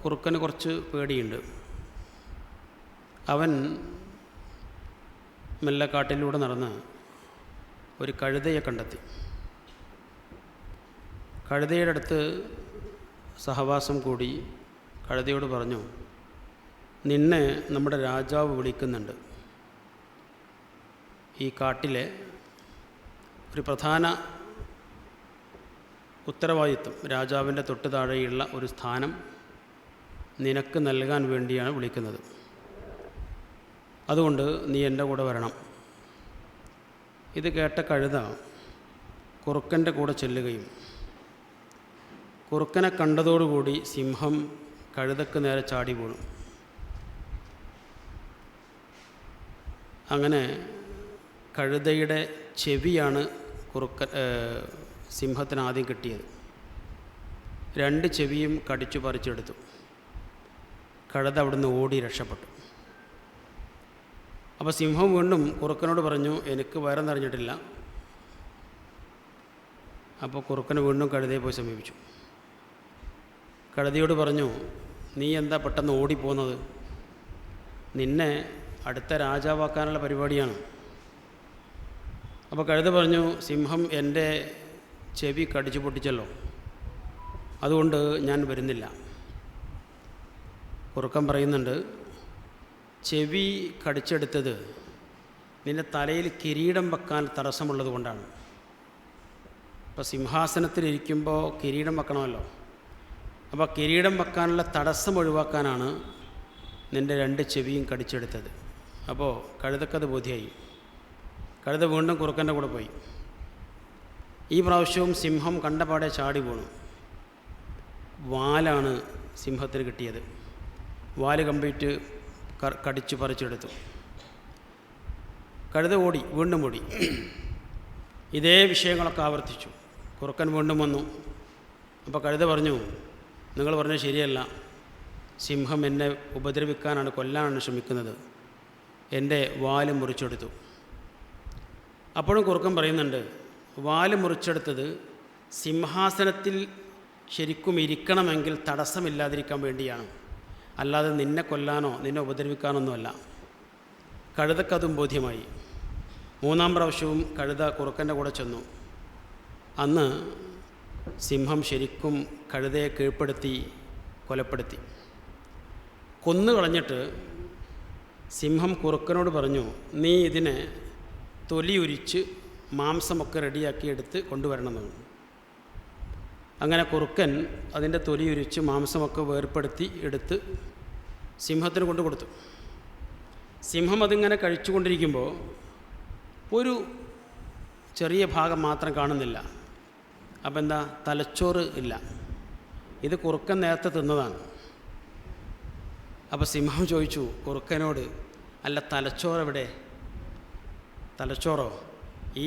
കുറുക്കന് കുറച്ച് പേടിയുണ്ട്. അവൻ മെല്ലെ കാട്ടിലൂടെ നടന്ന് ഒരു കഴുതയെ കണ്ടെത്തി. കഴുതയുടെ അടുത്ത് സഹവാസം കൂടി കഴുതയോട് പറഞ്ഞു, നിന്നെ നമ്മുടെ രാജാവ് വിളിക്കുന്നുണ്ട്. ഈ കാട്ടിലെ ഒരു പ്രധാന ഉത്തരവാദിത്വം, രാജാവിൻ്റെ തൊട്ട് താഴെയുള്ള ഒരു സ്ഥാനം നിനക്ക് നൽകാൻ വേണ്ടിയാണ് വിളിക്കുന്നത്. അതുകൊണ്ട് നീ എൻ്റെ കൂടെ വരണം. ഇത് കേട്ട കഴുത കുറുക്കൻ്റെ കൂടെ ചെല്ലുകയും കുറുക്കനെ കണ്ടതോടുകൂടി സിംഹം കഴുതക്ക് നേരെ ചാടി വീണു. അങ്ങനെ കഴുതയുടെ ചെവിയാണ് സിംഹത്തിന് ആദ്യം കിട്ടിയത്. 2 ചെവിയും കടിച്ചു പറിച്ചെടുത്തു. കഴുത അവിടുന്ന് ഓടി രക്ഷപ്പെട്ടു. അപ്പോൾ സിംഹം വീണ്ടും കുറുക്കനോട് പറഞ്ഞു, എനിക്ക് വയറ് നിറഞ്ഞിട്ടില്ല. അപ്പോൾ കുറുക്കന് വീണ്ടും കഴുതയെ പോയി സമീപിച്ചു. കഴുതയോട് പറഞ്ഞു, നീ എന്താ പെട്ടെന്ന് ഓടിപ്പോകുന്നത്? നിന്നെ അടുത്ത രാജാവാക്കാനുള്ള പരിപാടിയാണ്. അപ്പോൾ കഴുത പറഞ്ഞു, സിംഹം എൻ്റെ ചെവി കടിച്ചു പൊട്ടിച്ചല്ലോ, അതുകൊണ്ട് ഞാൻ വരുന്നില്ല. കുറുക്കൻ പറയുന്നുണ്ട്, ചെവി കടിച്ചെടുത്തത് നിൻ്റെ തലയിൽ കിരീടം വെക്കാൻ തടസ്സമുള്ളത് കൊണ്ടാണ്. ഇപ്പോൾ സിംഹാസനത്തിലിരിക്കുമ്പോൾ കിരീടം വെക്കണമല്ലോ. അപ്പോൾ കിരീടം വെക്കാനുള്ള തടസ്സം ഒഴിവാക്കാനാണ് നിൻ്റെ 2 ചെവിയും കടിച്ചെടുത്തത്. അപ്പോൾ കഴുതക്കത് ബോധ്യമായി. കഴുത വീണ്ടും കുറുക്കൻ്റെ കൂടെ പോയി. ഈ പ്രാവശ്യവും സിംഹം കണ്ടപാടെ ചാടി വീണു. വാലാണ് സിംഹത്തിന് കിട്ടിയത്. വാല് കംപ്ലീറ്റ് കടിച്ചു പറിച്ചെടുത്തു. കഴുത ഓടി, വീണ്ടും ഓടി. ഇതേ വിഷയങ്ങളൊക്കെ ആവർത്തിച്ചു. കുറുക്കൻ വീണ്ടും വന്നു. അപ്പോൾ കഴുത പറഞ്ഞു, നിങ്ങൾ പറഞ്ഞത് ശരിയല്ല, സിംഹം എന്നെ ഉപദ്രവിക്കാനാണ്, കൊല്ലാനാണ് ശ്രമിക്കുന്നത്. എൻ്റെ വാല് മുറിച്ചെടുത്തു. അപ്പോഴും കുറുക്കൻ പറയുന്നുണ്ട്, വാല് മുറിച്ചെടുത്തത് സിംഹാസനത്തിൽ ശരിക്കും ഇരിക്കണമെങ്കിൽ തടസ്സമില്ലാതിരിക്കാൻ വേണ്ടിയാണ്, അല്ലാതെ നിന്നെ കൊല്ലാനോ നിന്നെ ഉപദ്രവിക്കാനൊന്നുമല്ല. കഴുതക്കതും ബോധ്യമായി. 3-ാം പ്രാവശ്യവും കഴുത കുറുക്കൻ്റെ കൂടെ ചെന്നു. അന്ന് സിംഹം ശരിക്കും കഴുതയെ കീഴ്പ്പെടുത്തി കൊലപ്പെടുത്തി. കൊന്നുകളഞ്ഞിട്ട് സിംഹം കുറുക്കനോട് പറഞ്ഞു, നീ ഇതിനെ തൊലിയുരിച്ച് മാംസമൊക്കെ റെഡിയാക്കി എടുത്ത് കൊണ്ടുവരണമെന്ന്. അങ്ങനെ കുറുക്കൻ അതിൻ്റെ തൊലിയുരിച്ച് മാംസമൊക്കെ വേർപ്പെടുത്തി എടുത്ത് സിംഹത്തിന് കൊണ്ടു കൊടുത്തു. സിംഹം അതിങ്ങനെ കഴിച്ചുകൊണ്ടിരിക്കുമ്പോൾ ഒരു ചെറിയ ഭാഗം മാത്രം കാണുന്നില്ല. അപ്പം എന്താ, തലച്ചോറ് ഇല്ല. ഇത് കുറുക്കൻ നേരത്തെ തിന്നതാണ്. അപ്പോൾ സിംഹം ചോദിച്ചു കുറുക്കനോട്, അല്ല തലച്ചോറെവിടെ? തലച്ചോറോ?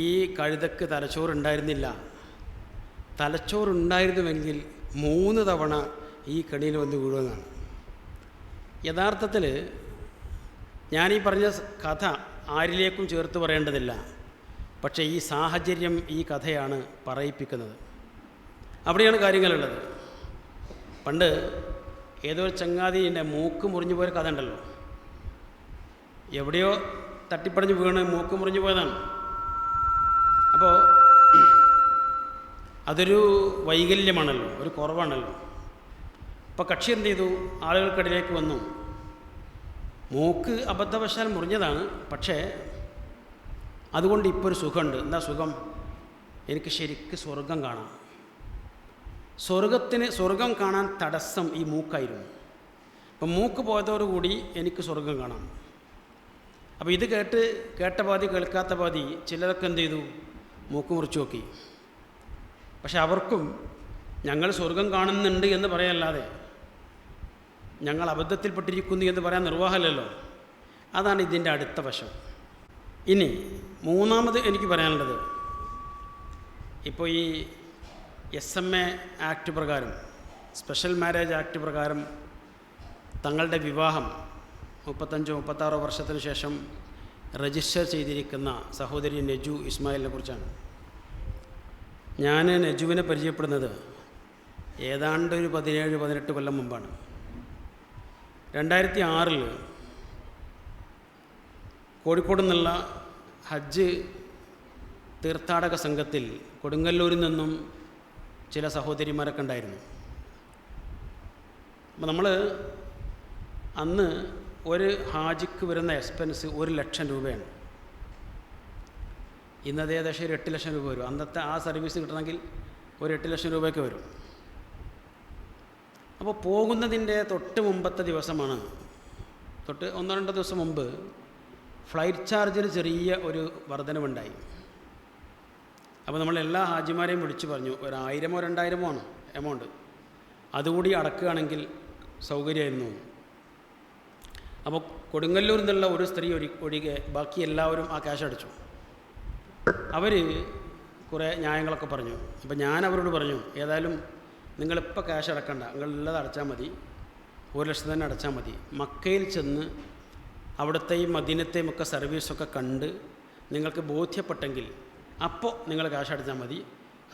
ഈ കഴുതക്ക് തലച്ചോറുണ്ടായിരുന്നില്ല. തലച്ചോറുണ്ടായിരുന്നുവെങ്കിൽ 3 തവണ ഈ കെണിയിൽ വന്ന് വീഴുമെന്നാണ്. യഥാർത്ഥത്തിൽ ഞാനീ പറഞ്ഞ കഥ ആരിലേക്കും ചേർത്ത് പറയേണ്ടതില്ല. പക്ഷേ ഈ സാഹചര്യം ഈ കഥയാണ് പറയിപ്പിക്കുന്നത്. അവിടെയാണ് കാര്യങ്ങളുള്ളത്. പണ്ട് ഏതോ ചങ്ങാതിൻ്റെ മൂക്ക് മുറിഞ്ഞു പോയൊരു കഥ ഉണ്ടല്ലോ. എവിടെയോ തട്ടിപ്പടഞ്ഞ് വീണ് മൂക്ക് മുറിഞ്ഞു പോയതാണ്. അപ്പോൾ അതൊരു വൈകല്യമാണല്ലോ, ഒരു കുറവാണല്ലോ. അപ്പോൾ കക്ഷി എന്ത് ചെയ്തു, ആളുകൾക്കിടയിലേക്ക് വന്നു. മൂക്ക് അബദ്ധവശാൽ മുറിഞ്ഞതാണ്, പക്ഷേ അതുകൊണ്ട് ഇപ്പോൾ ഒരു സുഖമുണ്ട്. എന്താ സുഖം? എനിക്ക് ശരിക്ക് സ്വർഗം കാണാം. സ്വർഗം കാണാൻ തടസ്സം ഈ മൂക്കായിരുന്നു. അപ്പം മൂക്ക് പോയതോടുകൂടി എനിക്ക് സ്വർഗം കാണാം. അപ്പോൾ ഇത് കേട്ട പാതി കേൾക്കാത്ത പാതി ചിലരൊക്കെ എന്ത് ചെയ്തു, മൂക്ക് മുറിച്ച് നോക്കി. പക്ഷെ അവർക്കും ഞങ്ങൾ സ്വർഗം കാണുന്നുണ്ട് എന്ന് പറയല്ലാതെ ഞങ്ങൾ അബദ്ധത്തിൽപ്പെട്ടിരിക്കുന്നു എന്ന് പറയാൻ നിർവാഹമല്ലല്ലോ. അതാണ് ഇതിൻ്റെ അടുത്ത വശം. ഇനി 3-ാമത് എനിക്ക് പറയാനുള്ളത്, ഇപ്പോൾ ഈ SMA ആക്ട് പ്രകാരം, സ്പെഷ്യൽ മാരേജ് ആക്ട് പ്രകാരം തങ്ങളുടെ വിവാഹം 35-36 വർഷത്തിന് ശേഷം രജിസ്റ്റർ ചെയ്തിരിക്കുന്ന സഹോദരി നജു ഇസ്മായിലിനെ കുറിച്ചാണ്. ഞാൻ നജുവിനെ പരിചയപ്പെടുന്നത് ഏതാണ്ട് ഒരു 17-18 കൊല്ലം മുമ്പാണ്. 2006 കോഴിക്കോട് നിന്നുള്ള ഹജ്ജ് തീർത്ഥാടക സംഘത്തിൽ കൊടുങ്ങല്ലൂരിൽ നിന്നും ചില സഹോദരിമാരൊക്കെ ഉണ്ടായിരുന്നു. അപ്പോൾ നമ്മൾ അന്ന് ഒരു ഹാജിക്ക് വരുന്ന എക്സ്പെൻസ് 1 ലക്ഷം രൂപയാണ്. ഇന്നത് ഏകദേശം ഒരു 8 ലക്ഷം രൂപ വരും. അന്നത്തെ ആ സർവീസ് കിട്ടണമെങ്കിൽ ഒരു 8 ലക്ഷം രൂപയൊക്കെ വരും. അപ്പോൾ പോകുന്നതിൻ്റെ തൊട്ട് മുമ്പത്തെ ദിവസമാണ്, തൊട്ട് 1-2 ദിവസം മുമ്പ് ഫ്ലൈറ്റ് ചാർജിന് ചെറിയ ഒരു വർധനവുണ്ടായി. അപ്പോൾ നമ്മൾ എല്ലാ ഹാജിമാരെയും വിളിച്ചു പറഞ്ഞു, 1000-ഓ 2000-ഓ ആണ് എമൗണ്ട്, അതുകൂടി അടക്കുകയാണെങ്കിൽ സൗകര്യമായിരുന്നു. അപ്പോൾ കൊടുങ്ങല്ലൂരിൽ നിന്നുള്ള ഒരു സ്ത്രീ ഒഴികെ ബാക്കി എല്ലാവരും ആ ക്യാഷ് അടച്ചു. അവർ കുറേ ന്യായങ്ങളൊക്കെ പറഞ്ഞു. അപ്പോൾ ഞാൻ അവരോട് പറഞ്ഞു, ഏതായാലും നിങ്ങളിപ്പോൾ ക്യാഷ് അടക്കണ്ട, നിങ്ങളുള്ളത് അടച്ചാൽ മതി, 1 ലക്ഷം തന്നെ അടച്ചാൽ മതി. മക്കയിൽ ചെന്ന് അവിടുത്തെയും മദീനത്തെയും ഒക്കെ സർവീസൊക്കെ കണ്ട് നിങ്ങൾക്ക് ബോധ്യപ്പെട്ടെങ്കിൽ അപ്പോൾ നിങ്ങൾ ക്യാഷ് അടച്ചാൽ മതി.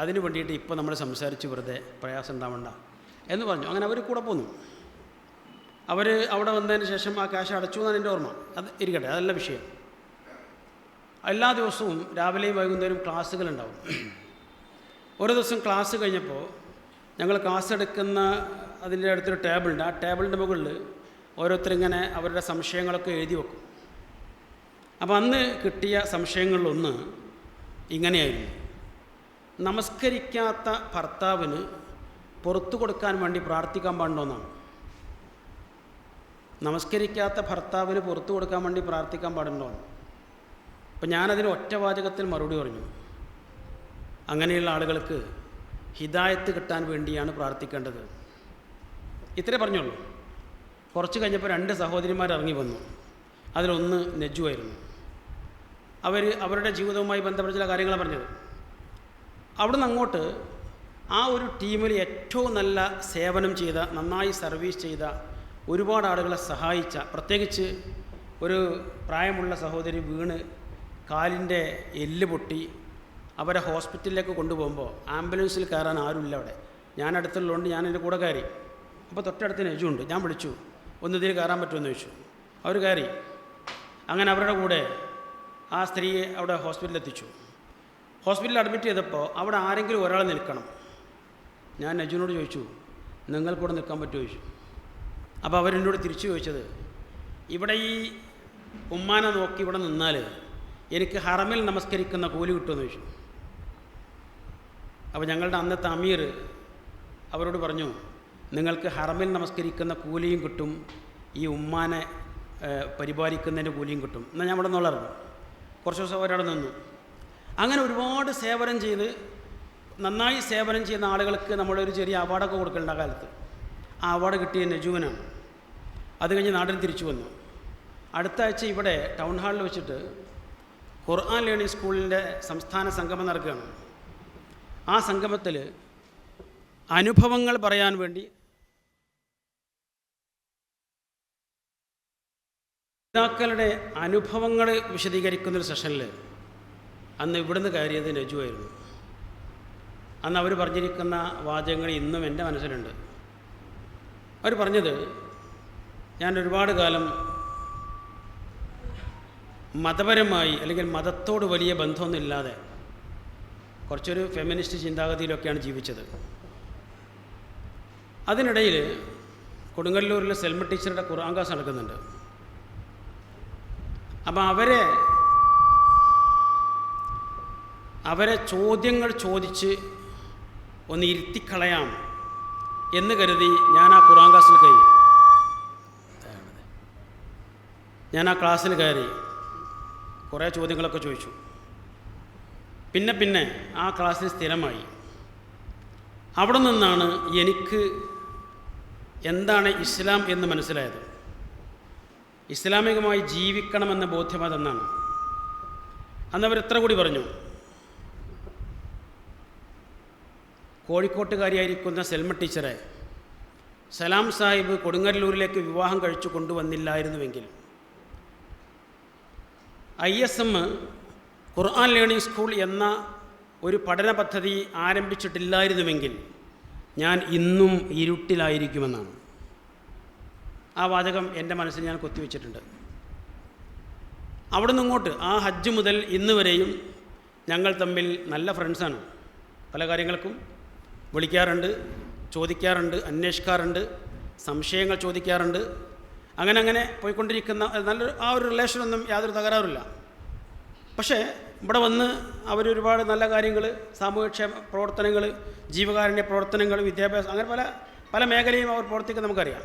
അതിന് വേണ്ടിയിട്ട് ഇപ്പോൾ നമ്മൾ സംസാരിച്ച് വെറുതെ പ്രയാസം ഉണ്ടാവണ്ട എന്ന് പറഞ്ഞു. അങ്ങനെ അവർ കൂടെ പോന്നു. അവർ അവിടെ വന്നതിന് ശേഷം ആ ക്യാഷ് അടച്ചു എന്നാണ് എൻ്റെ ഓർമ്മ. അത് ഇരിക്കട്ടെ, അതല്ല വിഷയം. എല്ലാ ദിവസവും രാവിലെയും വൈകുന്നേരം ക്ലാസ്സുകളുണ്ടാവും. ഒരു ദിവസം ക്ലാസ് കഴിഞ്ഞപ്പോൾ ഞങ്ങൾ ക്ലാസ് എടുക്കുന്ന അതിൻ്റെ അടുത്തൊരു ടേബിളുണ്ട്. ആ ടേബിളിൻ്റെ മുകളിൽ ഓരോരുത്തരിങ്ങനെ അവരുടെ സംശയങ്ങളൊക്കെ എഴുതി വെക്കും. അപ്പോൾ അന്ന് കിട്ടിയ സംശയങ്ങളിലൊന്ന് ഇങ്ങനെയായിരുന്നു: നമസ്കരിക്കാത്ത ഭർത്താവിന് പുറത്തു കൊടുക്കാൻ വേണ്ടി പ്രാർത്ഥിക്കാൻ പാടുണ്ടോയെന്നാണ്. നമസ്കരിക്കാത്ത ഭർത്താവിന് പുറത്തു കൊടുക്കാൻ വേണ്ടി പ്രാർത്ഥിക്കാൻ പാടുണ്ടോ? അപ്പം ഞാനതിന് ഒറ്റവാചകത്തിൽ മറുപടി പറഞ്ഞു, അങ്ങനെയുള്ള ആളുകൾക്ക് ഹിദായത്ത് കിട്ടാൻ വേണ്ടിയാണ് പ്രാർത്ഥിക്കേണ്ടത്. ഇത്രേ പറഞ്ഞുള്ളൂ. കുറച്ച് കഴിഞ്ഞപ്പോൾ 2 സഹോദരിമാർ ഇറങ്ങി വന്നു. അതിലൊന്ന് നെജു ആയിരുന്നു. അവരുടെ ജീവിതവുമായി ബന്ധപ്പെട്ട ചില കാര്യങ്ങളാണ് പറഞ്ഞത്. അവിടുന്ന് അങ്ങോട്ട് ആ ഒരു ടീമിൽ ഏറ്റവും നല്ല സേവനം ചെയ്ത, നന്നായി സർവീസ് ചെയ്ത, ഒരുപാട് ആളുകളെ സഹായിച്ച, പ്രത്യേകിച്ച് ഒരു പ്രായമുള്ള സഹോദരി വീണ് കാലിൻ്റെ എല്ല് പൊട്ടി അവരെ ഹോസ്പിറ്റലിലേക്ക് കൊണ്ടുപോകുമ്പോൾ ആംബുലൻസിൽ കയറാൻ ആരുമില്ല അവിടെ. ഞാൻ അടുത്തുള്ളതുകൊണ്ട് ഞാൻ എൻ്റെ കൂടെ കയറി. അപ്പോൾ തൊട്ടടുത്ത് നെജുണ്ട്. ഞാൻ വിളിച്ചു, ഒന്ന് ഇതിൽ കയറാൻ പറ്റുമെന്ന് ചോദിച്ചു. അവർ കയറി. അങ്ങനെ അവരുടെ കൂടെ ആ സ്ത്രീയെ അവിടെ ഹോസ്പിറ്റലിൽ എത്തിച്ചു. ഹോസ്പിറ്റലിൽ അഡ്മിറ്റ് ചെയ്തപ്പോൾ അവിടെ ആരെങ്കിലും ഒരാൾ നിൽക്കണം. ഞാൻ നെജുവിനോട് ചോദിച്ചു, നിങ്ങൾക്കൂടെ നിൽക്കാൻ പറ്റുമോ ചോദിച്ചു. അപ്പോൾ അവരെന്നോട് തിരിച്ചു ചോദിച്ചത്, ഇവിടെ ഈ ഉമ്മാനെ നോക്കി ഇവിടെ നിന്നാൽ എനിക്ക് ഹറമിൽ നമസ്കരിക്കുന്ന കൂലി കിട്ടുമെന്ന് ചോദിച്ചു. അപ്പോൾ ഞങ്ങളുടെ അന്നത്തെ അമീർ അവരോട് പറഞ്ഞു, നിങ്ങൾക്ക് ഹറമിൽ നമസ്കരിക്കുന്ന കൂലിയും കിട്ടും, ഈ ഉമ്മാനെ പരിപാലിക്കുന്നതിൻ്റെ കൂലിയും കിട്ടും. എന്നാൽ ഞാൻ ഇവിടെ നിന്നുള്ളറിഞ്ഞു. കുറച്ച് ദിവസം അവരവിടെ നിന്നു. അങ്ങനെ ഒരുപാട് സേവനം ചെയ്ത് നന്നായി സേവനം ചെയ്യുന്ന ആളുകൾക്ക് നമ്മളൊരു ചെറിയ അവാർഡൊക്കെ കൊടുക്കേണ്ട കാലത്ത് ആ അവാർഡ് കിട്ടിയ നെജുവിനാണ്. അത് കഴിഞ്ഞ് നാട്ടിൽ തിരിച്ചു വന്നു. അടുത്ത ആഴ്ച ഇവിടെ ടൗൺ ഹാളിൽ വെച്ചിട്ട് ഖുർആൻ ലേണിംഗ് സ്കൂളിൻ്റെ സംസ്ഥാന സംഗമം നടക്കുകയാണ്. ആ സംഗമത്തിൽ അനുഭവങ്ങൾ പറയാൻ വേണ്ടി പിതാക്കളുടെ അനുഭവങ്ങൾ വിശദീകരിക്കുന്നൊരു സെഷനിൽ അന്ന് ഇവിടുന്ന് കയറിയത് നെജുവായിരുന്നു. അന്ന് അവർ പറഞ്ഞിരിക്കുന്ന വാചകങ്ങൾ ഇന്നും എൻ്റെ മനസ്സിലുണ്ട്. അവർ പറഞ്ഞത്, ഞാൻ ഒരുപാട് കാലം മതപരമായി അല്ലെങ്കിൽ മതത്തോട് വലിയ ബന്ധമൊന്നുമില്ലാതെ കുറച്ചൊരു ഫെമിനിസ്റ്റ് ചിന്താഗതിയിലൊക്കെയാണ് ജീവിച്ചത്. അതിനിടയിൽ കൊടുങ്ങല്ലൂരിൽ സെൽമ ടീച്ചറുടെ ഖുർആൻ ക്ലാസ് നടക്കുന്നുണ്ട്. അപ്പം അവരെ ചോദ്യങ്ങൾ ചോദിച്ച് ഒന്ന് ഇരുത്തിക്കളയാം എന്ന് കരുതി ഞാൻ ആ ഖുർആൻ ക്ലാസ്സിൽ കയറി. കുറേ ചോദ്യങ്ങളൊക്കെ ചോദിച്ചു. പിന്നെ ആ ക്ലാസ്സിൽ സ്ഥിരമായി. അവിടെ നിന്നാണ് എനിക്ക് എന്താണ് ഇസ്ലാം എന്ന് മനസ്സിലായത്. ഇസ്ലാമികമായി ജീവിക്കണമെന്ന ബോധ്യം അതെന്നാണ്. അന്നവർ ഇത്ര കൂടി പറഞ്ഞു, കോഴിക്കോട്ടുകാരിയായിരിക്കുന്ന സെൽമ ടീച്ചറെ സലാം സാഹിബ് കൊടുങ്ങല്ലൂരിലേക്ക് വിവാഹം കഴിച്ചു കൊണ്ടുവന്നില്ലായിരുന്നുവെങ്കിൽ, ISM ഖുർആൻ ലേണിംഗ് സ്കൂൾ എന്ന ഒരു പഠന പദ്ധതി ആരംഭിച്ചിട്ടില്ലായിരുന്നുവെങ്കിൽ ഞാൻ ഇന്നും ഇരുട്ടിലായിരിക്കുമെന്നാണ്. ആ വാചകം എൻ്റെ മനസ്സിൽ ഞാൻ കൊത്തിവെച്ചിട്ടുണ്ട്. അവിടെ നിന്ന് ഇങ്ങോട്ട് ആ ഹജ്ജ് മുതൽ ഇന്ന് വരെയും ഞങ്ങൾ തമ്മിൽ നല്ല ഫ്രണ്ട്സാണ്. പല കാര്യങ്ങൾക്കും വിളിക്കാറുണ്ട്, ചോദിക്കാറുണ്ട്, അന്വേഷിക്കാറുണ്ട്, സംശയങ്ങൾ ചോദിക്കാറുണ്ട്. അങ്ങനെ പോയിക്കൊണ്ടിരിക്കുന്ന നല്ലൊരു ആ ഒരു റിലേഷനൊന്നും യാതൊരു തകരാറില്ല. പക്ഷേ ഇവിടെ വന്ന് അവരൊരുപാട് നല്ല കാര്യങ്ങൾ, സാമൂഹ്യക്ഷേമ പ്രവർത്തനങ്ങൾ, ജീവകാരുണ്യ പ്രവർത്തനങ്ങൾ, വിദ്യാഭ്യാസം, അങ്ങനെ പല മേഖലയും അവർ പ്രവർത്തിക്കുന്ന നമുക്കറിയാം.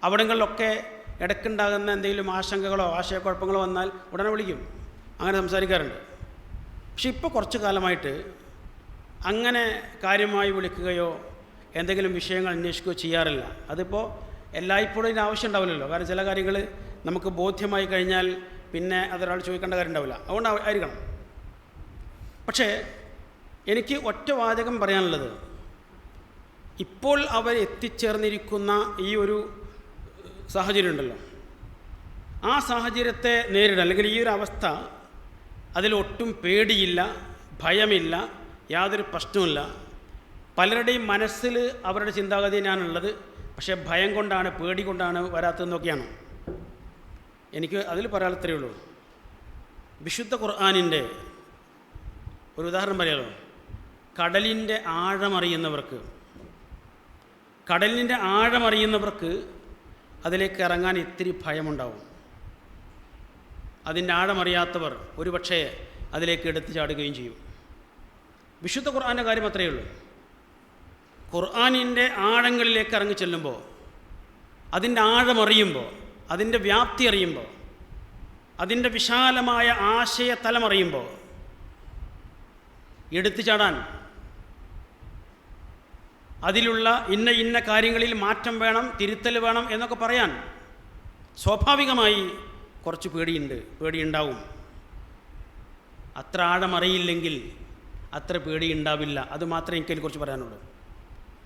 അവിടങ്ങളിലൊക്കെ ഇടയ്ക്കുണ്ടാകുന്ന എന്തെങ്കിലും ആശങ്കകളോ ആശയക്കുഴപ്പങ്ങളോ വന്നാൽ ഉടനെ വിളിക്കും, അങ്ങനെ സംസാരിക്കാറുണ്ട്. പക്ഷെ ഇപ്പോൾ കുറച്ച് കാലമായിട്ട് അങ്ങനെ കാര്യമായി വിളിക്കുകയോ എന്തെങ്കിലും വിഷയങ്ങൾ അന്വേഷിക്കുകയോ ചെയ്യാറില്ല. അതിപ്പോൾ എല്ലായ്പ്പോഴും ഇതിന് ആവശ്യം ഉണ്ടാവില്ലല്ലോ. കാരണം ചില കാര്യങ്ങൾ നമുക്ക് ബോധ്യമായി കഴിഞ്ഞാൽ പിന്നെ അതൊരാൾ ചോദിക്കേണ്ട കാര്യം ഉണ്ടാവില്ല. അതുകൊണ്ട് ആയിരിക്കണം. പക്ഷേ എനിക്ക് ഒറ്റ വാചകം പറയാനുള്ളത്, ഇപ്പോൾ അവർ എത്തിച്ചേർന്നിരിക്കുന്ന ഈ ഒരു സാഹചര്യം ഉണ്ടല്ലോ, ആ സാഹചര്യത്തെ നേരിടാൻ, അല്ലെങ്കിൽ ഈ ഒരു അവസ്ഥ, അതിലൊട്ടും പേടിയില്ല, ഭയമില്ല, യാതൊരു പ്രശ്നവുമില്ല. പലരുടെയും മനസ്സിൽ അവരുടെ ചിന്താഗതി ഞാനുള്ളത്, പക്ഷേ ഭയം കൊണ്ടാണ്, പേടി കൊണ്ടാണ് വരാത്തതെന്നൊക്കെയാണ്. എനിക്ക് അതിൽ പറയാത്തത്രയേ ഉള്ളൂ. വിശുദ്ധ ഖുർആനിൻ്റെ ഒരു ഉദാഹരണം പറയാലോ. കടലിൻ്റെ ആഴമറിയുന്നവർക്ക് അതിലേക്ക് ഇറങ്ങാൻ ഇത്തിരി ഭയമുണ്ടാവും. അതിൻ്റെ ആഴമറിയാത്തവർ ഒരുപക്ഷേ അതിലേക്ക് എടുത്തു ചാടുകയും ചെയ്യും. വിശുദ്ധ ഖുർആൻ്റെ കാര്യം അത്രയേ ഉള്ളൂ. ഖുർആനിൻ്റെ ആഴങ്ങളിലേക്ക് ഇറങ്ങി ചെല്ലുമ്പോൾ, അതിൻ്റെ ആഴമറിയുമ്പോൾ, അതിൻ്റെ വ്യാപ്തി അറിയുമ്പോൾ, അതിൻ്റെ വിശാലമായ ആശയതലമറിയുമ്പോൾ എടുത്തു ചാടാൻ, അതിലുള്ള ഇന്ന കാര്യങ്ങളിൽ മാറ്റം വേണം, തിരുത്തൽ വേണം എന്നൊക്കെ പറയാൻ സ്വാഭാവികമായി കുറച്ച് പേടിയുണ്ടാവും. അത്ര ആഴമറിയില്ലെങ്കിൽ അത്ര പേടിയുണ്ടാവില്ല. അത് മാത്രമേ എനിക്കതിൽ കുറിച്ച് പറയാനുള്ളൂ.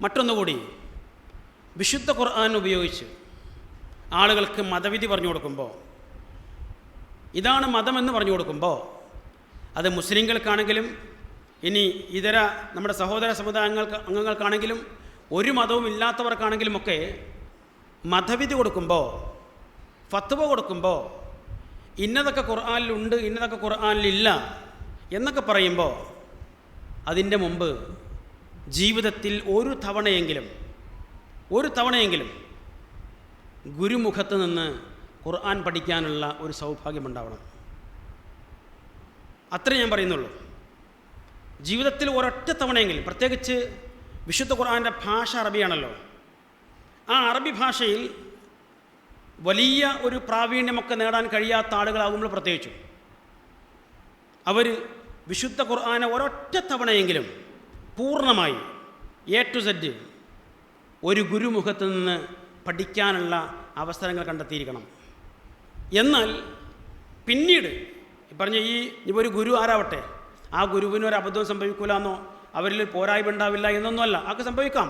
മറ്റൊന്നുകൂടി, വിശുദ്ധ ഖുർആൻ ഉപയോഗിച്ച് ആളുകൾക്ക് മതവിധി പറഞ്ഞു കൊടുക്കുമ്പോൾ, ഇതാണ് മതമെന്ന് പറഞ്ഞു കൊടുക്കുമ്പോൾ, അത് മുസ്ലിങ്ങൾക്കാണെങ്കിലും ഇനി ഇതര നമ്മുടെ സഹോദര അംഗങ്ങൾക്കാണെങ്കിലും ഒരു മതവും ഇല്ലാത്തവർക്കാണെങ്കിലും ഒക്കെ മതവിധി കൊടുക്കുമ്പോൾ, ഫത്വ കൊടുക്കുമ്പോൾ, ഇന്നതൊക്കെ ഖുർആനിലുണ്ട്, ഇന്നതൊക്കെ ഖുർആനിലില്ല എന്നൊക്കെ പറയുമ്പോൾ, അതിൻ്റെ മുമ്പ് ജീവിതത്തിൽ ഒരു തവണയെങ്കിലും ഗുരുമുഖത്ത് നിന്ന് ഖുർആൻ പഠിക്കാനുള്ള ഒരു സൗഭാഗ്യമുണ്ടാവണം. അത്രേ ഞാൻ പറയുന്നുള്ളൂ. ജീവിതത്തിൽ ഒരൊറ്റ തവണയെങ്കിലും, പ്രത്യേകിച്ച് വിശുദ്ധ ഖുർആൻ്റെ ഭാഷ അറബിയാണല്ലോ, ആ അറബി ഭാഷയിൽ വലിയ ഒരു പ്രാവീണ്യമൊക്കെ നേടാൻ കഴിയാത്ത ആളുകളാകുമ്പോൾ പ്രത്യേകിച്ചും അവർ വിശുദ്ധ ഖുർആനെ ഒരൊറ്റ തവണയെങ്കിലും പൂർണ്ണമായി A to Z ഒരു ഗുരുമുഖത്ത് നിന്ന് പഠിക്കാനുള്ള അവസരങ്ങൾ കണ്ടെത്തിയിരിക്കണം. എന്നാൽ പിന്നീട് പറഞ്ഞ ഒരു ഗുരു ആരാവട്ടെ, ആ ഗുരുവിന് ഒരു അബദ്ധവും സംഭവിക്കില്ല എന്നോ അവരിൽ പോരായ്മ ഉണ്ടാവില്ല എന്നൊന്നുമല്ല, അതൊക്കെ സംഭവിക്കാം.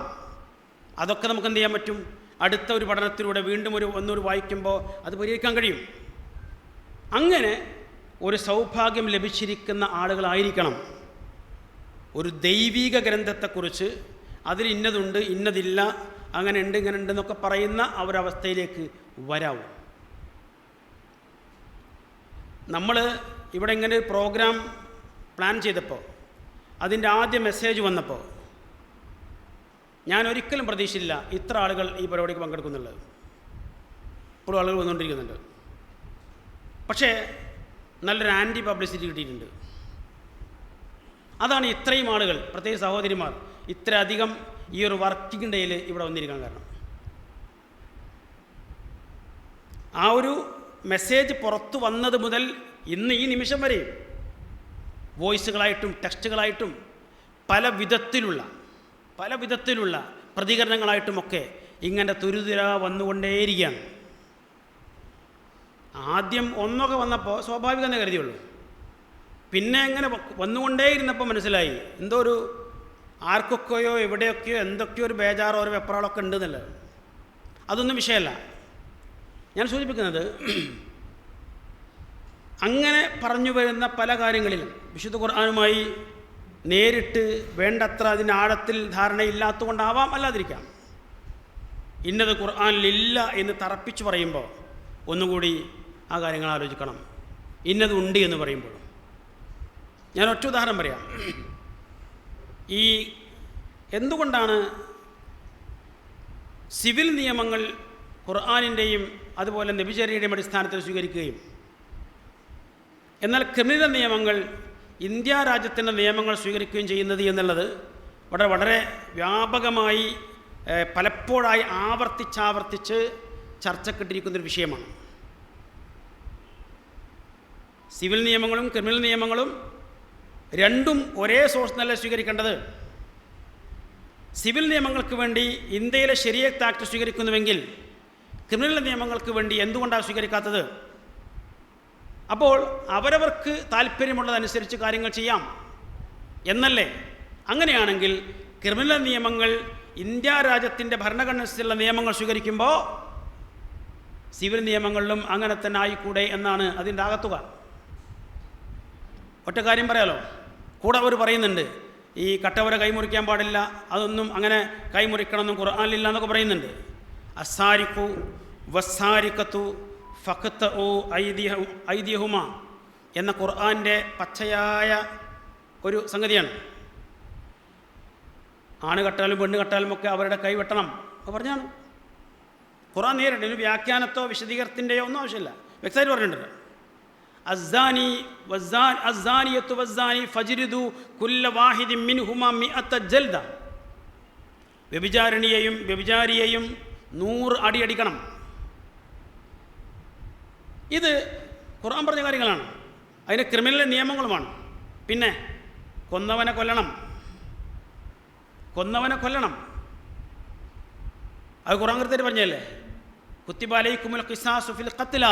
അതൊക്കെ നമുക്ക് എന്ത് ചെയ്യാൻ പറ്റും? അടുത്ത ഒരു പഠനത്തിലൂടെ വീണ്ടും ഒന്നൊരു വായിക്കുമ്പോൾ അത് പരിഹരിക്കാൻ കഴിയും. അങ്ങനെ ഒരു സൗഭാഗ്യം ലഭിച്ചിരിക്കുന്ന ആളുകളായിരിക്കണം ഒരു ദൈവിക ഗ്രന്ഥത്തെക്കുറിച്ച് അതിൽ ഇന്നതുണ്ട്, ഇന്നതില്ല, അങ്ങനെ ഉണ്ട്, ഇങ്ങനെ ഉണ്ട് എന്നൊക്കെ പറയുന്ന ഒരവസ്ഥയിലേക്ക് വരാവും. നമ്മൾ ഇവിടെ ഇങ്ങനെ ഒരു പ്രോഗ്രാം പ്ലാൻ ചെയ്തപ്പോൾ, അതിൻ്റെ ആദ്യ മെസ്സേജ് വന്നപ്പോൾ ഞാൻ ഒരിക്കലും പ്രതീക്ഷിച്ചില്ല ഇത്ര ആളുകൾ ഈ പരിപാടിക്ക് പങ്കെടുക്കുന്നുള്ളത്. ഇപ്പോഴും ആളുകൾ വന്നുകൊണ്ടിരിക്കുന്നുണ്ട്. പക്ഷേ നല്ലൊരു ആൻറ്റി പബ്ലിസിറ്റി കിട്ടിയിട്ടുണ്ട്. അതാണ് ഇത്രയും ആളുകൾ, പ്രത്യേക സഹോദരിമാർ, ഇത്രയധികം ഈ ഒരു വർക്കിംഗ് ഡേയിൽ ഇവിടെ വന്നിരിക്കാൻ കാരണം. ആ ഒരു മെസ്സേജ് പുറത്തു വന്നത് മുതൽ ഇന്ന് ഈ നിമിഷം വരെ വോയിസുകളായിട്ടും ടെക്സ്റ്റുകളായിട്ടും പല വിധത്തിലുള്ള പ്രതികരണങ്ങളായിട്ടുമൊക്കെ ഇങ്ങനെ തുരുതുര വന്നുകൊണ്ടേയിരിക്കുകയാണ്. ആദ്യം ഒന്നൊക്കെ വന്നപ്പോൾ സ്വാഭാവികമെന്ന് കരുതിയുള്ളൂ. പിന്നെ ഇങ്ങനെ വന്നുകൊണ്ടേയിരുന്നപ്പോൾ മനസ്സിലായി എന്തോ ഒരു ആർക്കൊക്കെയോ എവിടെയൊക്കെയോ എന്തൊക്കെയോ ഒരു ബേജാറോ ഒരു വെപ്രാളൊക്കെ ഉണ്ടെന്നുള്ളത്. അതൊന്നും വിഷയമല്ല. ഞാൻ സൂചിപ്പിക്കുന്നത്, അങ്ങനെ പറഞ്ഞു വരുന്ന പല കാര്യങ്ങളിലും വിശുദ്ധ ഖുർആനുമായി നേരിട്ട് വേണ്ടത്ര അതിൻ്റെ ആഴത്തിൽ ധാരണയില്ലാത്തതുകൊണ്ടാവാം, അല്ലാതിരിക്കാം. ഇന്നത് ഖുർആനിലില്ല എന്ന് തറപ്പിച്ച് പറയുമ്പോൾ ഒന്നുകൂടി ആ കാര്യങ്ങൾ ആലോചിക്കണം. ഇന്നതുണ്ട് എന്ന് പറയുമ്പോൾ ഞാൻ ഒറ്റ ഉദാഹരണം പറയാം. ഈ എന്തുകൊണ്ടാണ് സിവിൽ നിയമങ്ങൾ ഖുർആനിൻ്റെയും അതുപോലെ നബിചര്യയുടെയും അടിസ്ഥാനത്തിൽ സ്വീകരിക്കുകയും എന്നാൽ ക്രിമിനൽ നിയമങ്ങൾ ഇന്ത്യ രാജ്യത്തിൻ്റെ നിയമങ്ങൾ സ്വീകരിക്കുകയും ചെയ്യുന്നത് എന്നുള്ളത് വളരെ വ്യാപകമായി പലപ്പോഴായി ആവർത്തിച്ചാവർത്തിച്ച് ചർച്ചക്കിട്ടിരിക്കുന്നൊരു വിഷയമാണ്. സിവിൽ നിയമങ്ങളും ക്രിമിനൽ നിയമങ്ങളും രണ്ടും ഒരേ സോഴ്സ് നല്ല സ്വീകരിക്കേണ്ടത്. സിവിൽ നിയമങ്ങൾക്ക് വേണ്ടി ഇന്ത്യയിലെ ശരിയത്ത് ആക്ട് സ്വീകരിക്കുന്നുവെങ്കിൽ ക്രിമിനൽ നിയമങ്ങൾക്ക് വേണ്ടി എന്തുകൊണ്ടാണ് സ്വീകരിക്കാത്തത്? അപ്പോൾ അവരവർക്ക് താല്പര്യമുള്ളതനുസരിച്ച് കാര്യങ്ങൾ ചെയ്യാം എന്നല്ലേ? അങ്ങനെയാണെങ്കിൽ ക്രിമിനൽ നിയമങ്ങൾ ഇന്ത്യ രാജ്യത്തിൻ്റെ ഭരണഘടനയുള്ള നിയമങ്ങൾ സ്വീകരിക്കുമ്പോൾ സിവിൽ നിയമങ്ങളിലും അങ്ങനെ തന്നെ ആയിക്കൂടെ എന്നാണ് അതിൻ്റെ ആകത്തുക. ഒറ്റ കാര്യം പറയാലോ, കൂടെ അവർ പറയുന്നുണ്ട് ഈ കട്ടവരെ കൈമുറിക്കാൻ പാടില്ല, അതൊന്നും അങ്ങനെ കൈമുറിക്കണമെന്നും ഖുർആനിലില്ല എന്നൊക്കെ പറയുന്നുണ്ട്. അസാരിഖു വസാരിഖത്തു ഫഖ്തഉ ഐദിയഹുമ എന്ന ഖുർആൻ്റെ പച്ചയായ ഒരു സംഗതിയാണ്. ആണ് കട്ടാലും പെണ്ണ് കട്ടാലും ഒക്കെ അവരുടെ കൈ വെട്ടണം അത് പറഞ്ഞാണ് ഖുർആൻ. നേരിട്ട് ഒരു വ്യാഖ്യാനത്തോ വിശദീകരണത്തിൻ്റെയോ ഒന്നും ആവശ്യമില്ല, വ്യക്തമായിട്ട് പറഞ്ഞിട്ടുണ്ട്. അസ്സാനിയത്തു വസ്സാനി ഫജ്രിദു കുല്ല വാഹിദിൻ മിൻഹുമാ മിഅത ജൽദ. വ്യഭിചാരിണിയെയും വ്യഭിചാരിയെയും 100 അടി അടിക്കണം. ഇത് ഖുർആൻ പറഞ്ഞ കാര്യങ്ങളാണ്, അതിന് ക്രിമിനൽ നിയമങ്ങളുമാണ്. പിന്നെ കൊന്നവനെ കൊല്ലണം. അത് ഖുർആൻ കൃത്യമായിട്ട് പറഞ്ഞല്ലേ, കുത്തിബ അലൈക്കുമുൽ ഖിസാസു ഫിൽ ഖത്ല.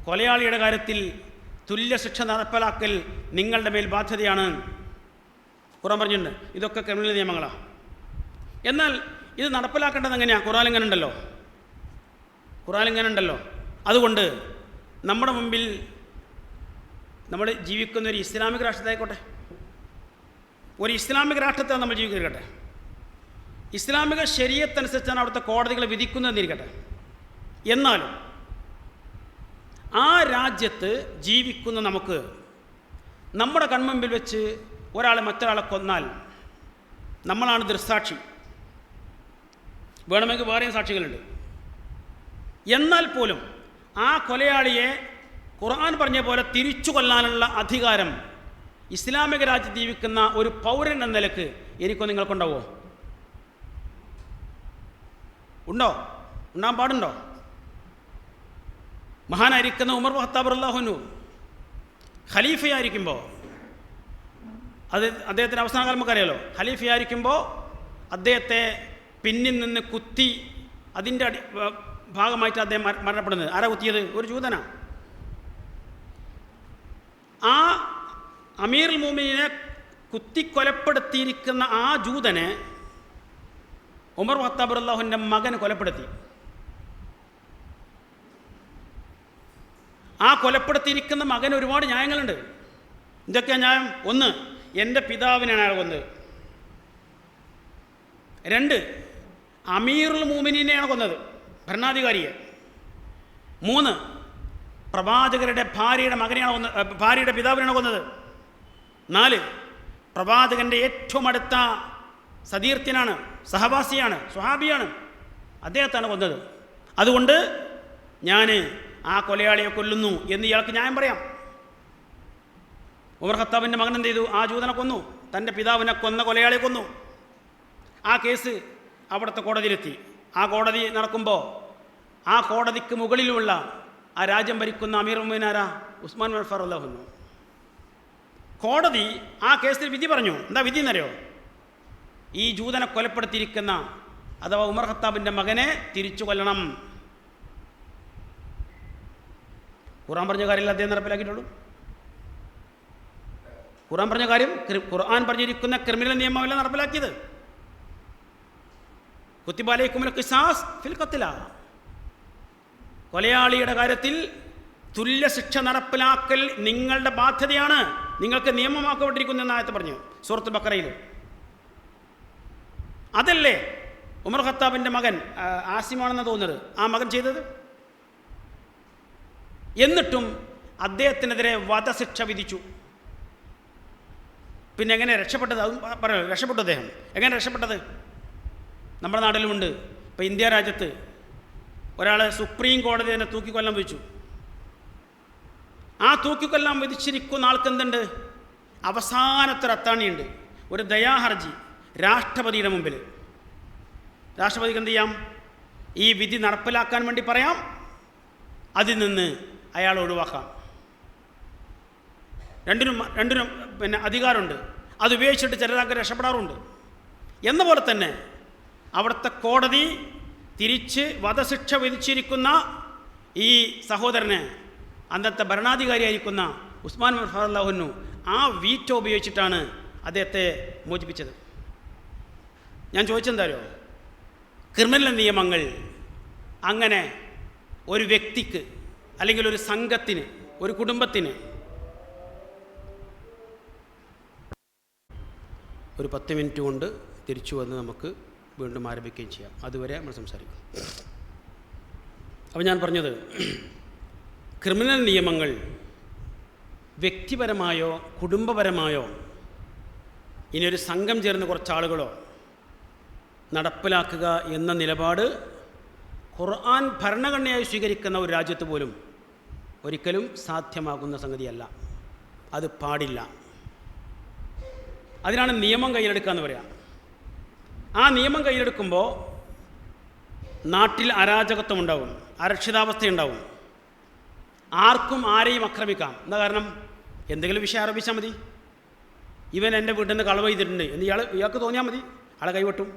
കൊലയാളിയുടെ കാര്യത്തിൽ തുല്യ ശിക്ഷ നടപ്പിലാക്കൽ നിങ്ങളുടെ മേൽ ബാധ്യതയാണ് ഖുർആൻ പറഞ്ഞിട്ടുണ്ട്. ഇതൊക്കെ ക്രിമിനൽ നിയമങ്ങളാണ്. എന്നാൽ ഇത് നടപ്പിലാക്കേണ്ടത് എങ്ങനെയാണ്? ഖുർആൻ ഇങ്ങനെ ഉണ്ടല്ലോ. അതുകൊണ്ട് നമ്മുടെ മുമ്പിൽ നമ്മൾ ജീവിക്കുന്ന ഒരു ഇസ്ലാമിക രാഷ്ട്രത്തായിക്കോട്ടെ, ഒരു ഇസ്ലാമിക രാഷ്ട്രത്തെ നമ്മൾ ജീവിക്കട്ടെ, ഇസ്ലാമിക ശരീഅത്തനുസരിച്ചാണ് അവിടുത്തെ കോടതികൾ വിധിക്കുന്നതെന്നിരിക്കട്ടെ. എന്നാലും ആ രാജ്യത്ത് ജീവിക്കുന്ന നമുക്ക് നമ്മുടെ കൺമുമ്പിൽ വെച്ച് ഒരാളെ മറ്റൊരാളെ കൊന്നാൽ നമ്മളാണ് ദൃക്സാക്ഷി, വേണമെങ്കിൽ വേറെയും സാക്ഷികളുണ്ട്. എന്നാൽ പോലും ആ കൊലയാളിയെ ഖുർആൻ പറഞ്ഞ പോലെ തിരിച്ചു കൊല്ലാനുള്ള അധികാരം ഇസ്ലാമിക രാജ്യത്ത് ജീവിക്കുന്ന ഒരു പൗരൻ എന്ന നിലക്ക് എനിക്കോ നിങ്ങൾക്കുണ്ടാവോ? ഉണ്ടാകാൻ പാടുണ്ടോ? മഹാനായിരിക്കുന്ന ഉമർ ഖത്താബ് റളിയല്ലാഹു അൻഹു ഖലീഫയായിരിക്കുമ്പോൾ, അദ്ദേഹത്തിൻ്റെ അവസാനകാലം നമുക്കറിയാലോ, ഖലീഫയായിരിക്കുമ്പോൾ അദ്ദേഹത്തെ പിന്നിൽ നിന്ന് കുത്തി അതിൻ്റെ ഭാഗമായിട്ട് അദ്ദേഹം മരണപ്പെടുന്നത്. ആരാ കുത്തിയത്? ഒരു ജൂതനാണ്. ആ അമീറുൽ മുഅ്മിനീനെ കുത്തിക്കൊലപ്പെടുത്തിയിരിക്കുന്ന ആ ജൂതനെ ഉമർ ഖത്താബ് റളിയല്ലാഹുവിൻ്റെ മകൻ കൊലപ്പെടുത്തി. ആ കൊലപ്പെടുത്തിയിരിക്കുന്ന മകന് ഒരുപാട് ന്യായങ്ങളുണ്ട്. എന്തൊക്കെയാണ് ന്യായം? 1, എൻ്റെ പിതാവിനാണ് അയാൾ കൊന്നത്. 2, അമീറുൽ മുഅ്മിനീനെയാണ് കൊന്നത്, ഭരണാധികാരിയെ. 3, പ്രവാചകരുടെ ഭാര്യയുടെ പിതാവിനാണ് കൊന്നത്. 4, പ്രവാചകൻ്റെ ഏറ്റവും അടുത്ത സതീർത്ഥ്യനാണ്, സഹവാസിയാണ്, സ്വഹാബിയാണ്, അദ്ദേഹത്താണ് കൊന്നത്. അതുകൊണ്ട് ഞാൻ ആ കൊലയാളിയെ കൊല്ലുന്നു എന്ന് ഇയാൾക്ക് ന്യായം പറയാം. ഉമർ ഖത്താബിൻ്റെ മകൻ എന്ത് ചെയ്തു? ആ ജൂതനെ കൊന്നു, തൻ്റെ പിതാവിനെ കൊന്ന കൊലയാളിയെ കൊന്നു. ആ കേസ് അവിടുത്തെ കോടതിയിലെത്തി. ആ കോടതി നടക്കുമ്പോൾ ആ കോടതിക്ക് മുകളിലുള്ള ആ രാജ്യം ഭരിക്കുന്ന അമീർ മുഅ്മിനീനാരാ? ഉസ്മാൻ ബിൻ അഫ്ഫാൻ റളിയല്ലാഹു അൻഹു. കോടതി ആ കേസിൽ വിധി പറഞ്ഞു. എന്താ വിധി എന്നറിയോ? ഈ ജൂതനെ കൊലപ്പെടുത്തിയിരിക്കുന്ന അഥവാ ഉമർ ഖത്താബിൻ്റെ മകനെ തിരിച്ചു കൊല്ലണം. ഖുർആൻ പറഞ്ഞ കാര്യമില്ല അദ്ദേഹം നടപ്പിലാക്കിയിട്ടുള്ളൂ. ഖുർആൻ പറഞ്ഞ കാര്യം, ഖുർആൻ പറഞ്ഞിരിക്കുന്ന ക്രിമിനൽ നിയമമല്ല നടപ്പിലാക്കിയത്. കുത്തിബ അലൈക്കുമുൽ ഖിസാസ് ഫിൽ ഖത്ല. കൊലയാളിയുടെ കാര്യത്തിൽ തുല്യ ശിക്ഷ നടപ്പിലാക്കൽ നിങ്ങളുടെ ബാധ്യതയാണ്, നിങ്ങൾക്ക് നിയമമാക്കപ്പെട്ടിരിക്കുന്നു എന്ന ആയത്ത് പറഞ്ഞു സൂറത്തുൽ ബഖറയിൽ. അതല്ലേ ഉമർ ഖത്താബിൻ്റെ മകൻ ആസിമാണെന്ന് തോന്നുന്നത് ആ മകൻ ചെയ്തത്. എന്നിട്ടും അദ്ദേഹത്തിനെതിരെ വധശിക്ഷ വിധിച്ചു. പിന്നെ എങ്ങനെ രക്ഷപ്പെട്ടത്? അതും പറയാം. രക്ഷപ്പെട്ടു അദ്ദേഹം. എങ്ങനെ രക്ഷപ്പെട്ടത്? നമ്മുടെ നാട്ടിലുമുണ്ട്. ഇപ്പോൾ ഇന്ത്യ രാജ്യത്ത് ഒരാളെ സുപ്രീം കോടതി തന്നെ തൂക്കിക്കൊല്ലാൻ വിധിച്ചു. ആ തൂക്കിക്കൊല്ലാൻ വിധിച്ചിരിക്കുന്ന ആൾക്ക് എന്തുണ്ട്? അവസാനത്തൊരു അത്താണിയുണ്ട്, ഒരു ദയാഹർജി രാഷ്ട്രപതിയുടെ മുമ്പിൽ. രാഷ്ട്രപതിക്ക് എന്ത് ചെയ്യാം? ഈ വിധി നടപ്പിലാക്കാൻ വേണ്ടി പറയാം, അതിൽ നിന്ന് അയാൾ ഒഴിവാക്കാം. രണ്ടിനും പിന്നെ അധികാരമുണ്ട്. അത് ഉപയോഗിച്ചിട്ട് ചിലരൊക്കെ രക്ഷപ്പെടാറുണ്ട്. എന്ന പോലെ തന്നെ അവിടുത്തെ കോടതി തിരിച്ച് വധശിക്ഷ വിധിച്ചിരിക്കുന്ന ഈ സഹോദരനെ അന്നത്തെ ഭരണാധികാരിയായിരിക്കുന്ന ഉസ്മാൻ റളിയല്ലാഹു അൻഹു ആ വീറ്റോ ഉപയോഗിച്ചിട്ടാണ് അദ്ദേഹത്തെ മോചിപ്പിച്ചത്. ഞാൻ ചോദിച്ചെന്താരോ, ക്രിമിനൽ നിയമങ്ങൾ അങ്ങനെ ഒരു വ്യക്തിക്ക് അല്ലെങ്കിൽ ഒരു സംഘത്തിന്, ഒരു കുടുംബത്തിന് ഒരു 10 മിനിറ്റ് കൊണ്ട് തിരിച്ചു വന്ന് നമുക്ക് വീണ്ടും ആരംഭിക്കുകയും ചെയ്യാം. അതുവരെ നമ്മൾ സംസാരിക്കും. അപ്പോൾ ഞാൻ പറഞ്ഞത്, ക്രിമിനൽ നിയമങ്ങൾ വ്യക്തിപരമായോ കുടുംബപരമായോ ഇനിയൊരു സംഘം ചേർന്ന് കുറച്ചാളുകളോ നടപ്പിലാക്കുക എന്ന നിലപാട് ഖുർആൻ ഭരണഘടനയായി സ്വീകരിക്കുന്ന ഒരു രാജ്യത്ത് പോലും ഒരിക്കലും സാധ്യമാകുന്ന സംഗതിയല്ല. അത് പാടില്ല. അതിനാണ് നിയമം കയ്യിലെടുക്കുക എന്ന് പറയാം. ആ നിയമം കയ്യിലെടുക്കുമ്പോൾ നാട്ടിൽ അരാജകത്വം ഉണ്ടാവും, അരക്ഷിതാവസ്ഥയുണ്ടാവും. ആർക്കും ആരെയും ആക്രമിക്കാം. എന്താ കാരണം? എന്തെങ്കിലും വിഷയം ആരോപിച്ചാൽ മതി. ഇവൻ എൻ്റെ വീട്ടിൽ നിന്ന് കളവ് ചെയ്തിട്ടുണ്ട് എന്ന് ഇയാൾക്ക് തോന്നിയാൽ മതി, ആളെ കൈവെട്ടും.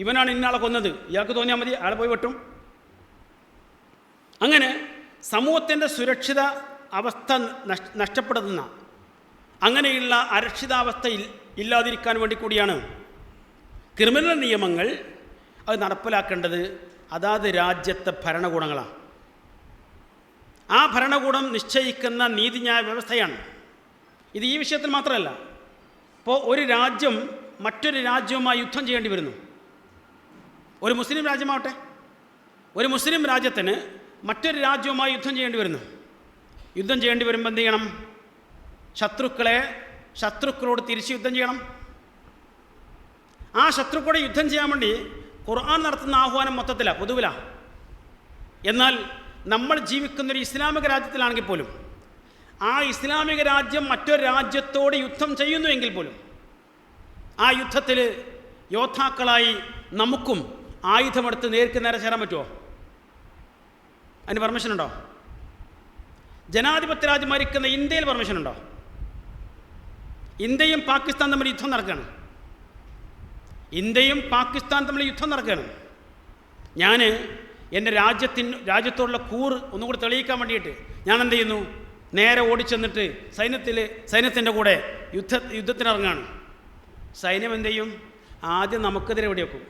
ഇവനാണ് ഇന്നാളെ കൊന്നത്, ഇയാൾക്ക് തോന്നിയാൽ മതി, ആളെ പോയി വെട്ടും. അങ്ങനെ സമൂഹത്തിൻ്റെ സുരക്ഷിത അവസ്ഥ നഷ്ടപ്പെടുന്ന അങ്ങനെയുള്ള അരക്ഷിതാവസ്ഥ ഇല്ലാതിരിക്കാൻ വേണ്ടി കൂടിയാണ് ക്രിമിനൽ നിയമങ്ങൾ അത് നടപ്പിലാക്കേണ്ടത്. അതാത് രാജ്യത്തെ ഭരണകൂടങ്ങളാണ്. ആ ഭരണകൂടം നിശ്ചയിക്കുന്ന നീതിന്യായ വ്യവസ്ഥയാണ് ഇത്. ഈ വിഷയത്തിൽ മാത്രമല്ല, ഇപ്പോൾ ഒരു രാജ്യം മറ്റൊരു രാജ്യവുമായി യുദ്ധം ചെയ്യേണ്ടി വരുന്നു. ഒരു മുസ്ലിം രാജ്യമാവട്ടെ, ഒരു മുസ്ലിം രാജ്യത്തിന് മറ്റൊരു രാജ്യവുമായി യുദ്ധം ചെയ്യേണ്ടി വരുന്നു. യുദ്ധം ചെയ്യേണ്ടി വരുമ്പോൾ എന്ത് ചെയ്യണം? ശത്രുക്കളോട് തിരിച്ച് യുദ്ധം ചെയ്യണം. ആ ശത്രുക്കളോട് യുദ്ധം ചെയ്യാൻ വേണ്ടി ഖുർആൻ നടത്തുന്ന ആഹ്വാനം മൊത്തത്തിലാണ്, പൊതുവിലാണ്. എന്നാൽ നമ്മൾ ജീവിക്കുന്നൊരു ഇസ്ലാമിക രാജ്യത്തിലാണെങ്കിൽ പോലും ആ ഇസ്ലാമിക രാജ്യം മറ്റൊരു രാജ്യത്തോട് യുദ്ധം ചെയ്യുന്നുവെങ്കിൽ പോലും ആ യുദ്ധത്തിൽ യോദ്ധാക്കളായി നമുക്കും ആയുധമെടുത്ത് നേർക്ക് നേരെ ചേരാൻ പറ്റുമോ? അതിന് പെർമിഷൻ ഉണ്ടോ? ജനാധിപത്യ രാജ്യം ഭരിക്കുന്ന ഇന്ത്യയിൽ പെർമിഷൻ ഉണ്ടോ? ഇന്ത്യയും പാകിസ്ഥാൻ തമ്മിൽ യുദ്ധം നടക്കുകയാണ്. ഇന്ത്യയും പാകിസ്ഥാൻ തമ്മിൽ യുദ്ധം നടക്കുകയാണ്. ഞാൻ എൻ്റെ രാജ്യത്തോടുള്ള കൂറ് ഒന്നുകൂടി തെളിയിക്കാൻ വേണ്ടിയിട്ട് ഞാൻ എന്ത് ചെയ്യുന്നു? നേരെ ഓടിച്ചെന്നിട്ട് സൈന്യത്തിൻ്റെ കൂടെ യുദ്ധത്തിനിറങ്ങാണ്. സൈന്യം എന്ത് ചെയ്യും? ആദ്യം നമുക്കെതിരെ വെടിവെക്കും.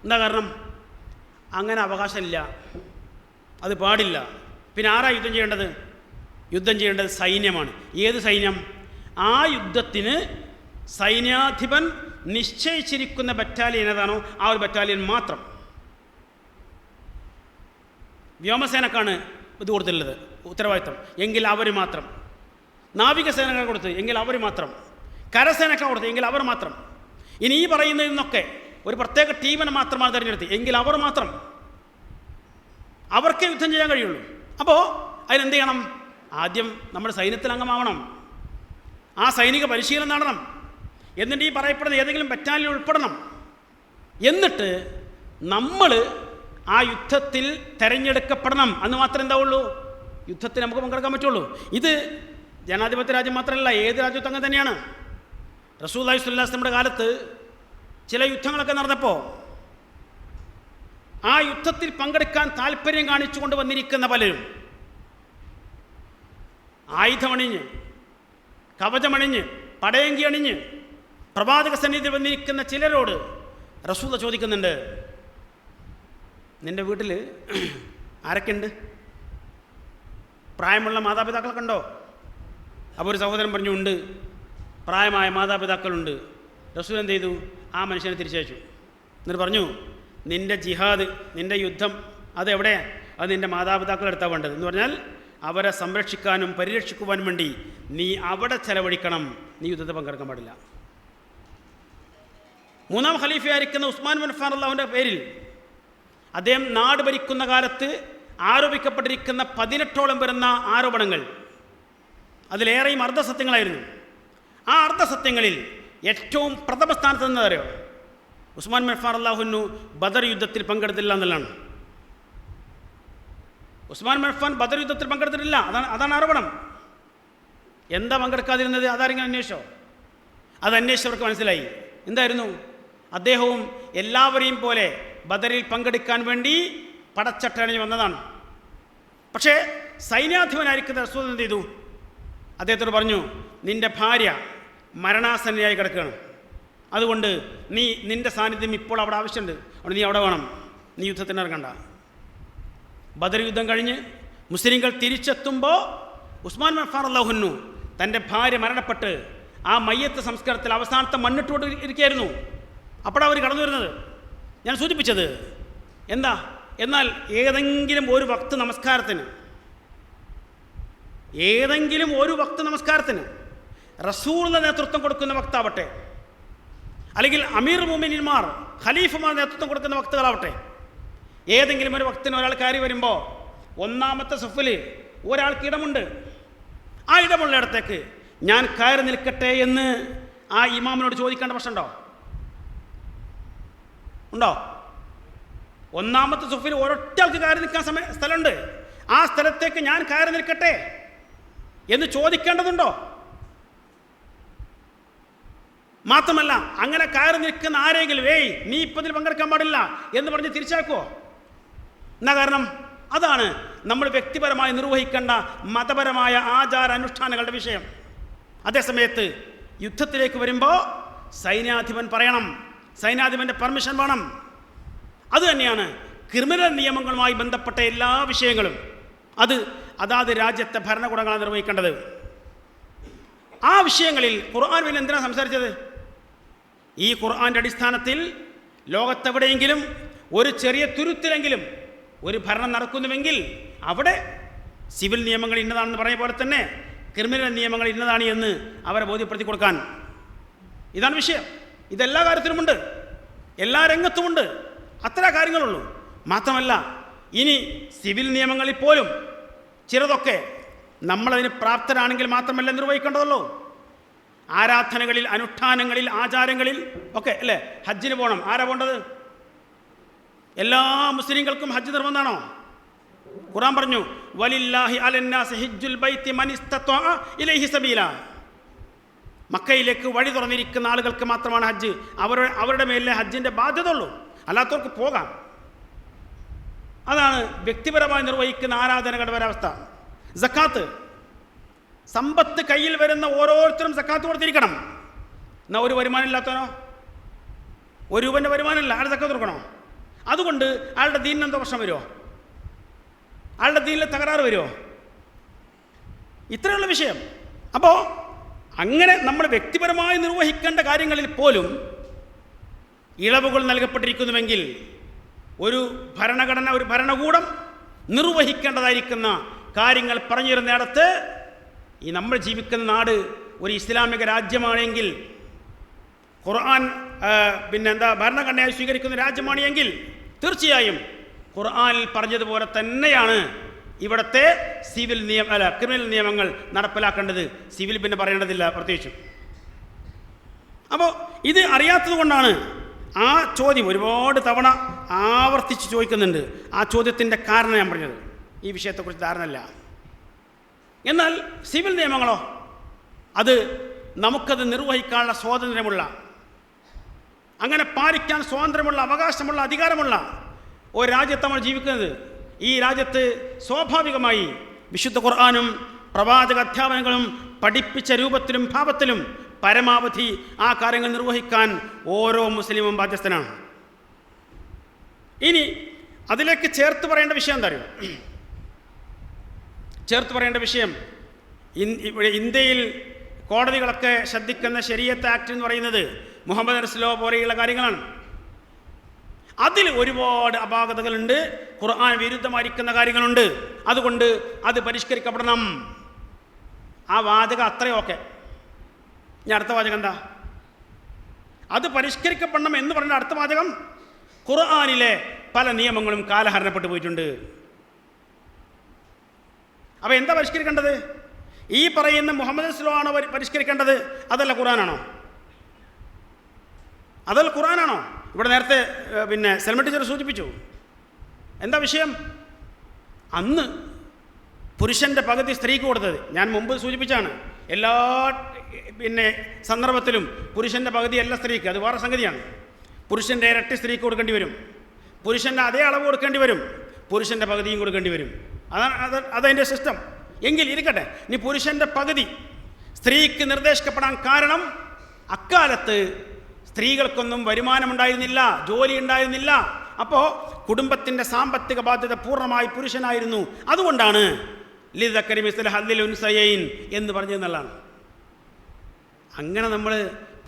എന്താ കാരണം? അങ്ങനെ അവകാശമില്ല, അത് പാടില്ല. പിന്നെ ആരാ യുദ്ധം ചെയ്യേണ്ടത്? യുദ്ധം ചെയ്യേണ്ടത് സൈന്യമാണ്. ഏത് സൈന്യം? ആ യുദ്ധത്തിന് സൈന്യാധിപൻ നിശ്ചയിച്ചിരിക്കുന്ന ബറ്റാലിയൻ ഏതാണോ ആ ഒരു ബറ്റാലിയൻ മാത്രം. വ്യോമസേനക്കാണ് ഇത് കൊടുത്തിട്ടുള്ളത് ഉത്തരവാദിത്തം, എങ്കിൽ അവർ മാത്രം. നാവികസേനക്കാണ് കൊടുത്തത്, എങ്കിൽ അവർ മാത്രം. കരസേനക്കാണ് കൊടുത്തത്, എങ്കിൽ അവർ മാത്രം. ഇനി ഈ പറയുന്നതിൽ നിന്നൊക്കെ ഒരു പ്രത്യേക ടീമിനെ മാത്രമാണ് തിരഞ്ഞെടുത്ത്, എങ്കിൽ അവർ മാത്രം. അവർക്കേ യുദ്ധം ചെയ്യാൻ കഴിയുള്ളൂ. അപ്പോൾ അതിനെന്ത് ചെയ്യണം? ആദ്യം നമ്മുടെ സൈന്യത്തിൽ അംഗമാവണം, ആ സൈനിക പരിശീലനം നടണം, എന്നിട്ട് ഈ പറയപ്പെടുന്ന ഏതെങ്കിലും ബറ്റാലിയൻ ഉൾപ്പെടണം. എന്നിട്ട് നമ്മൾ ആ യുദ്ധത്തിൽ തിരഞ്ഞെടുക്കപ്പെടണം. അന്ന് മാത്രമേ എന്താവുള്ളൂ? യുദ്ധത്തിൽ നമുക്ക് പങ്കെടുക്കാൻ പറ്റുള്ളൂ. ഇത് ജനാധിപത്യ രാജ്യം മാത്രമല്ല, ഏത് രാജ്യത്തും അങ്ങനെ തന്നെയാണ്. റസൂലുള്ളാഹി സ്വല്ലല്ലാഹു അലൈഹി വസല്ലമയുടെ കാലത്ത് ചില യുദ്ധങ്ങളൊക്കെ നടന്നപ്പോൾ ആ യുദ്ധത്തിൽ പങ്കെടുക്കാൻ താല്പര്യം കാണിച്ചുകൊണ്ട് വന്നിരിക്കുന്ന പലരും ആയുധമണിഞ്ഞ്, കവചമണിഞ്ഞ്, പടയങ്കി അണിഞ്ഞ് പ്രവാചക സന്നിധിയിൽ വന്നിരിക്കുന്ന ചിലരോട് റസൂൽ ചോദിക്കുന്നുണ്ട്, നിൻ്റെ വീട്ടിൽ ആരൊക്കെയുണ്ട്? പ്രായമുള്ള മാതാപിതാക്കളൊക്കെ ഉണ്ടോ? അപ്പോൾ ഒരു സഹോദരൻ പറഞ്ഞു, ഉണ്ട്, പ്രായമായ മാതാപിതാക്കളുണ്ട്. റസൂൽ എന്ത് ചെയ്തു? ആ മനുഷ്യനെ തിരിച്ചയച്ചു. എന്നിട്ട് പറഞ്ഞു, നിൻ്റെ ജിഹാദ്, നിൻ്റെ യുദ്ധം അതെവിടെ? അത് നിൻ്റെ മാതാപിതാക്കളെടുത്താൽ വേണ്ടത് എന്ന് പറഞ്ഞാൽ അവരെ സംരക്ഷിക്കാനും പരിരക്ഷിക്കുവാനും വേണ്ടി നീ അവിടെ ചെലവഴിക്കണം, നീ യുദ്ധത്തിൽ പങ്കെടുക്കാൻ പാടില്ല. മൂന്നാം ഖലീഫയായിരിക്കുന്ന ഉസ്മാൻ ബിൻ അഫ്ഫാൻ റളിയല്ലാഹുവിൻ്റെ പേരിൽ അദ്ദേഹം നാട് ഭരിക്കുന്ന കാലത്ത് ആരോപിക്കപ്പെട്ടിരിക്കുന്ന 18ഓളം വരുന്ന ആരോപണങ്ങൾ, അതിലേറെയും അർദ്ധസത്യങ്ങളായിരുന്നു. ആ അർദ്ധസത്യങ്ങളിൽ ഏറ്റവും പ്രഥമ സ്ഥാനത്ത് നിന്നതറിയോ? ഉസ്മാൻ ബിൻ അഫ്ഫാൻ റളിയല്ലാഹു അൻഹു ബദർ യുദ്ധത്തിൽ പങ്കെടുത്തില്ല എന്നുള്ളതാണ്. ഉസ്മാൻ ബിൻ അഫ്ഫാൻ ബദർ യുദ്ധത്തിൽ പങ്കെടുത്തിട്ടില്ല, അതാണ് ആരോപണം. എന്താ പങ്കെടുക്കാതിരുന്നത്? അതാരെങ്കിലും അന്വേഷിച്ചോ? അത് അന്വേഷിച്ചവർക്ക് മനസ്സിലായി. എന്തായിരുന്നു? അദ്ദേഹവും എല്ലാവരെയും പോലെ ബദറിൽ പങ്കെടുക്കാൻ വേണ്ടി പടച്ചട്ടണിഞ്ഞ് വന്നതാണ്. പക്ഷേ സൈന്യാധിപനായിരിക്കുന്ന റസൂൽ എന്ത് ചെയ്തു? അദ്ദേഹത്തോട് പറഞ്ഞു, നിൻ്റെ ഭാര്യ മരണാസന്നയായി കിടക്കുകയാണ്, അതുകൊണ്ട് നിൻ്റെ സാന്നിധ്യം ഇപ്പോൾ അവിടെ ആവശ്യമുണ്ട്, അതുകൊണ്ട് നീ അവിടെ വേണം, നീ യുദ്ധത്തിന് ഇറങ്ങണ്ട. ബദർ യുദ്ധം കഴിഞ്ഞ് മുസ്ലിങ്ങൾ തിരിച്ചെത്തുമ്പോൾ ഉസ്മാൻ ബിൻ അഫ്ഫാൻ റളിയല്ലാഹു അൻഹു തൻ്റെ ഭാര്യ മരണപ്പെട്ട് ആ മയ്യത്ത് സംസ്കാരത്തിൽ അവസാനത്തെ മണ്ണിട്ടുകൊണ്ട് ഇരിക്കുകയായിരുന്നു. അപ്പോഴാണ് അവർ കടന്നു വരുന്നത്. ഞാൻ സൂചിപ്പിച്ചത് എന്താ? എന്നാൽ ഏതെങ്കിലും ഒരു വക്ത് നമസ്കാരത്തിന് റസൂലിന്റെ നേതൃത്വം കൊടുക്കുന്ന വക്താവട്ടെ, അല്ലെങ്കിൽ അമീർ മുഅ്മിനീന്മാർ ഖലീഫമാർ നേതൃത്വം കൊടുക്കുന്ന വക്തുകളാവട്ടെ, ഏതെങ്കിലും ഒരു വക്തിന് ഒരാൾ കയറി വരുമ്പോൾ ഒന്നാമത്തെ സഫിൽ ഒരാൾക്ക് ഇടമുണ്ട്. ആ ഇടമുള്ള ഇടത്തേക്ക് ഞാൻ കയറി നിൽക്കട്ടെ എന്ന് ആ ഇമാമിനോട് ചോദിക്കേണ്ട പ്രശ്നമുണ്ടോ? ഉണ്ടോ? ഒന്നാമത്തെ സഫിൽ ഒരൊറ്റ ആൾക്ക് കയറി നിൽക്കാൻ സ്ഥലമുണ്ട്. ആ സ്ഥലത്തേക്ക് ഞാൻ കയറി നിൽക്കട്ടെ എന്ന് ചോദിക്കേണ്ടതുണ്ടോ? മാത്രമല്ല, അങ്ങനെ കയറി നിൽക്കുന്ന ആരെങ്കിലും നീ ഇപ്പതിൽ പങ്കെടുക്കാൻ പാടില്ല എന്ന് പറഞ്ഞ് തിരിച്ചാക്കുമോ? എന്നാ കാരണം അതാണ് നമ്മൾ വ്യക്തിപരമായി നിർവഹിക്കേണ്ട മതപരമായ ആചാര അനുഷ്ഠാനങ്ങളുടെ വിഷയം. അതേസമയത്ത് യുദ്ധത്തിലേക്ക് വരുമ്പോൾ സൈന്യാധിപൻ പറയണം, സൈന്യാധിപൻ്റെ പെർമിഷൻ വേണം. അതുതന്നെയാണ് ക്രിമിനൽ നിയമങ്ങളുമായി ബന്ധപ്പെട്ട എല്ലാ വിഷയങ്ങളും. അതാത് രാജ്യത്തെ ഭരണകൂടങ്ങളാണ് നിർവഹിക്കേണ്ടത്. ആ വിഷയങ്ങളിൽ ഖുർആൻ പിന്നെ എന്തിനാണ് സംസാരിച്ചത്? ഈ ഖുർആൻ്റെ അടിസ്ഥാനത്തിൽ ലോകത്തെവിടെയെങ്കിലും ഒരു ചെറിയ തുരുത്തിലെങ്കിലും ഒരു ഭരണം നടക്കുന്നുവെങ്കിൽ അവിടെ സിവിൽ നിയമങ്ങൾ ഇന്നതാണെന്ന് പറയുന്ന പോലെ തന്നെ ക്രിമിനൽ നിയമങ്ങൾ ഇന്നതാണ് എന്ന് അവരെ ബോധ്യപ്പെടുത്തി കൊടുക്കാൻ. ഇതാണ് വിഷയം. ഇതെല്ലാ കാര്യത്തിലുമുണ്ട്, എല്ലാ രംഗത്തുമുണ്ട്. അത്ര കാര്യങ്ങളുള്ളൂ. മാത്രമല്ല, ഇനി സിവിൽ നിയമങ്ങളിൽ പോലും ചിലതൊക്കെ നമ്മളതിന് പ്രാപ്തരാണെങ്കിൽ മാത്രമല്ല നിർവഹിക്കേണ്ടതുള്ളൂ. ആരാധനകളിൽ, അനുഷ്ഠാനങ്ങളിൽ, ആചാരങ്ങളിൽ ഒക്കെ അല്ലേ? ഹജ്ജിന് പോകണം. ആരാ പോകേണ്ടത്? എല്ലാ മുസ്ലിങ്ങൾക്കും ഹജ്ജ് നിർബന്ധമാണോ? ഖുർആൻ പറഞ്ഞു, വലില്ലാഹി അലന്നാസി ഹിജ്ജുൽ ബൈത്തി മൻ ഇസ്തത്വഅ ഇലൈഹി സബീല. മക്കയിലേക്ക് വഴി തുറന്നിരിക്കുന്ന ആളുകൾക്ക് മാത്രമാണ് ഹജ്ജ്. അവരുടെ മേലെ ഹജ്ജിൻ്റെ ബാധ്യത ഉള്ളൂ, അല്ലാത്തവർക്ക് പോകാം. അതാണ് വ്യക്തിപരമായി നിർവഹിക്കുന്ന ആരാധനകളുടെ ഒരവസ്ഥ. സക്കാത്ത്, സമ്പത്ത് കയ്യിൽ വരുന്ന ഓരോരുത്തരും സക്കാത്ത് കൊടുത്തിരിക്കണം. എന്നാൽ ഒരു വരുമാനം ഇല്ലാത്തവനോ? ഒരു രൂപൻ്റെ വരുമാനമില്ല, അയാൾ സക്കാത്ത് കൊടുക്കണോ? അതുകൊണ്ട് അയാളുടെ ദീനിന് എന്തോ പ്രശ്നം വരുമോ? അയാളുടെ ദീനിൽ തകരാറ് വരുമോ? ഇത്രയുള്ള വിഷയം. അപ്പോൾ അങ്ങനെ നമ്മൾ വ്യക്തിപരമായി നിർവഹിക്കേണ്ട കാര്യങ്ങളിൽ പോലും ഇളവുകൾ നൽകപ്പെട്ടിരിക്കുന്നുവെങ്കിൽ ഒരു ഭരണഘടന, ഒരു ഭരണകൂടം നിർവഹിക്കേണ്ടതായിരിക്കുന്ന കാര്യങ്ങൾ പറഞ്ഞിരുന്നിടത്ത് ഈ നമ്മൾ ജീവിക്കുന്ന നാട് ഒരു ഇസ്ലാമിക രാജ്യമാണെങ്കിൽ, ഖുർആൻ ഭരണഘടനയായി സ്വീകരിക്കുന്ന രാജ്യമാണ് എങ്കിൽ തീർച്ചയായും ഖുർആനിൽ പറഞ്ഞതുപോലെ തന്നെയാണ് ഇവിടുത്തെ ക്രിമിനൽ നിയമങ്ങൾ നടപ്പിലാക്കേണ്ടത്. സിവിൽ പിന്നെ പറയേണ്ടതില്ല പ്രത്യേകിച്ചും. അപ്പോൾ ഇത് അറിയാത്തത് കൊണ്ടാണ് ആ ചോദ്യം ഒരുപാട് തവണ ആവർത്തിച്ച് ചോദിക്കുന്നുണ്ട്. ആ ചോദ്യത്തിൻ്റെ കാരണം ഞാൻ പറഞ്ഞത്, ഈ വിഷയത്തെക്കുറിച്ച് ധാരണയില്ല. എന്നാൽ സിവിൽ നിയമങ്ങളോ, അത് നമുക്കത് നിർവഹിക്കാനുള്ള സ്വാതന്ത്ര്യമുള്ള, അങ്ങനെ പാലിക്കാൻ സ്വാതന്ത്ര്യമുള്ള, അവകാശമുള്ള, അധികാരമുള്ള ഒരു രാജ്യത്ത് നമ്മൾ ജീവിക്കുന്നത്. ഈ രാജ്യത്ത് സ്വാഭാവികമായി വിശുദ്ധ ഖുർആനും പ്രവാചക അധ്യാപനങ്ങളും പഠിപ്പിച്ച രൂപത്തിലും ഭാവത്തിലും പരമാവധി ആ കാര്യങ്ങൾ നിർവഹിക്കാൻ ഓരോ മുസ്ലിമും ബാധ്യസ്ഥനാണ്. ഇനി അതിലേക്ക് ചേർത്ത് പറയേണ്ട വിഷയം എന്താ അറിയോ? ചേർത്ത് പറയേണ്ട വിഷയം, ഇന്ത്യയിൽ കോടതികളൊക്കെ ശ്രദ്ധിക്കുന്ന ശരീഅത്ത് ആക്ട് എന്ന് പറയുന്നത് മുഹമ്മദ് റസൂലോ പോലെയുള്ള കാര്യങ്ങളാണ്. അതിൽ ഒരുപാട് അപാകതകളുണ്ട്, ഖുർആൻ വിരുദ്ധമായിരിക്കുന്ന കാര്യങ്ങളുണ്ട്. അതുകൊണ്ട് അത് പരിഷ്കരിക്കപ്പെടണം. ആ വാചകം അത്രയൊക്കെ. ഞാൻ അടുത്ത വാചകം എന്താ? അത് പരിഷ്കരിക്കപ്പെടണം എന്ന് പറഞ്ഞ അടുത്ത വാചകം, ഖുർആനിലെ പല നിയമങ്ങളും കാലഹരണപ്പെട്ടു പോയിട്ടുണ്ട്. അപ്പോൾ എന്താ പരിഷ്കരിക്കേണ്ടത്? ഈ പറയുന്ന മുഹമ്മദ് റസൂലുള്ളാഹി ആണോ പരിഷ്കരിക്കേണ്ടത്? അതല്ല ഖുർആനാണോ? അതല്ല ഖുർആനാണോ? ഇവിടെ നേരത്തെ സൽമ ടീച്ചർ സൂചിപ്പിച്ചു. എന്താ വിഷയം? അന്ന് പുരുഷൻ്റെ പകുതി സ്ത്രീക്ക് കൊടുത്തത് ഞാൻ മുമ്പ് സൂചിപ്പിച്ചാണ്. എല്ലാ സന്ദർഭത്തിലും പുരുഷൻ്റെ പകുതി അല്ല സ്ത്രീക്ക്, അത് വേറെ സംഗതിയാണ്. പുരുഷൻ്റെ ഇരട്ടി സ്ത്രീക്ക് കൊടുക്കേണ്ടി വരും, പുരുഷൻ്റെ അതേ അളവ് കൊടുക്കേണ്ടി വരും, പുരുഷൻ്റെ പകുതിയും കൊടുക്കേണ്ടി വരും. അതതിൻ്റെ സിസ്റ്റം. എങ്കിൽ ഇരിക്കട്ടെ, ഇനി പുരുഷൻ്റെ പകുതി സ്ത്രീക്ക് നിർദ്ദേശിക്കപ്പെടാൻ കാരണം അക്കാലത്ത് സ്ത്രീകൾക്കൊന്നും വരുമാനമുണ്ടായിരുന്നില്ല, ജോലി ഉണ്ടായിരുന്നില്ല. അപ്പോൾ കുടുംബത്തിൻ്റെ സാമ്പത്തിക ബാധ്യത പൂർണ്ണമായി പുരുഷനായിരുന്നു. അതുകൊണ്ടാണ് ലിദക്കരി മിസ്ല ഹദ്ദിൽ ഉൻസയൈൻ എന്ന് പറഞ്ഞതെന്നുള്ളതാണ്. അങ്ങനെ നമ്മൾ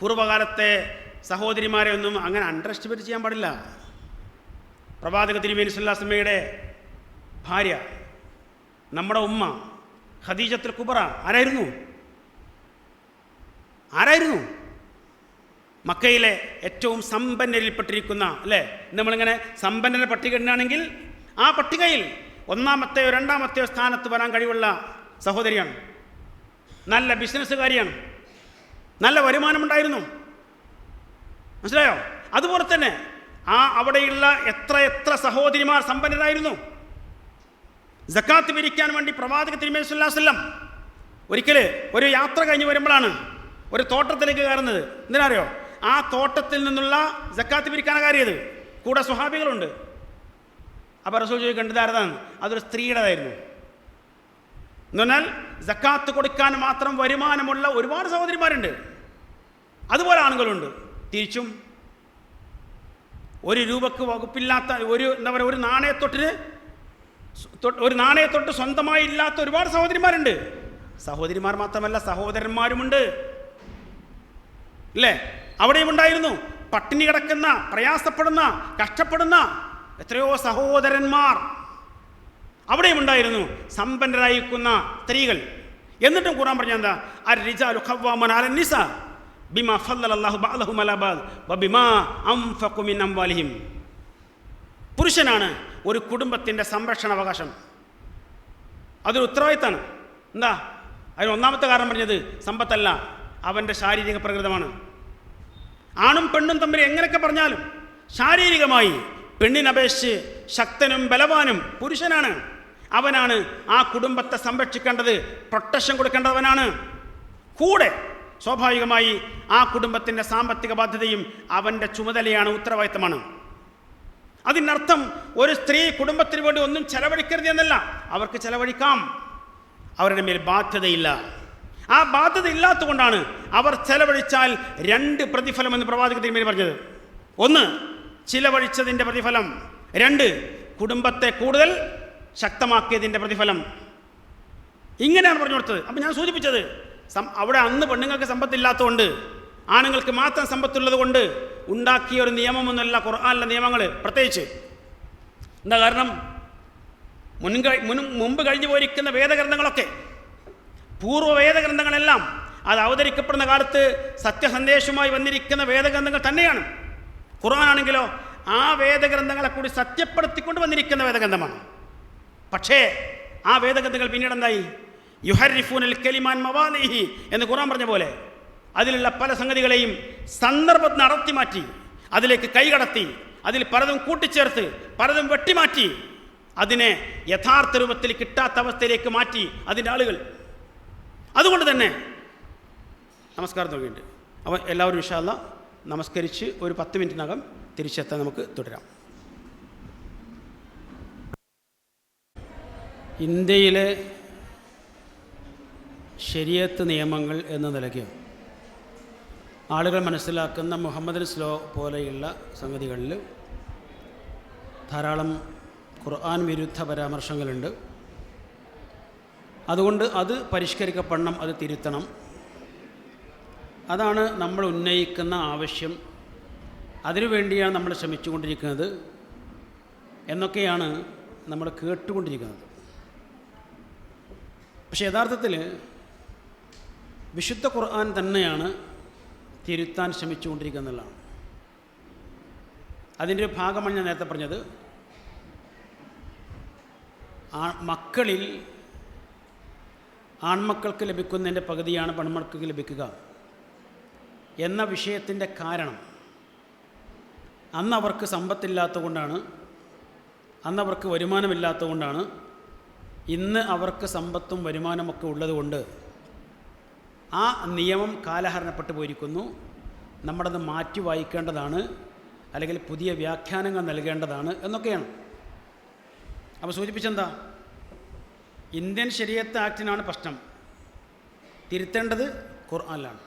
പൂർവ്വകാലത്തെ സഹോദരിമാരെ ഒന്നും അങ്ങനെ അണ്ടർ എസ്റ്റിമേറ്റ് ചെയ്യാൻ പാടില്ല. പ്രവാചക തിരുമേനി സല്ലല്ലാഹു അലൈഹി വസല്ലമയുടെ ഭാര്യ, നമ്മുടെ ഉമ്മ ഖദീജത്തുൽ കുബ്ര ആരായിരുന്നു? മക്കയിലെ ഏറ്റവും സമ്പന്നരിൽപ്പെട്ടിരിക്കുന്ന, അല്ലേ? നമ്മളിങ്ങനെ സമ്പന്നരുടെ പട്ടിക ഇടുകയാണെങ്കിൽ ആ പട്ടികയിൽ ഒന്നാമത്തെയോ രണ്ടാമത്തെയോ സ്ഥാനത്ത് വരാൻ കഴിവുള്ള സഹോദരിയാണ്. നല്ല ബിസിനസ്സുകാരിയാണ്, നല്ല വരുമാനമുണ്ടായിരുന്നു. മനസ്സിലായോ? അതുപോലെ തന്നെ അവിടെയുള്ള എത്ര സഹോദരിമാർ സമ്പന്നരായിരുന്നു. സക്കാത്ത് പിരിക്കാൻ വേണ്ടി പ്രവാചക തിരുമേനി സല്ലല്ലാഹു അലൈഹി വസല്ലം ഒരിക്കൽ ഒരു യാത്ര കഴിഞ്ഞ് വരുമ്പോഴാണ് ഒരു തോട്ടത്തിലേക്ക് കയറുന്നത്. എന്തിനറിയോ? ആ തോട്ടത്തിൽ നിന്നുള്ള സക്കാത്ത് പിരിക്കാൻ കയറിയത്. കൂടെ സ്വഹാബികളുണ്ട്. അപ്പോൾ റസൂൽ ചോദിക്കേണ്ടത് ആരതാണ്? അതൊരു സ്ത്രീയുടേതായിരുന്നു. എന്ന് പറഞ്ഞാൽ സക്കാത്ത് കൊടുക്കാൻ മാത്രം വരുമാനമുള്ള ഒരുപാട് സഹോദരിമാരുണ്ട്, അതുപോലെ ആണുങ്ങളുണ്ട്. തിരിച്ചും ഒരു രൂപക്ക് വകുപ്പില്ലാത്ത ഒരു നാണയത്തൊട്ട് സ്വന്തമായി ഇല്ലാത്ത ഒരുപാട് സഹോദരിമാരുണ്ട്. സഹോദരിമാർ മാത്രമല്ല, സഹോദരന്മാരുമുണ്ട്, അല്ലേ? അവിടെയും ഉണ്ടായിരുന്നു. പട്ടിണി കിടക്കുന്ന, പ്രയാസപ്പെടുന്ന, കഷ്ടപ്പെടുന്ന എത്രയോ സഹോദരന്മാർ അവിടെയും ഉണ്ടായിരുന്നു. സമ്പന്നരായിരിക്കുന്ന സ്ത്രീകൾ. എന്നിട്ടും ഖുർആൻ പറഞ്ഞ എന്താ? അർ-റിജാലു ഖവ്വാമൂന അലൻ-നിസാ ബിമാ ഫദ്ദലല്ലാഹു ബഅദഹും അലാ ബഅദ് വബിമാ അൻഫഖു മിൻ അംവാലിഹിം. പുരുഷനാണ് ഒരു കുടുംബത്തിൻ്റെ സംരക്ഷണാവകാശം. അതൊരു ഉത്തരവാദിത്തമാണ്. എന്താ അതിന് ഒന്നാമത്തെ കാരണം പറഞ്ഞത്? സമ്പത്തല്ല, അവൻ്റെ ശാരീരിക പ്രകൃതമാണ്. ആണും പെണ്ണും തമ്മിൽ എങ്ങനെയൊക്കെ പറഞ്ഞാലും ശാരീരികമായി പെണ്ണിനപേക്ഷിച്ച് ശക്തനും ബലവാനും പുരുഷനാണ്. അവനാണ് ആ കുടുംബത്തെ സംരക്ഷിക്കേണ്ടത്, പ്രൊട്ടക്ഷൻ കൊടുക്കേണ്ടവനാണ്. കൂടെ സ്വാഭാവികമായി ആ കുടുംബത്തിൻ്റെ സാമ്പത്തിക ബാധ്യതയും അവൻ്റെ ചുമതലയാണ്, ഉത്തരവാദിത്തമാണ്. അതിനർത്ഥം ഒരു സ്ത്രീ കുടുംബത്തിന് വേണ്ടി ഒന്നും ചെലവഴിക്കരുത് എന്നല്ല. അവർക്ക് ചെലവഴിക്കാം, അവരുടെ മേൽ ബാധ്യതയില്ല. ആ ബാധ്യത ഇല്ലാത്തതുകൊണ്ടാണ് അവർ ചെലവഴിച്ചാൽ 2 പ്രതിഫലം എന്ന് പ്രവാചക തിരുമേനി പറഞ്ഞത്. 1 ചിലവഴിച്ചതിൻ്റെ പ്രതിഫലം, 2 കുടുംബത്തെ കൂടുതൽ ശക്തമാക്കിയതിൻ്റെ പ്രതിഫലം. ഇങ്ങനെയാണ് പറഞ്ഞു കൊടുത്തത്. അപ്പം ഞാൻ സൂചിപ്പിച്ചത്, അവിടെ അന്ന് പെണ്ണുങ്ങൾക്ക് സമ്പത്തില്ലാത്തതുകൊണ്ട്, ആണുങ്ങൾക്ക് മാത്രം സമ്പത്തുള്ളത് കൊണ്ട് ഉണ്ടാക്കിയ ഒരു നിയമമൊന്നുമല്ല ഖുർആനിലെ നിയമങ്ങൾ. പ്രത്യേകിച്ച് എന്താ കാരണം? മുമ്പ് കഴിഞ്ഞു പോയിരിക്കുന്ന വേദഗ്രന്ഥങ്ങളൊക്കെ, പൂർവ്വ വേദഗ്രന്ഥങ്ങളെല്ലാം അത് അവതരിക്കപ്പെടുന്ന കാലത്ത് സത്യസന്ദേശവുമായി വന്നിരിക്കുന്ന വേദഗ്രന്ഥങ്ങൾ തന്നെയാണ്. ഖുർആനാണെങ്കിലോ ആ വേദഗ്രന്ഥങ്ങളെ കൂടി സത്യപ്പെടുത്തിക്കൊണ്ട് വന്നിരിക്കുന്ന വേദഗ്രന്ഥമാണ്. പക്ഷേ ആ വേദഗ്രന്ഥങ്ങൾ പിന്നീട് എന്തായി? യുഹർരിഫൂനൽ കലിമാൻ മവാദിഹി എന്ന് ഖുർആൻ പറഞ്ഞ പോലെ അതിലുള്ള പല സംഗതികളെയും സന്ദർഭം നടത്തി മാറ്റി, അതിലേക്ക് കൈകടത്തി, അതിൽ പലതും കൂട്ടിച്ചേർത്ത് പലതും വെട്ടിമാറ്റി, അതിനെ യഥാർത്ഥ രൂപത്തിൽ കിട്ടാത്ത അവസ്ഥയിലേക്ക് മാറ്റി അതിൻ്റെ ആളുകൾ. അതുകൊണ്ട് തന്നെ നമസ്കാരം തുടങ്ങിയിട്ട് അപ്പോൾ എല്ലാവരും ഇൻഷാ അല്ലാഹ് നമസ്കരിച്ച് ഒരു 10 മിനിറ്റിനകം തിരിച്ചെത്താൻ നമുക്ക് തുടരാം. ഇന്ത്യയിലെ ശരീഅത്ത് നിയമങ്ങൾ എന്ന നിലയ്ക്ക് ആളുകൾ മനസ്സിലാക്കുന്ന മുഹമ്മദ് ലോ പോലെയുള്ള സംഗതികളിൽ ധാരാളം ഖുർആൻ വിരുദ്ധ പരാമർശങ്ങളുണ്ട്. അതുകൊണ്ട് അത് പരിഷ്കരിക്കപ്പെടണം, അത് തിരുത്തണം. അതാണ് നമ്മൾ ഉന്നയിക്കുന്ന ആവശ്യം. അതിനുവേണ്ടിയാണ് നമ്മൾ ശ്രമിച്ചുകൊണ്ടിരിക്കുന്നത് എന്നൊക്കെയാണ് നമ്മൾ കേട്ടുകൊണ്ടിരിക്കുന്നത്. പക്ഷേ യഥാർത്ഥത്തിൽ വിശുദ്ധ ഖുർആൻ തന്നെയാണ് തിരുത്താൻ ശ്രമിച്ചുകൊണ്ടിരിക്കുന്നതാണ്. അതിൻ്റെ ഒരു ഭാഗമാണ് ഞാൻ നേരത്തെ പറഞ്ഞത്. മക്കളിൽ ആൺമക്കൾക്ക് ലഭിക്കുന്നതിൻ്റെ പകുതിയാണ് പെൺമക്കൾക്ക് ലഭിക്കുക എന്ന വിഷയത്തിൻ്റെ കാരണം അന്നവർക്ക് സമ്പത്തില്ലാത്തതുകൊണ്ടാണ്, അന്നവർക്ക് വരുമാനമില്ലാത്തതുകൊണ്ടാണ്. ഇന്ന് അവർക്ക് സമ്പത്തും വരുമാനമൊക്കെ ഉള്ളതുകൊണ്ട് ആ നിയമം കാലഹരണപ്പെട്ടു പോയിരിക്കുന്നു. നമ്മളത് മാറ്റി വായിക്കേണ്ടതാണ്, അല്ലെങ്കിൽ പുതിയ വ്യാഖ്യാനങ്ങൾ നൽകേണ്ടതാണ് എന്നൊക്കെയാണ്. അപ്പോൾ സൂചിപ്പിച്ചെന്താ, ഇന്ത്യൻ ശരീഅത്ത് ആക്ടിനാണ് പ്രശ്നം, തിരുത്തേണ്ടത് ഖുർആനിലാണ്.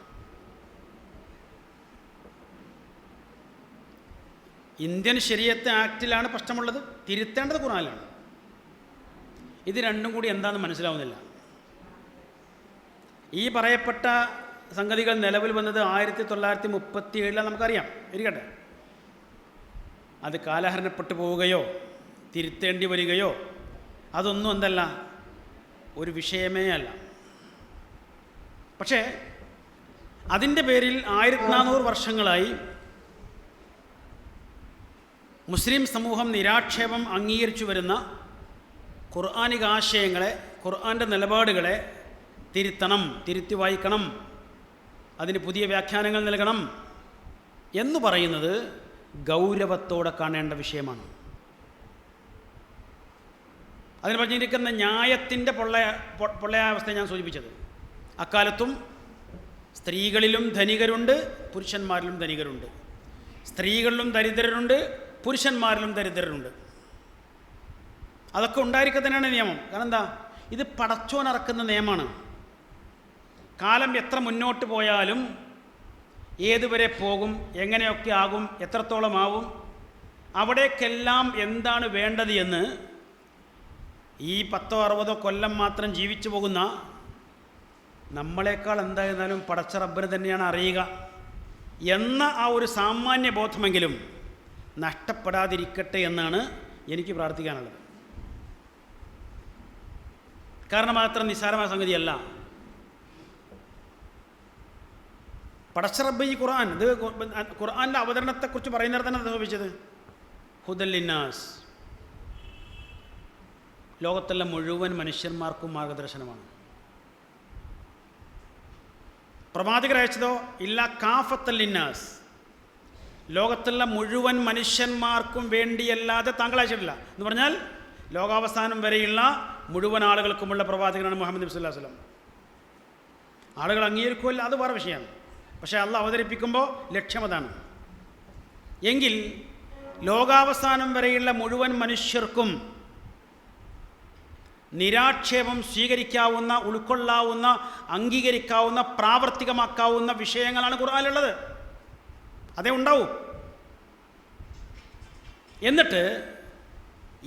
ഇന്ത്യൻ ശരീഅത്ത് ആക്ടിലാണ് പ്രശ്നമുള്ളത്, തിരുത്തേണ്ടത് ഖുർആനിലാണ്. ഇത് രണ്ടും കൂടി എന്താണെന്ന് മനസ്സിലാവുന്നില്ല. ഈ പറയപ്പെട്ട സംഗതികൾ നിലവിൽ വന്നത് 1937 നമുക്കറിയാം, ഇരിക്കട്ടെ. അത് കാലഹരണപ്പെട്ടു പോവുകയോ തിരുത്തേണ്ടി വരികയോ അതൊന്നും എന്തല്ല, ഒരു വിഷയമേ അല്ല. പക്ഷേ അതിൻ്റെ പേരിൽ 1400 വർഷങ്ങളായി മുസ്ലിം സമൂഹം നിരാക്ഷേപം അംഗീകരിച്ചു വരുന്ന ഖുർആനിക ആശയങ്ങളെ, ഖുർആൻ്റെ നിലപാടുകളെ തിരുത്തണം, തിരുത്തി വായിക്കണം, അതിന് പുതിയ വ്യാഖ്യാനങ്ങൾ നൽകണം എന്ന് പറയുന്നത് ഗൗരവത്തോടെ കാണേണ്ട വിഷയമാണ്. അതിന് പറഞ്ഞിരിക്കുന്ന ന്യായത്തിൻ്റെ പൊള്ളയാവസ്ഥ ഞാൻ സൂചിപ്പിച്ചത്. അക്കാലത്തും സ്ത്രീകളിലും ധനികരുണ്ട്, പുരുഷന്മാരിലും ധനികരുണ്ട്. സ്ത്രീകളിലും ദരിദ്രരുണ്ട്, പുരുഷന്മാരിലും ദരിദ്രരുണ്ട്. അതൊക്കെ ഉണ്ടായിരിക്കുക തന്നെയാണ് നിയമം. കാരണം എന്താ, ഇത് പടച്ചോനിറക്കുന്ന നിയമമാണ്. കാലം എത്ര മുന്നോട്ട് പോയാലും ഏതുവരെ പോകും, എങ്ങനെയൊക്കെ ആകും, എത്രത്തോളം ആവും, അവിടേക്കെല്ലാം എന്താണ് വേണ്ടത് എന്ന് ഈ 10-60 കൊല്ലം മാത്രം ജീവിച്ചു പോകുന്ന നമ്മളെക്കാൾ എന്തായിരുന്നാലും പടച്ച റബ്ബിന് തന്നെയാണ് അറിയുക എന്ന ആ ഒരു സാമാന്യ ബോധമെങ്കിലും നഷ്ടപ്പെടാതിരിക്കട്ടെ എന്നാണ് എനിക്ക് പ്രാർത്ഥിക്കാനുള്ളത്. കാരണം മാത്രം നിസ്സാരമായ സംഗതിയല്ല. പടച്ച റബ്ബ് ഈ ഖുർആൻ, ഇത് ഖുർആൻ്റെ അവതരണത്തെക്കുറിച്ച് പറയുന്നിടത്ത് തന്നെ സംഭവിച്ചത് ഹുദൽ ലിന്നാസ്, ലോകത്തുള്ള മുഴുവൻ മനുഷ്യന്മാർക്കും മാർഗദർശനമാണ്. പ്രവാചകർ അയച്ചതോ ഇല്ല കാഫത്തൽ ലിന്നാസ്, ലോകത്തുള്ള മുഴുവൻ മനുഷ്യന്മാർക്കും വേണ്ടിയല്ലാതെ താങ്കൾ അയച്ചിട്ടില്ല എന്ന് പറഞ്ഞാൽ ലോകാവസാനം വരെയുള്ള മുഴുവൻ ആളുകൾക്കുമുള്ള പ്രവാചകനാണ് മുഹമ്മദ് നബി സല്ലല്ലാഹു അലൈഹി വസല്ലം. ആളുകൾ അംഗീകരിക്കുമല്ല, അത് വേറെ വിഷയമാണ്. പക്ഷേ അള്ളാഹ് അവതരിപ്പിക്കുമ്പോൾ ലക്ഷ്യം അതാണ്. എങ്കിൽ ലോകാവസാനം വരെയുള്ള മുഴുവൻ മനുഷ്യർക്കും നിരാക്ഷേപം സ്വീകരിക്കാവുന്ന, ഉൾക്കൊള്ളാവുന്ന, അംഗീകരിക്കാവുന്ന, പ്രാവർത്തികമാക്കാവുന്ന വിഷയങ്ങളാണ് ഖുർആനിലുള്ളത്. അതേ ഉണ്ടാവൂ. എന്നിട്ട്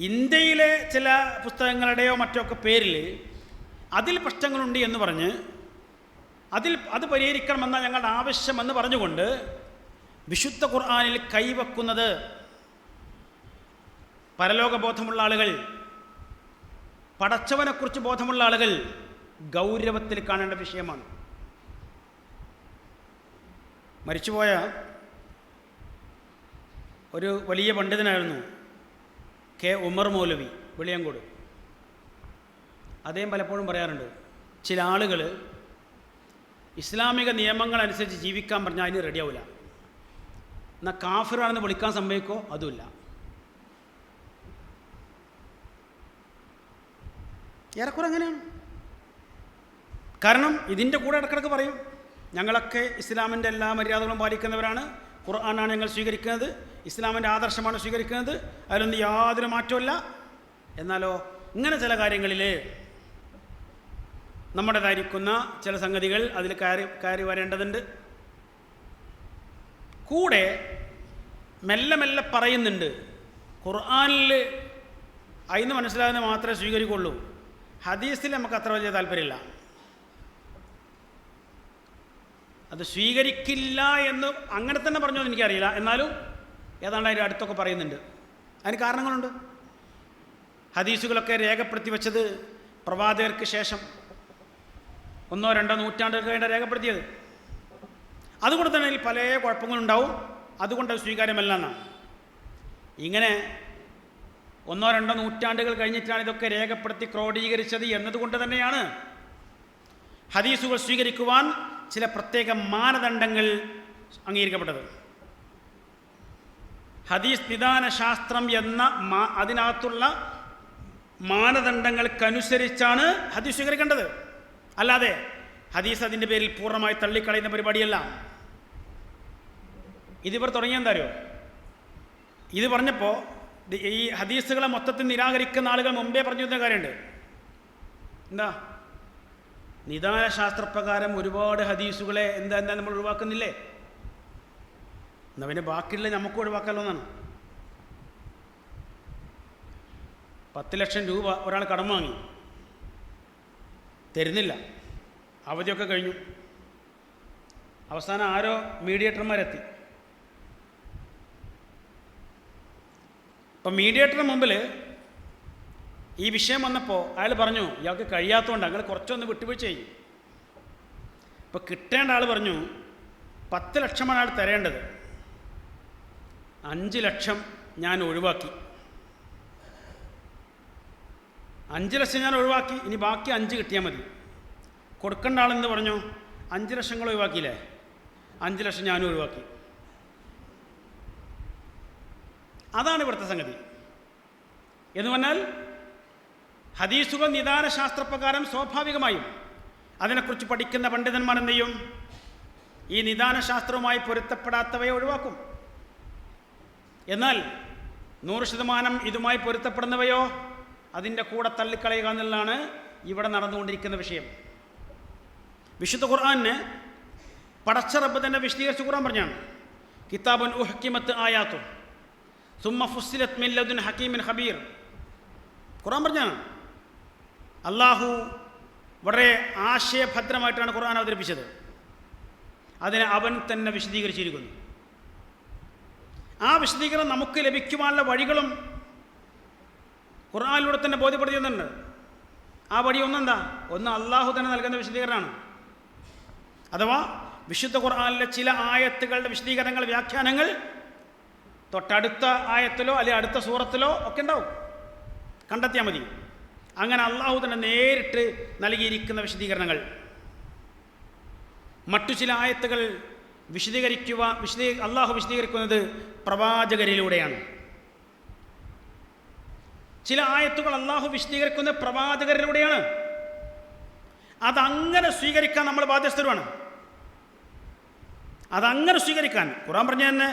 ഇന്ത്യയിലെ ചില പുസ്തകങ്ങളുടെയോ മറ്റൊക്കെ പേരിൽ അതിൽ പ്രശ്നങ്ങളുണ്ട് എന്ന് പറഞ്ഞ് അത് പരിഹരിക്കണമെന്ന ഞങ്ങളുടെ ആവശ്യമെന്ന് പറഞ്ഞുകൊണ്ട് വിശുദ്ധ ഖുർആനിൽ കൈവെക്കുന്നത് പരലോകബോധമുള്ള ആളുകൾ, പടച്ചവനെക്കുറിച്ച് ബോധമുള്ള ആളുകൾ ഗൗരവത്തിൽ കാണേണ്ട വിഷയമാണ്. മരിച്ചുപോയ ഒരു വലിയ പണ്ഡിതനായിരുന്നു കെ ഉമർ മൗലവി, വെളിയങ്കോട്. അദ്ദേഹം പലപ്പോഴും പറയാറുണ്ട്, ചില ആളുകൾ ഇസ്ലാമിക നിയമങ്ങളനുസരിച്ച് ജീവിക്കാൻ പറഞ്ഞാൽ അതിന് റെഡിയാവില്ല, എന്നാൽ കാഫിറാണെന്ന് വിളിക്കാൻ സമ്മതിക്കോ അതുമില്ല. ഏറെക്കുറെ അങ്ങനെയാണ്. കാരണം ഇതിൻ്റെ കൂടെ ഇടക്കിടക്ക് പറയും, ഞങ്ങളൊക്കെ ഇസ്ലാമിൻ്റെ എല്ലാ മര്യാദകളും പാലിക്കുന്നവരാണ്, ഖുർആനാണ് ഞങ്ങൾ സ്വീകരിക്കുന്നത്, ഇസ്ലാമിൻ്റെ ആദർശമാണ് സ്വീകരിക്കുന്നത്, അതിലൊന്നും യാതൊരു മാറ്റമില്ല. എന്നാലോ ഇങ്ങനെ ചില കാര്യങ്ങളിൽ നമ്മുടേതായിരിക്കുന്ന ചില സംഗതികൾ അതിൽ കയറി വരേണ്ടതുണ്ട്. കൂടെ മെല്ലെ മെല്ലെ പറയുന്നുണ്ട്, ഖുർആനിൽ അതിന് മനസ്സിലാകുന്നത് മാത്രമേ സ്വീകരിക്കുള്ളൂ, ഹദീസിൽ നമുക്ക് അത്ര വലിയ താല്പര്യമില്ല. അത് സ്വീകരിക്കില്ല എന്ന് അങ്ങനെ തന്നെ പറഞ്ഞോ എന്ന് എനിക്കറിയില്ല. എന്നാലും ഏതാണ്ട് അതിൻ്റെ അടുത്തൊക്കെ പറയുന്നുണ്ട്. അതിന് കാരണങ്ങളുണ്ട്. ഹദീസുകളൊക്കെ രേഖപ്പെടുത്തി വെച്ചത് പ്രവാചകർക്ക് ശേഷം 1-2 നൂറ്റാണ്ടുകൾ കഴിഞ്ഞ രേഖപ്പെടുത്തിയത്. അതുകൊണ്ട് തന്നെ അതിൽ പല കുഴപ്പങ്ങളുണ്ടാവും. അതുകൊണ്ട് അത് സ്വീകാര്യമല്ല എന്നാണ്. ഇങ്ങനെ 1-2 നൂറ്റാണ്ടുകൾ കഴിഞ്ഞിട്ടാണ് ഇതൊക്കെ രേഖപ്പെടുത്തി ക്രോഡീകരിച്ചത് എന്നതുകൊണ്ട് തന്നെയാണ് ഹദീസുകൾ സ്വീകരിക്കുവാൻ ചില പ്രത്യേക മാനദണ്ഡങ്ങൾ അംഗീകരിക്കപ്പെട്ടത്. ഹദീസ് നിദാന ശാസ്ത്രം എന്ന അതിനകത്തുള്ള മാനദണ്ഡങ്ങൾക്കനുസരിച്ചാണ് ഹദീസ് സ്വീകരിക്കേണ്ടത്. അല്ലാതെ ഹദീസ് അതിൻ്റെ പേരിൽ പൂർണ്ണമായി തള്ളിക്കളയുന്ന പരിപാടിയല്ല. ഇതിവർ തുടങ്ങിയെന്താ അറിയോ? ഇത് പറഞ്ഞപ്പോൾ ഈ ഹദീസുകളെ മൊത്തത്തിൽ നിരാകരിക്കുന്ന ആളുകൾ മുമ്പേ പറഞ്ഞു തന്ന കാര്യമുണ്ട്. എന്താ? നിദാന ശാസ്ത്രപ്രകാരം ഒരുപാട് ഹദീസുകളെ എന്താ നമ്മൾ ഒഴിവാക്കുന്നില്ലേ? എന്നാൽ പിന്നെ ബാക്കിയുള്ള നമുക്ക് ഒഴിവാക്കാമല്ലോ എന്നാണ്. 10 ലക്ഷം രൂപ ഒരാൾ കടം വാങ്ങി, തരുന്നില്ല, അവധിയൊക്കെ കഴിഞ്ഞു. അവസാനം ആരോ മീഡിയേറ്റർമാരെത്തി. അപ്പം മീഡിയേറ്ററിന് മുമ്പിൽ ഈ വിഷയം വന്നപ്പോൾ അയാൾ പറഞ്ഞു, ഇയാൾക്ക് കഴിയാത്തതുകൊണ്ട് അങ്ങനെ കുറച്ചൊന്ന് വിട്ടുവീഴ്ച ചെയ്യും. ഇപ്പോൾ കിട്ടേണ്ട ആൾ പറഞ്ഞു 10 ലക്ഷമാണ് അയാൾ തരേണ്ടത്, 5 ലക്ഷം ഞാൻ ഒഴിവാക്കി. 5 ലക്ഷം ഞാൻ ഒഴിവാക്കി, ഇനി ബാക്കി 5 കിട്ടിയാൽ മതി. കൊടുക്കേണ്ട ആളെന്ന് പറഞ്ഞു 5 ലക്ഷങ്ങൾ ഒഴിവാക്കിയില്ലേ, 5 ലക്ഷം ഞാനും ഒഴിവാക്കി. അതാണ് ഇവിടുത്തെ സംഗതി. എന്ന് പറഞ്ഞാൽ ഹദീസുകൾ നിദാന ശാസ്ത്രപ്രകാരം സ്വാഭാവികമായും അതിനെക്കുറിച്ച് പഠിക്കുന്ന പണ്ഡിതന്മാർ എന്ത് ചെയ്യും? ഈ നിദാന ശാസ്ത്രവുമായി പൊരുത്തപ്പെടാത്തവയെ ഒഴിവാക്കും. എന്നാൽ 100% ഇതുമായി പൊരുത്തപ്പെടുന്നവയോ അതിൻ്റെ കൂടെ തള്ളിക്കളയുക എന്നുള്ളതാണ് ഇവിടെ നടന്നുകൊണ്ടിരിക്കുന്ന വിഷയം. വിശുദ്ധ ഖുർആനെ പടച്ച റബ്ബ് തന്നെ വിശദീകരിച്ച് ഖുർആൻ പറഞ്ഞാണ്, കിതാബുൻ ഉഹ്കിമത്ത് ആയാത്തു സുമ്മ ഫുസ്സിലത് മിൻ ലദുൻ ഹകീമിൻ ഖബീർ. ഖുർആൻ പറഞ്ഞാണ് അള്ളാഹു വളരെ ആശയഭദ്രമായിട്ടാണ് ഖുർആൻ അവതരിപ്പിച്ചത്. അതിനെ അവൻ തന്നെ വിശദീകരിച്ചിരിക്കുന്നു. ആ വിശദീകരണം നമുക്ക് ലഭിക്കുവാനുള്ള വഴികളും ഖുർആനിലൂടെ തന്നെ ബോധ്യപ്പെടുത്തുന്നുണ്ട്. ആ വഴി ഒന്നെന്താ? ഒന്ന് അള്ളാഹു തന്നെ നൽകുന്ന വിശദീകരണമാണ്. അഥവാ വിശുദ്ധ ഖുർആനിലെ ചില ആയത്തുകളുടെ വിശദീകരണങ്ങൾ, വ്യാഖ്യാനങ്ങൾ തൊട്ടടുത്ത ആയത്തിലോ അല്ലെങ്കിൽ അടുത്ത സൂറത്തിലോ ഒക്കെ ഉണ്ടാവും, കണ്ടെത്തിയാൽ മതി. അങ്ങനെ അള്ളാഹു തന്നെ നേരിട്ട് നൽകിയിരിക്കുന്ന വിശദീകരണങ്ങൾ. മറ്റു ചില ആയത്തുകൾ അള്ളാഹു വിശദീകരിക്കുന്നത് പ്രവാചകരിലൂടെയാണ്. ചില ആയത്തുകൾ അള്ളാഹു വിശദീകരിക്കുന്നത് പ്രവാചകരിലൂടെയാണ്. അതങ്ങനെ സ്വീകരിക്കാൻ നമ്മൾ ബാധ്യസ്ഥരുമാണ്. അതങ്ങനെ സ്വീകരിക്കാൻ ഖുർആൻ പറഞ്ഞു തന്നെ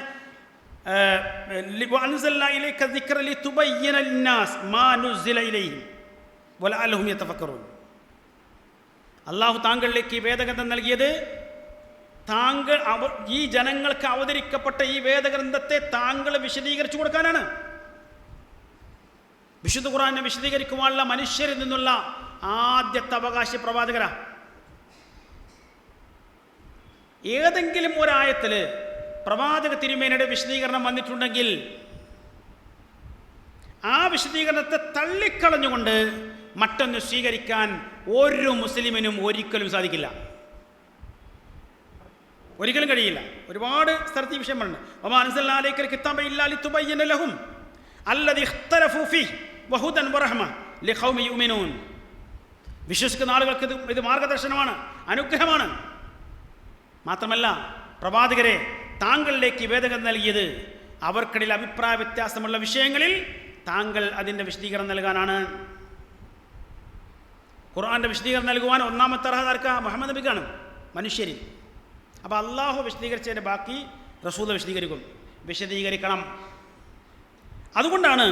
അള്ളാഹു താങ്കളിലേക്ക് ഈ വേദഗ്രന്ഥം നൽകിയത് ഈ ജനങ്ങൾക്ക് അവതരിക്കപ്പെട്ട ഈ വേദഗ്രന്ഥത്തെ താങ്കൾ വിശദീകരിച്ചു കൊടുക്കാനാണ്. വിശുദ്ധ ഖുർആനെ വിശദീകരിക്കുവാനുള്ള മനുഷ്യരിൽ നിന്നുള്ള ആദ്യത്തെ അവകാശി പ്രവാചകരാ. ഏതെങ്കിലും ഒരായത്തിൽ പ്രവാചക തിരുമേനിയുടെ വിശദീകരണം വന്നിട്ടുണ്ടെങ്കിൽ ആ വിശദീകരണത്തെ തള്ളിക്കളഞ്ഞുകൊണ്ട് മറ്റൊന്ന് സ്വീകരിക്കാൻ ഒരു മുസ്ലിമിനും ഒരിക്കലും സാധിക്കില്ല, ഒരിക്കലും കഴിയില്ല. ഒരുപാട് സ്ഥലത്ത് ഈ വിഷയം പറയുന്നുണ്ട്. വിശ്വസിക്കുന്ന ആളുകൾക്ക് ഇത് മാർഗദർശനമാണ്, അനുഗ്രഹമാണ്. മാത്രമല്ല പ്രവാചകരെ താങ്കളിലേക്ക് വേദഗ്രന്ഥം നൽകിയത് അവർക്കിടയിൽ അഭിപ്രായ വ്യത്യാസമുള്ള വിഷയങ്ങളിൽ താങ്കൾ അതിൻ്റെ വിശദീകരണം നൽകാനാണ്. ഖുർആൻ്റെ വിശദീകരണം നൽകുവാൻ ഒന്നാമത്തെ അർഹത ആർക്കാ? മുഹമ്മദ് നബിക്കാണ്, മനുഷ്യരിൽ. അപ്പോൾ അള്ളാഹു വിശദീകരിച്ചതിൻ്റെ ബാക്കി റസൂൽ വിശദീകരിക്കണം. അതുകൊണ്ടാണ്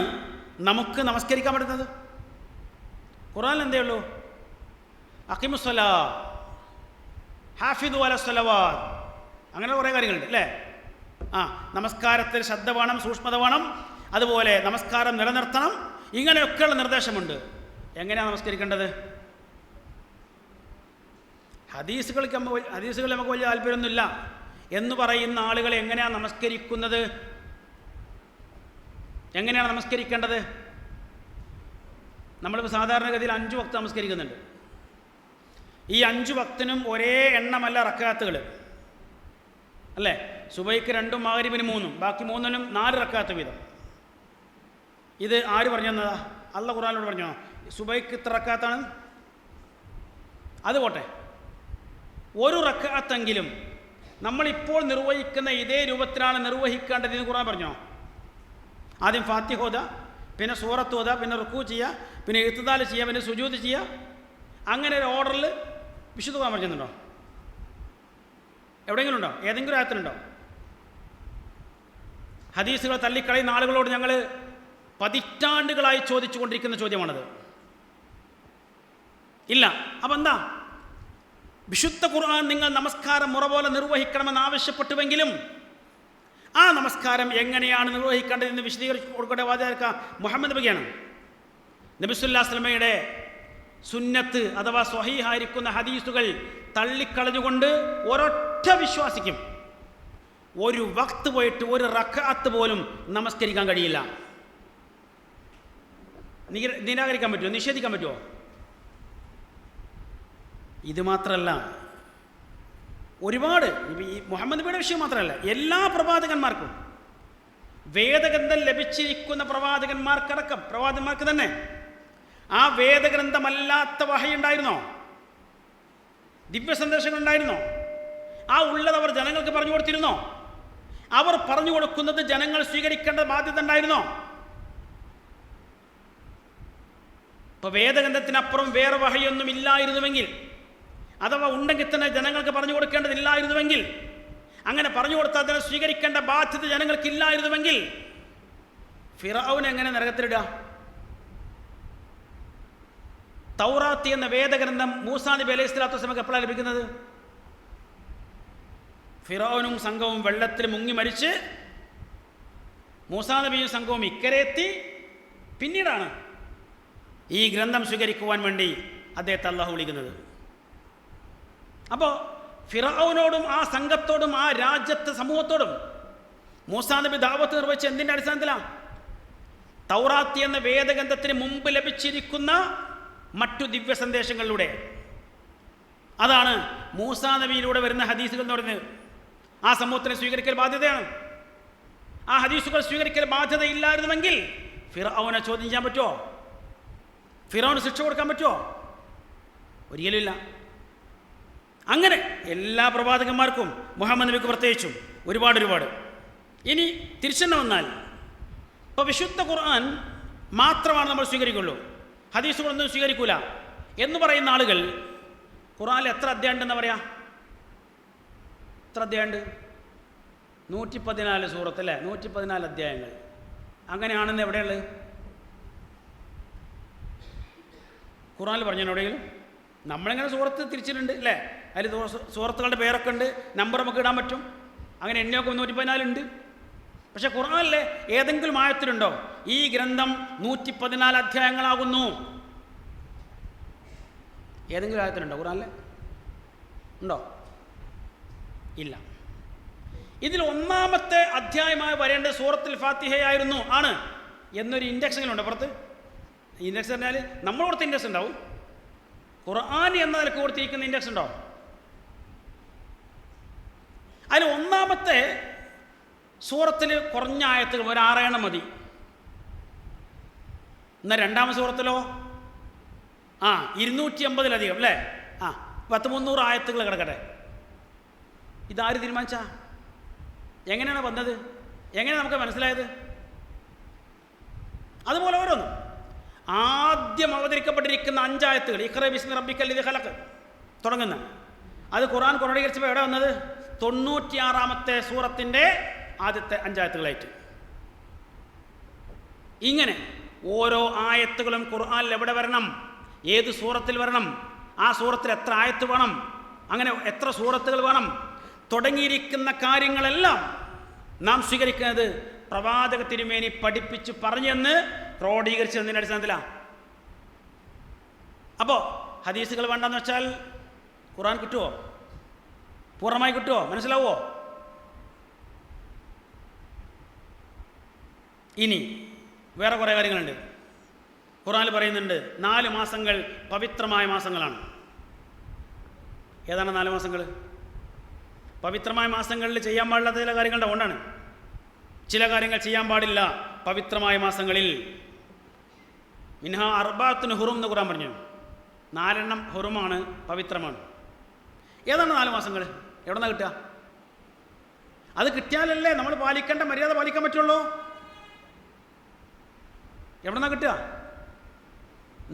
നമുക്ക് നമസ്കരിക്കാൻ പറ്റുന്നത്. ഖുർആനിൽ എന്തേ ഉള്ളൂ? അഖിമുസ്സലാ, ഹാഫിദു അല സ്വലവാത്ത്, അങ്ങനെ കുറേ കാര്യങ്ങളുണ്ട് അല്ലേ? നമസ്കാരത്തിൽ ശ്രദ്ധ വേണം, സൂക്ഷ്മത വേണം, അതുപോലെ നമസ്കാരം നിലനിർത്തണം, ഇങ്ങനെയൊക്കെയുള്ള നിർദ്ദേശമുണ്ട്. എങ്ങനെയാണ് നമസ്കരിക്കേണ്ടത്? ഹദീസുകൾ നമുക്ക് വലിയ താല്പര്യമൊന്നുമില്ല എന്ന് പറയുന്ന ആളുകൾ എങ്ങനെയാണ് നമസ്കരിക്കുന്നത്? എങ്ങനെയാണ് നമസ്കരിക്കേണ്ടത്? നമ്മളിപ്പോൾ സാധാരണഗതിയിൽ 5 വക്ത് നമസ്കരിക്കുന്നുണ്ട്. ഈ 5 വക്തിനും ഒരേ എണ്ണമല്ല റക്അത്തുകൾ, അല്ലേ? സുബൈക്ക് 2, മഗ്‌രിബിന് 3, ബാക്കി 3നും 4 റക്അത്ത് വീതം. ഇത് ആര് പറഞ്ഞു തന്നതാ? അല്ലാഹു ഖുർആനിലൂടെ പറഞ്ഞോ സുബൈക്ക് ഇത്ര റക്അത്താണ്? അത് പോട്ടെ, ഒരു റക്അത്തെങ്കിലും നമ്മളിപ്പോൾ നിർവഹിക്കുന്ന ഇതേ രൂപത്തിലാണ് നിർവഹിക്കേണ്ടത് എന്ന് ഖുർആൻ പറഞ്ഞോ? ആദ്യം ഫാത്തിഹ ഓതുക, പിന്നെ സൂറത്ത് ഓതുക, പിന്നെ റുക്കൂ ചെയ്യുക, പിന്നെ ഇഅ്തിദാൽ ചെയ്യുക, പിന്നെ സുജൂദ് ചെയ്യുക. അങ്ങനെ ഒരു ഓർഡറിൽ വിശുദ്ധ ഖുർആൻ പറഞ്ഞിട്ടുണ്ടോ? എവിടെയെങ്കിലും ഉണ്ടോ? ഏതെങ്കിലും ആയത്തിലുണ്ടോ? ഹദീസുകൾ തള്ളിക്കളയുന്ന ആളുകളോട് ഞങ്ങൾ പതിറ്റാണ്ടുകളായി ചോദിച്ചു കൊണ്ടിരിക്കുന്ന ചോദ്യമാണത്. ഇല്ല. അപ്പം എന്താ? വിശുദ്ധ ഖുർആൻ നിങ്ങൾ നമസ്കാരം മുറ പോലെ നിർവഹിക്കണമെന്ന് ആവശ്യപ്പെട്ടുവെങ്കിലും ആ നമസ്കാരം എങ്ങനെയാണ് നിർവഹിക്കേണ്ടതെന്ന് വിശദീകരിച്ച് കൊടുക്കേണ്ട വാചക മുഹമ്മദ് നബിയാണ്. നബി സല്ലല്ലാഹു അലൈഹി വസല്ലമയുടെ സുന്നത്ത് അഥവാ സ്വഹീഹായിരിക്കുന്ന ഹദീസുകൾ തള്ളിക്കളഞ്ഞുകൊണ്ട് ഒരൊറ്റ വിശ്വാസിക്കും ഒരു വക്ത് പോയിട്ട് ഒരു റക്അത്ത് പോലും നമസ്കരിക്കാൻ കഴിയില്ല. നിരാകരിക്കാൻ പറ്റുമോ? നിഷേധിക്കാൻ പറ്റുമോ? ഇത് മാത്രമല്ല, ഒരുപാട് ഈ മുഹമ്മദ് നബിയുടെ വിഷയം മാത്രമല്ല, എല്ലാ പ്രവാചകന്മാർക്കും വേദഗ്രന്ഥം ലഭിച്ചിരിക്കുന്ന പ്രവാചകന്മാർക്ക് തന്നെ ആ വേദഗ്രന്ഥമല്ലാത്ത വഹയുണ്ടായിരുന്നോ? ദിവ്യ സന്ദേശങ്ങൾ ഉണ്ടായിരുന്നോ? ആ ഉള്ളത് അവർ ജനങ്ങൾക്ക് പറഞ്ഞു കൊടുത്തിരുന്നോ? അവർ പറഞ്ഞു കൊടുക്കുന്നത് ജനങ്ങൾ സ്വീകരിക്കേണ്ട ബാധ്യത ഉണ്ടായിരുന്നോ? ഇപ്പൊ വേദഗ്രന്ഥത്തിനപ്പുറം വേറെ വഹയൊന്നും ഇല്ലായിരുന്നുവെങ്കിൽ, അഥവാ ഉണ്ടെങ്കിൽ തന്നെ ജനങ്ങൾക്ക് പറഞ്ഞു കൊടുക്കേണ്ടതില്ലായിരുന്നുവെങ്കിൽ, അങ്ങനെ പറഞ്ഞു കൊടുത്താൽ അതിനെ സ്വീകരിക്കേണ്ട ബാധ്യത ജനങ്ങൾക്കില്ലായിരുന്നുവെങ്കിൽ ഫിറഔനെ എങ്ങനെ നരകത്തിലിടുക? തൗറാത്ത് എന്ന വേദഗ്രന്ഥം മൂസാ നബി അലൈഹി സ്വലാത്തു വസ്സലാമക്ക് എപ്പോഴാണ് ലഭിക്കുന്നത്? ഫിറഔനും സംഘവും വെള്ളത്തിൽ മുങ്ങി മരിച്ച് മൂസാ നബിയും സംഘവും ഇക്കരെത്തി പിന്നീടാണ് ഈ ഗ്രന്ഥം സ്വീകരിക്കുവാൻ വേണ്ടി അദ്ദേഹത്തെ അല്ലാഹു വിളിക്കുന്നത്. അപ്പോൾ ഫിറഔനോടും ആ സംഘത്തോടും ആ രാജ്യത്തെ സമൂഹത്തോടും മൂസാ നബി ദഅവത്ത് നിർവഹിച്ച് എന്തിൻ്റെ അടിസ്ഥാനത്തിലാണ്? തൗറാത്ത് എന്ന വേദഗ്രന്ഥത്തിന് മുമ്പ് ലഭിച്ചിരിക്കുന്ന മറ്റു ദിവ്യ സന്ദേശങ്ങളിലൂടെ. അതാണ് മൂസാ നബിയിലൂടെ വരുന്ന ഹദീസുകൾ എന്ന് പറയുന്നത്. ആ സമൂഹത്തിനെ സ്വീകരിക്കൽ ബാധ്യതയാണ്. ആ ഹദീസുകൾ സ്വീകരിക്കൽ ബാധ്യതയില്ലായിരുന്നുവെങ്കിൽ ഫിറഔനെ ചോദ്യം ചെയ്യാൻ പറ്റുമോ? ഫിറൗന് ശിക്ഷ കൊടുക്കാൻ പറ്റുമോ? ഒരിക്കലുമില്ല. അങ്ങനെ എല്ലാ പ്രവാചകന്മാർക്കും മുഹമ്മദ് നബിക്ക് പ്രത്യേകിച്ചും ഒരുപാട്. ഇനി തിരിച്ചെന്നെ വന്നാൽ ഇപ്പോൾ വിശുദ്ധ ഖുർആൻ മാത്രമാണ് നമ്മൾ സ്വീകരിക്കുള്ളൂ, ഹദീസുകളൊന്നും സ്വീകരിക്കൂല എന്ന് പറയുന്ന ആളുകൾ ഖുർആനിൽ എത്ര അധ്യായം ഉണ്ടെന്ന് പറയാം? എത്ര അധ്യായമുണ്ട്? 114 സൂറത്ത് അല്ലേ? 114 അധ്യായങ്ങൾ. അങ്ങനെയാണെന്ന് എവിടെയുള്ളത്? ഖുർആനിൽ പറഞ്ഞു എവിടെയെങ്കിലും? നമ്മളിങ്ങനെ സൂറത്ത് തിരിച്ചിട്ടുണ്ട് അല്ലേ? അതിൽ സൂറത്തുകളുടെ പേരൊക്കെ ഉണ്ട്, നമ്പർ നമുക്ക് ഇടാൻ പറ്റും. അങ്ങനെ എണ്ണയൊക്കെ 114 ഉണ്ട്. പക്ഷെ ഖുർആനിലെ ഏതെങ്കിലും ആയത്തിലുണ്ടോ ഈ ഗ്രന്ഥം 114 അധ്യായങ്ങളാകുന്നു? ഏതെങ്കിലും ആയത്തിലുണ്ടോ ഖുർആനിൽ? ഉണ്ടോ? ഇല്ല. ഇതിൽ ഒന്നാമത്തെ അധ്യായമായി വരേണ്ട സൂറത്തുൽ ഫാത്തിഹയായിരുന്നു ആണ് എന്നൊരു ഇൻഡെക്സെങ്കിലും ഉണ്ടോ പുറത്ത്? ഇൻഡെക്സ് പറഞ്ഞാൽ നമ്മൾ കൊടുത്ത ഇൻഡെക്സ് ഉണ്ടാവും, ഖുർആൻ എന്ന നിലക്ക് കൊടുത്തിരിക്കുന്ന ഇൻഡെക്സ് ഉണ്ടോ? അതിൽ ഒന്നാമത്തെ സൂറത്തിൽ കുറഞ്ഞ ആയത്തുകൾ ഒരു 6 എണ്ണം മതി. എന്നാൽ രണ്ടാമത്തെ സൂറത്തിലോ 250-ലധികം അല്ലേ? 300 ആയത്തുകൾ കിടക്കട്ടെ. ഇതാര് തീരുമാനിച്ചാ? എങ്ങനെയാണ് വന്നത്? എങ്ങനെയാണ് നമുക്ക് മനസ്സിലായത്? അതുപോലെ ഓരോന്നും ആദ്യം അവതരിക്കപ്പെട്ടിരിക്കുന്ന 5 ആയത്തുകൾ ഇഖ്റ ബിസ്മി റബ്ബിക്കൽ ലദീ ഖലഖ് തുടങ്ങുന്ന അത് ഖുർആൻ ക്രോഡീകരിച്ചപ്പോൾ എവിടെ വന്നത്? 96-ാമത്തെ സൂറത്തിൻ്റെ ആദ്യത്തെ 5 ആയത്തുകളായിട്ട്. ഇങ്ങനെ ഓരോ ആയത്തുകളും ഖുർആനിൽ എവിടെ വരണം, ഏത് സൂറത്തിൽ വരണം, ആ സൂറത്തിൽ എത്ര ആയത്ത് വേണം, അങ്ങനെ എത്ര സൂറത്തുകൾ വേണം തുടങ്ങിയിരിക്കുന്ന കാര്യങ്ങളെല്ലാം നാം സ്വീകരിക്കുന്നത് പ്രവാചക തിരുമേനി പഠിപ്പിച്ച് പറഞ്ഞെന്ന് ക്രോഡീകരിച്ചതിൻ്റെ അടിസ്ഥാനത്തിലാണ്. അപ്പോൾ ഹദീസുകൾ വേണ്ടെന്ന് വെച്ചാൽ ഖുർആൻ കിട്ടുമോ? പൂർണ്ണമായി കിട്ടുമോ? മനസ്സിലാവുമോ? ഇനി വേറെ കുറേ കാര്യങ്ങളുണ്ട്. ഖുർആനിൽ പറയുന്നുണ്ട് 4 മാസങ്ങൾ പവിത്രമായ മാസങ്ങളാണ്. ഏതാണ് 4 മാസങ്ങൾ? പവിത്രമായ മാസങ്ങളിൽ ചെയ്യാൻ പാടില്ലാത്ത ചില കാര്യങ്ങളുടെ കൊണ്ടാണ്. ചില കാര്യങ്ങൾ ചെയ്യാൻ പാടില്ല പവിത്രമായ മാസങ്ങളിൽ. മിൻഹ അർബഅത്തുൻ ഹുറും എന്ന് ഖുർആൻ പറഞ്ഞു. 4 ഹുറുമാണ്, പവിത്രമാണ്. ഏതാണ് 4 മാസങ്ങൾ? എവിടെ നിന്നാണ് കിട്ടുക? അത് കിട്ടിയാലല്ലേ നമ്മൾ പാലിക്കേണ്ട മര്യാദ പാലിക്കാൻ പറ്റുള്ളൂ. എവിടെ നിന്നാണ് കിട്ടുക?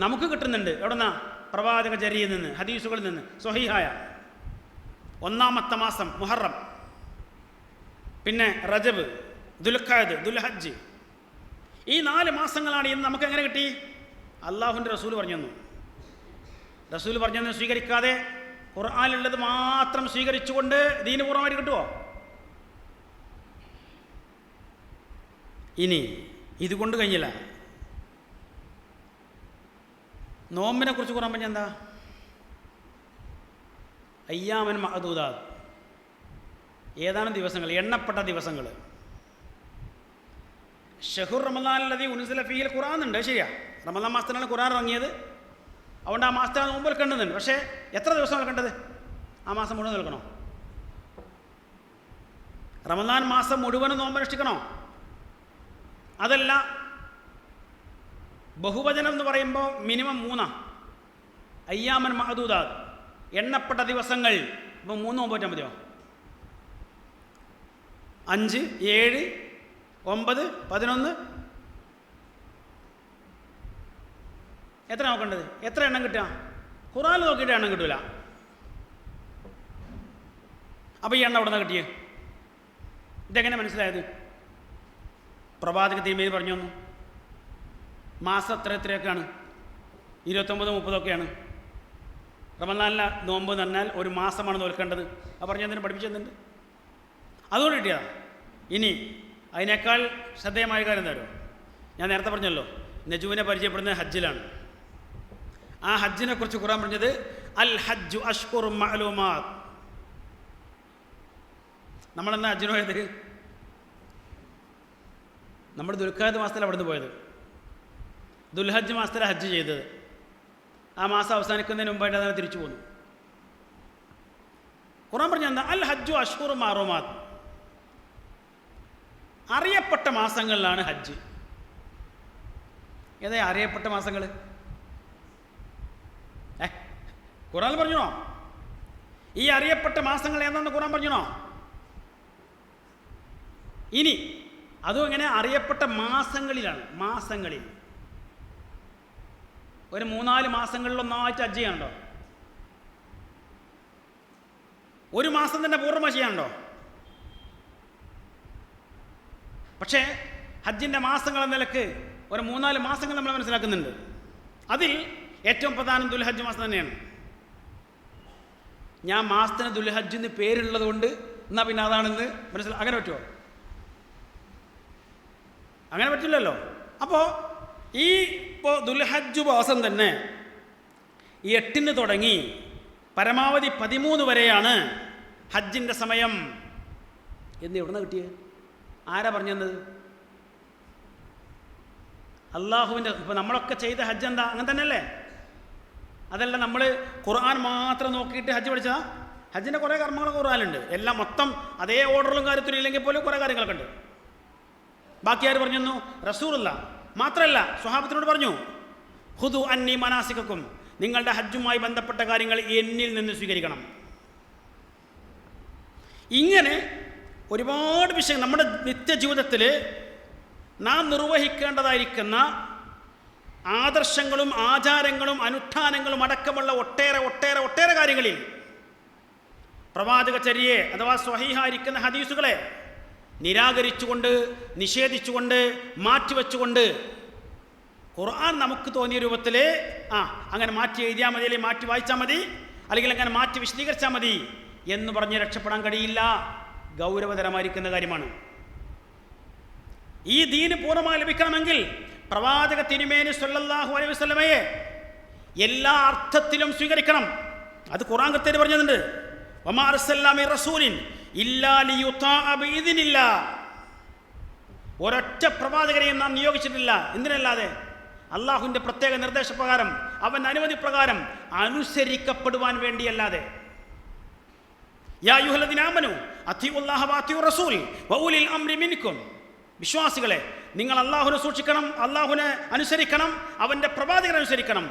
നമുക്ക് കിട്ടുന്നുണ്ട്. എവിടെ നിന്നാ? പ്രവാചക ചര്യയിൽ നിന്ന്, ഹദീസുകളിൽ നിന്ന്. സ്വഹീഹായ 1-ാമത്തെ മാസം മുഹറം, പിന്നെ റജബ്, ദുൽഖഅദ്, ദുൽഹജ്ജ്. ഈ 4 മാസങ്ങളാണ് ഇന്ന് നമുക്ക് എങ്ങനെ കിട്ടി? അള്ളാഹുവിൻ്റെ റസൂൽ പറഞ്ഞു തന്നു. റസൂൽ പറഞ്ഞു തന്നു സ്വീകരിക്കാതെ ഖുർആനിലുള്ളത് മാത്രം സ്വീകരിച്ചുകൊണ്ട് ദീന് പൂർണ്ണമായിട്ട് കിട്ടുമോ? ഇനി ഇതുകൊണ്ട് കഴിഞ്ഞില്ല. നോമ്പിനെ കുറിച്ച് ഖുർആൻ പറഞ്ഞ എന്താ? അയ്യാമൻ മഅദൂദാത്ത്, ഏതാനും ദിവസങ്ങൾ, എണ്ണപ്പെട്ട ദിവസങ്ങൾ. ഷഹുർ റമദാനിലദീ ഉൻസില ഫീഹിൽ ഖുർആൻ ഉണ്ട്, ശരിയാ. റമദാൻ മാസത്തിനാണ് ഖുർആൻ ഇറങ്ങിയത്. അതുകൊണ്ട് ആ മാസത്തിനാണ് നോമ്പ് നിൽക്കേണ്ടതുണ്ട്. പക്ഷേ എത്ര ദിവസം നിൽക്കേണ്ടത്? ആ മാസം മുഴുവൻ നിൽക്കണോ? റമദാൻ മാസം മുഴുവനും നോമ്പനുഷ്ഠിക്കണോ? അതല്ല, ബഹുവചനം എന്ന് പറയുമ്പോൾ മിനിമം 3 അയ്യാമൻ മഅദൂദാത്ത്, എണ്ണപ്പെട്ട ദിവസങ്ങൾ. ഇപ്പം 3 നോമ്പ് പറ്റാൻ മതിയോ? 5, 7, 9, 11, എത്ര നോക്കേണ്ടത്? എത്ര എണ്ണം കിട്ടുക? ഖുർആനിൽ നോക്കിയിട്ട് എണ്ണം കിട്ടൂല. അപ്പോൾ ഈ എണ്ണം എവിടെ നിന്നാണ് കിട്ടിയത്? ഇതെങ്ങനെ മനസ്സിലായത്? പ്രവാചക തിരുമേനി പറഞ്ഞു തന്നു. മാസം എത്രയൊക്കെയാണ്? 29, 30 റമദാനിലെ നോമ്പ് എന്ന് പറഞ്ഞാൽ ഒരു മാസമാണ് നോൽക്കേണ്ടത്. അത് പറഞ്ഞതിന് പഠിപ്പിച്ചു തന്നിട്ടുണ്ട്. അതുകൊണ്ട് കിട്ടിയതാണ്. ഇനി അതിനേക്കാൾ ശ്രദ്ധേയമായ കാര്യം എന്തായാലും, ഞാൻ നേരത്തെ പറഞ്ഞല്ലോ, നജുവിനെ പരിചയപ്പെടുന്നത് ഹജ്ജിലാണ്. ആ ഹജ്ജിനെ കുറിച്ച് ഖുർആൻ പറഞ്ഞത് അൽ ഹജ്ജു അഷ്ഹുറും മഅലൂമാത്ത്. നമ്മളെന്നാ ഹജ്ജിന് പോയത്? നമ്മൾ ദുൽഖഅദ് മാസത്തിലാണ് അവിടുന്ന് പോയത്. ദുൽഹജ്ജ് മാസത്തിലാണ് ഹജ്ജ് ചെയ്തത്. ആ മാസം അവസാനിക്കുന്നതിന് മുമ്പായിട്ട് അതിനെ തിരിച്ചു പോന്നു. ഖുർആൻ പറഞ്ഞ എന്താ? അൽ ഹജ്ജു അഷ്ഹുറും മഅലൂമാത്ത്, അറിയപ്പെട്ട മാസങ്ങളിലാണ് ഹജ്ജ്. ഏതാ അറിയപ്പെട്ട മാസങ്ങൾ? ഖുർആൻ പറഞ്ഞോ? ഈ അറിയപ്പെട്ട മാസങ്ങൾ ഏതാണെന്ന് ഖുർആൻ പറഞ്ഞോ? ഇനി അതും എങ്ങനെ? അറിയപ്പെട്ട മാസങ്ങളിലാണ്. മാസങ്ങളിൽ ഒരു 3-4 മാസങ്ങളിലൊന്നായിട്ട് ഹജ്ജ് ചെയ്യാനുണ്ടോ? ഒരു മാസം തന്നെ പൂർണ്ണമായി ചെയ്യാനുണ്ടോ? പക്ഷേ ഹജ്ജിൻ്റെ മാസങ്ങൾ എന്ന നിലക്ക് ഒരു 3-4 മാസങ്ങൾ നമ്മൾ മനസ്സിലാക്കുന്നുണ്ട്. അതിൽ ഏറ്റവും പ്രധാനം ദുൽഹജ്ജ് മാസം തന്നെയാണ്. ഞാൻ മാസത്തിന് ദുൽഹജ്ജ് എന്ന് പേരുള്ളത് കൊണ്ട് എന്നാൽ പിന്നെ അതാണെന്ന് അങ്ങനെ പറ്റുമോ? അങ്ങനെ പറ്റില്ലല്ലോ. അപ്പോൾ ഇപ്പോൾ ദുൽഹജ്ജ് മാസം തന്നെ 8-ന് തുടങ്ങി പരമാവധി 13 വരെയാണ് ഹജ്ജിൻ്റെ സമയം എന്ന് എവിടെ നിന്ന് കിട്ടിയത്? ആരാ പറഞ്ഞു തന്നത്? അള്ളാഹുവിൻ്റെ. ഇപ്പോൾ നമ്മളൊക്കെ ചെയ്ത ഹജ്ജ് എന്താ? അങ്ങനെ തന്നെയല്ലേ? അതല്ല നമ്മൾ ഖുർആൻ മാത്രം നോക്കിയിട്ട് ഹജ്ജ് പഠിച്ചതാ? ഹജ്ജിൻ്റെ കുറേ കർമ്മങ്ങൾ ഖുർആനിലുണ്ട്. എല്ലാം മൊത്തം അതേ ഓർഡറിലും കാര്യത്തിലും ഇല്ലെങ്കിൽ പോലും കുറേ കാര്യങ്ങളൊക്കെ ഉണ്ട്. ബാക്കി ആര് പറഞ്ഞു തന്നു? റസൂലുള്ള. മാത്രമല്ല സ്വഹാബത്തിനോട് പറഞ്ഞു, ഖുദു അന്നി മനാസികക്കും, നിങ്ങളുടെ ഹജ്ജുമായി ബന്ധപ്പെട്ട കാര്യങ്ങൾ എന്നിൽ നിന്ന് സ്വീകരിക്കണം. ഇങ്ങനെ ഒരുപാട് വിഷയം നമ്മുടെ നിത്യജീവിതത്തിൽ നാം നിർവഹിക്കേണ്ടതായിരിക്കുന്ന ആദർശങ്ങളും ആചാരങ്ങളും അനുഷ്ഠാനങ്ങളും അടക്കമുള്ള ഒട്ടേറെ കാര്യങ്ങളിൽ പ്രവാചക ചര്യയെ അഥവാ സ്വഹീഹായിരിക്കുന്ന ഹദീസുകളെ നിരാകരിച്ചുകൊണ്ട്, നിഷേധിച്ചുകൊണ്ട്, മാറ്റിവെച്ചുകൊണ്ട് ഖുർആൻ നമുക്ക് തോന്നിയ രൂപത്തിൽ അങ്ങനെ മാറ്റി എഴുതിയാൽ മതി, അല്ലെങ്കിൽ മാറ്റി വായിച്ചാൽ മതി, അല്ലെങ്കിൽ അങ്ങനെ മാറ്റി വിശദീകരിച്ചാൽ മതി എന്ന് പറഞ്ഞ് രക്ഷപ്പെടാൻ കഴിയില്ല. ഗൗരവതരമായിരിക്കുന്ന കാര്യമാണ്. ഈ ദീന് പൂർണ്ണമായി ലഭിക്കണമെങ്കിൽ പ്രവാചക തിരുമേനി സ്വല്ലല്ലാഹു അലൈഹി വസല്ലമയെ എല്ലാ അർത്ഥത്തിലും സ്വീകരിക്കണം. അത് ഖുർആൻ കൃത്യമായിട്ട് പറഞ്ഞിട്ടുണ്ട്. വമാ അർസൽനാ മിർ റസൂലിൻ ഇല്ലാ ലിയുതാഅ ബിഇദ്നില്ലാഹ്. ഒരൊറ്റ പ്രവാചകരെയും നാം നിയോഗിച്ചിട്ടില്ല. എന്തിനല്ലാതെ? അള്ളാഹുവിൻ്റെ പ്രത്യേക നിർദ്ദേശപ്രകാരം, അവൻ അനുമതി പ്രകാരം അനുസരിക്കപ്പെടുവാൻ വേണ്ടിയല്ലാതെ. യാ അയ്യുഹല്ലദീന ആമനൂ അത്തിഉല്ലാഹ വഅത്തിഉർ റസൂൽ വഉലിൽ അംരി മിൻകും. വിശ്വാസികളെ, നിങ്ങൾ അള്ളാഹുവിനെ സൂക്ഷിക്കണം, അള്ളാഹുവിനെ അനുസരിക്കണം, അവൻ്റെ പ്രവാചകരെ അനുസരിക്കണം.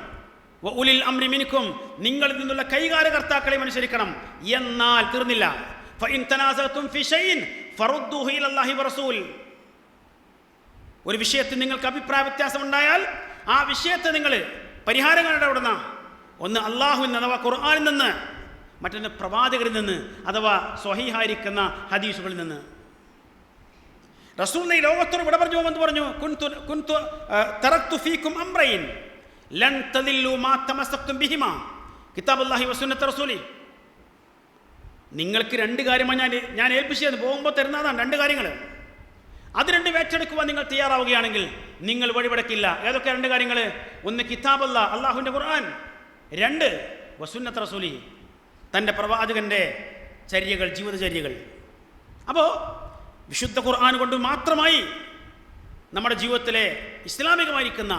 വഉലിൽ അംരി മിൻകും, നിങ്ങളിൽ നിന്നുള്ള കൈകാര്യകർത്താക്കളെയും അനുസരിക്കണം. എന്നാൽ തീർന്നില്ല. ഫഇൻ തനാസഅതും ഫി ഷൈഇൻ ഫറുദ്ദൂഹു ഇലല്ലാഹി വറസൂൽ. ഒരു വിഷയത്തിൽ നിങ്ങൾക്ക് അഭിപ്രായ വ്യത്യാസം ഉണ്ടായാൽ ആ വിഷയത്തെ നിങ്ങൾ പരിഹാരം കണ്ട ഉടന ഒന്ന് അള്ളാഹുവിൽ നിന്ന് അഥവാ ഖുർആനിൽ നിന്ന്, മറ്റൊന്ന് പ്രവാചകരിൽ നിന്ന് അഥവാ സ്വഹീഹായിരിക്കുന്ന ഹദീസുകളിൽ നിന്ന്. റസൂൽ ഈ ലോകത്തോട് വിട പറഞ്ഞു എന്ന് പറഞ്ഞു, തറക്തു ഫീക്കും അംറൈൻ ലൻ തദില്ലു മാ തമസ്സക്തും ബിഹിമാ കിതാബുല്ലാഹി വസുന്നത്ത് റസൂലി. നിങ്ങൾക്ക് രണ്ട് കാര്യമാണ് ഞാൻ ഏൽപ്പിച്ചത്, പോകുമ്പോൾ തരുന്നതാണ് രണ്ട് കാര്യങ്ങൾ. അത് രണ്ട് ഏറ്റെടുക്കുവാൻ നിങ്ങൾ തയ്യാറാവുകയാണെങ്കിൽ നിങ്ങൾ വഴിപടക്കില്ല. ഏതൊക്കെ രണ്ട് കാര്യങ്ങൾ? ഒന്ന് കിതാബല്ല, അള്ളാഹുവിൻ്റെ ഖുർആൻ. രണ്ട് വസുന്നത്ത് റസൂലി, തൻ്റെ പ്രവാചകൻ്റെ ചര്യകൾ, ജീവിതചര്യകൾ. അപ്പോൾ വിശുദ്ധ ഖുർആൻ കൊണ്ട് മാത്രമായി നമ്മുടെ ജീവിതത്തിലെ ഇസ്ലാമികമായിരിക്കുന്ന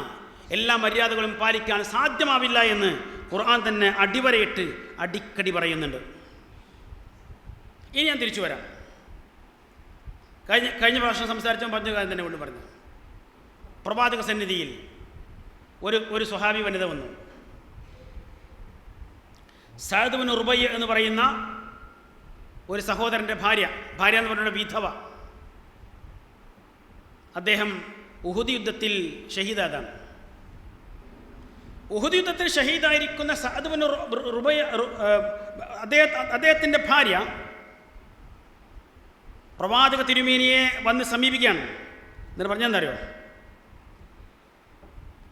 എല്ലാ മര്യാദകളും പാലിക്കാൻ സാധ്യമാവില്ല എന്ന് ഖുർആൻ തന്നെ അടിവരയിട്ട് അടിക്കടി പറയുന്നുണ്ട്. ഇനി ഞാൻ തിരിച്ചു വരാം. കഴിഞ്ഞ പ്രാവശ്യം സംസാരിച്ചപ്പോൾ പറഞ്ഞ കാര്യം തന്നെ കൊണ്ട് പറഞ്ഞു. പ്രവാചക സന്നിധിയിൽ ഒരു സ്വഹാബി വനിത വന്നു. സഅദ് ബിൻ റുബയ്യ എന്ന് പറയുന്ന ഒരു സഹോദരൻ്റെ ഭാര്യ എന്ന് പറഞ്ഞ വിധവ. അദ്ദേഹം ഉഹുദ് യുദ്ധത്തിൽ ഷഹീദാണ്. ഉഹുദ് യുദ്ധത്തിൽ ഷഹീദായിരിക്കുന്ന സഅദ് ബിൻ റുബയ്യ അദ്ദേഹത്തിൻ്റെ ഭാര്യ പ്രവാചക തിരുമേനിയെ വന്ന് സമീപിക്കുകയാണ്. എന്നിട്ട് പറഞ്ഞെന്തറിയോ?